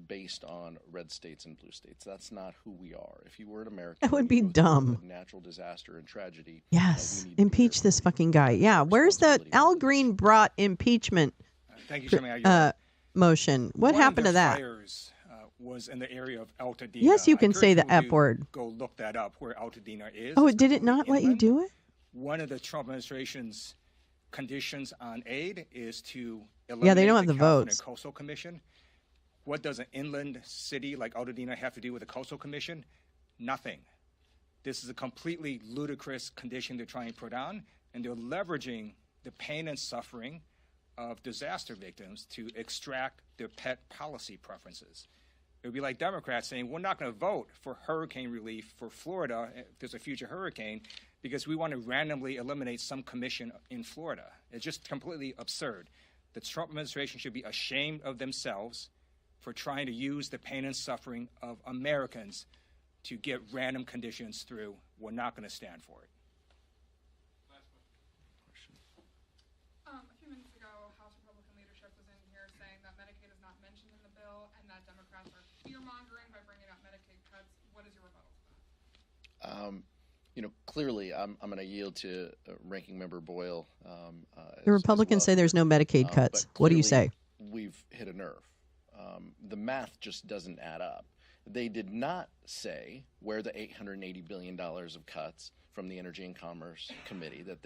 based on red states and blue states. That's not who we are. If you were an American, That would be dumb. Natural disaster and tragedy. Yes, impeach this fucking guy. Yeah, where's that? Al Green brought impeachment Thank you, Chairman. motion. What happened to that? Fires was in the area of Altadena. Yes, you can I say encourage the you F to word. Go look that up, where Altadena is. Oh, It's did it not let you inland. do it? One of the Trump administration's conditions on aid is to Yeah, they don't have eliminate the California votes. Coastal Commission. What does an inland city like Altadena have to do with the Coastal Commission? Nothing. This is a completely ludicrous condition they're trying to put on, and they're leveraging the pain and suffering of disaster victims to extract their pet policy preferences. It would be like Democrats saying, we're not going to vote for hurricane relief for Florida if there's a future hurricane because we want to randomly eliminate some commission in Florida. It's just completely absurd. The Trump administration should be ashamed of themselves for trying to use the pain and suffering of Americans to get random conditions through. We're not going to stand for it. A few minutes ago, House Republican leadership was in here saying that Medicaid is not mentioned in the bill and that Democrats are fear-mongering by bringing up Medicaid cuts. What is your rebuttal to that? Clearly, I'm going to yield to Ranking Member Boyle. The Republicans say there's no Medicaid cuts. What do you say? We've hit a nerve. The math just doesn't add up. They did not say where the $880 billion of cuts from the Energy and Commerce Committee that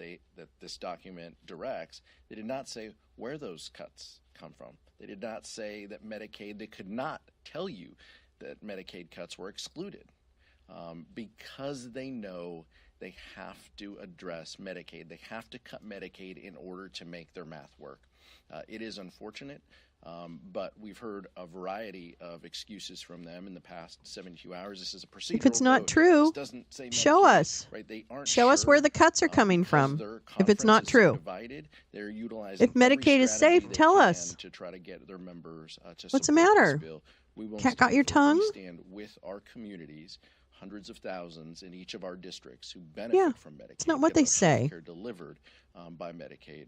this document directs, they did not say where those cuts come from. They did not say that Medicaid, they could not tell you that Medicaid cuts were excluded because they know they have to address Medicaid. They have to cut Medicaid in order to make their math work. It is unfortunate. But we've heard a variety of excuses from them in the past 72 hours. This is a procedural If it's not vote. true, This doesn't say show Medicaid, us. Right? They aren't Show us sure, where the cuts are coming because from. their If it's conference not is so true. divided, they're utilizing If Medicaid is every safe, strategy they tell can us. to try to get their members to What's the support this matter? bill. We won't Cat stand got your for it. tongue? We stand with our communities, hundreds of thousands in each of our districts who benefit from Medicaid. it's not what get they our say. healthcare delivered by Medicaid.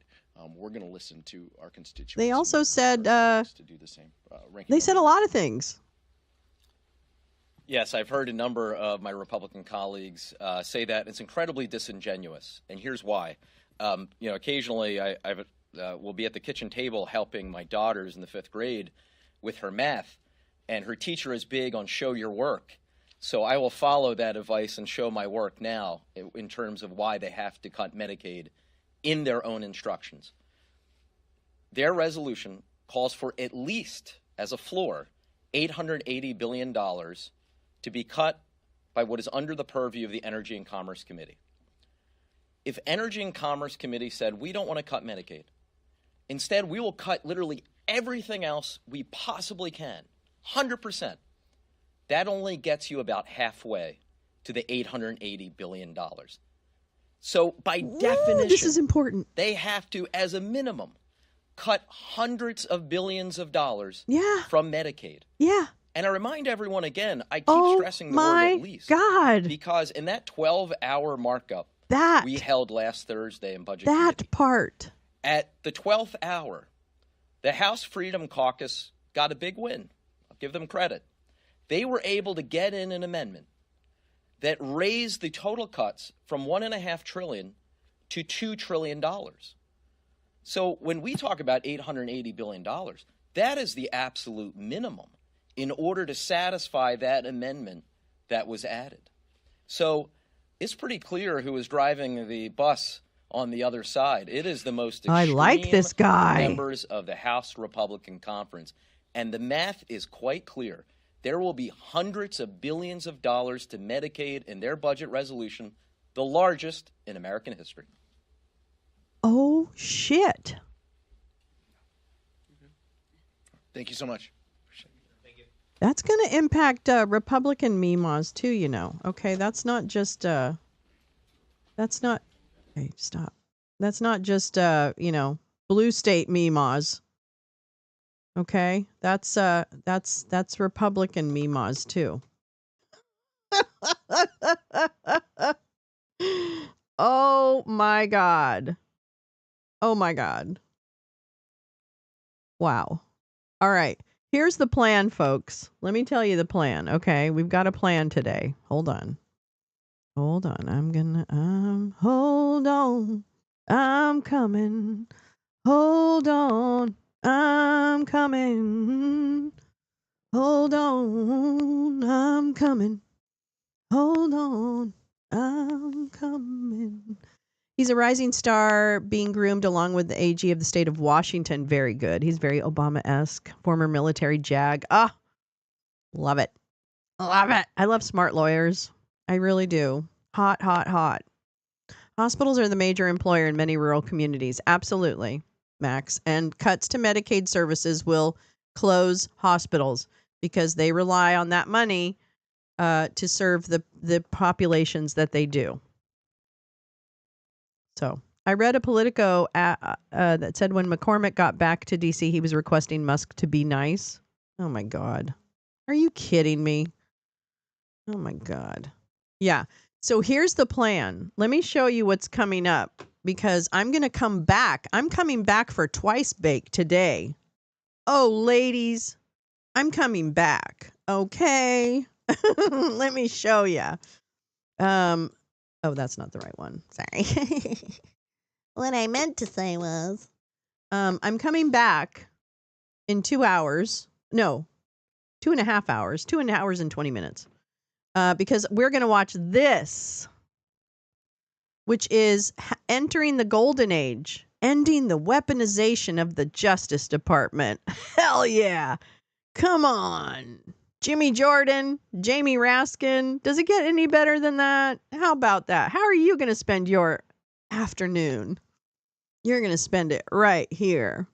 We're going to listen to our constituents. They also said to do the same. they said a lot of things. Yes, I've heard a number of my Republican colleagues say that. It's incredibly disingenuous, and here's why. Occasionally I will be at the kitchen table helping my daughters in the 5th grade with her math, and her teacher is big on show your work. So I will follow that advice and show my work now in terms of why they have to cut Medicaid in their own instructions. Their resolution calls for at least, as a floor, $880 billion to be cut by what is under the purview of the Energy and Commerce Committee. If Energy and Commerce Committee said, we don't want to cut Medicaid, instead we will cut literally everything else we possibly can, 100%, that only gets you about halfway to the $880 billion. So by definition, this is important. They have to, as a minimum, cut hundreds of billions of dollars from Medicaid. Yeah. And I remind everyone again, I keep stressing the word at least. God. Because in that 12-hour markup we held last Thursday in Budget That Committee, part. at the 12th hour, The House Freedom Caucus got a big win. I'll give them credit. They were able to get in an amendment that raised the total cuts from $1.5 trillion to $2 trillion. So when we talk about $880 billion, that is the absolute minimum in order to satisfy that amendment that was added. So it's pretty clear who is driving the bus on the other side. It is the most extreme I like this guy. members of the House Republican Conference. And the math is quite clear. There will be hundreds of billions of dollars to Medicaid in their budget resolution, the largest in American history. Oh, shit. Thank you so much. That's going to impact Republican memas too, you know. Okay, that's not just okay, stop. That's not just blue state memas. Okay? That's Republican memas too. Oh my god. Oh my god. Wow. All right. Here's the plan, folks. Let me tell you the plan. Okay, we've got a plan today. Hold on. Hold on. Hold on. I'm coming. Hold on. I'm coming. Hold on. I'm coming. Hold on. I'm coming. He's a rising star being groomed along with the AG of the state of Washington. Very good. He's very Obama-esque. Former military JAG. Ah, love it. Love it. I love smart lawyers. I really do. Hot, hot, hot. Hospitals are the major employer in many rural communities. Absolutely, Max. And cuts to Medicaid services will close hospitals because they rely on that money to serve the populations that they do. So I read a Politico that said when McCormick got back to D.C., he was requesting Musk to be nice. Oh, my God. Are you kidding me? Oh, my God. Yeah. So here's the plan. Let me show you what's coming up because I'm going to come back. I'm coming back for Twice Bake today. Oh, ladies, I'm coming back. Okay. Let me show you. Oh, that's not the right one. Sorry. What I meant to say was, I'm coming back in 2 hours. No, 2.5 hours. 2 hours and 20 minutes. Because we're going to watch this, which is entering the golden age, ending the weaponization of the Justice Department. Hell yeah. Come on. Jimmy Jordan, Jamie Raskin. Does it get any better than that? How about that? How are you going to spend your afternoon? You're going to spend it right here.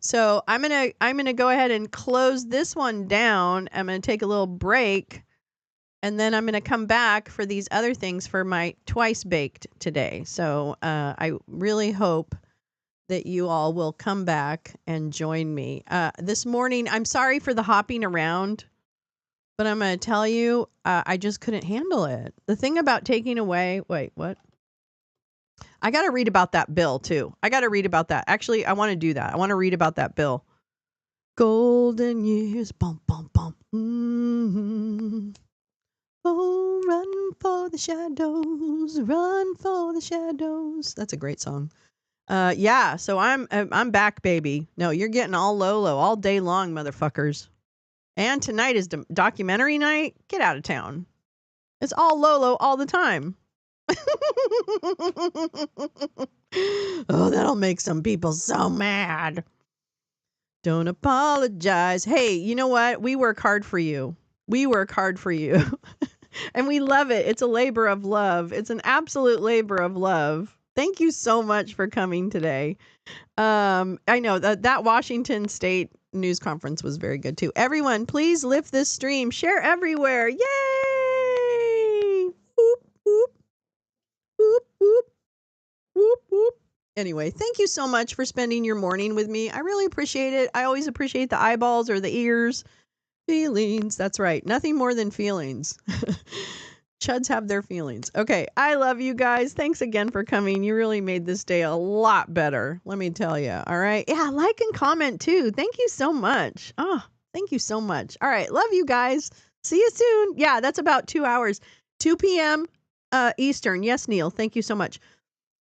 So I'm going to go ahead and close this one down. I'm going to take a little break and then I'm going to come back for these other things for my Twice Baked today. So I really hope that you all will come back and join me. This morning, I'm sorry for the hopping around. But I'm going to tell you, I just couldn't handle it. The thing about taking away... Wait, what? I got to read about that bill, too. I got to read about that. Actually, I want to do that. I want to read about that bill. Golden years, bum, bum, bum. Mm-hmm. Oh, run for the shadows, run for the shadows. That's a great song. Yeah, so I'm back, baby. No, you're getting all Lolo all day long, motherfuckers. And tonight is documentary night. Get out of town. It's all Lolo all the time. Oh, that'll make some people so mad. Don't apologize. Hey, you know what? We work hard for you. We work hard for you. And we love it. It's a labor of love. It's an absolute labor of love. Thank you so much for coming today. I know that Washington State news conference was very good too. Everyone, please lift this stream. Share everywhere. Yay! Whoop, whoop. Whoop, whoop. Whoop, whoop. Anyway, thank you so much for spending your morning with me. I really appreciate it. I always appreciate the eyeballs or the ears. Feelings. That's right. Nothing more than feelings. Chuds have their feelings. Okay, I love you guys. Thanks again for coming. You really made this day a lot better, let me tell you. All right. Yeah, like and comment too. Thank you so much. Oh, thank you so much. All right, love you guys. See you soon. Yeah, that's about 2 hours. 2 p.m. Eastern. Yes, Neil. Thank you so much.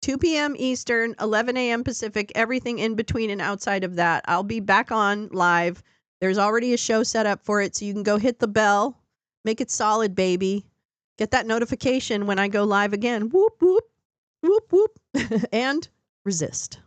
2 p.m. Eastern, 11 a.m. Pacific, everything in between and outside of that. I'll be back on live. There's already a show set up for it, so you can go hit the bell. Make it solid, baby. Get that notification when I go live again. Whoop, whoop, whoop, whoop. And resist.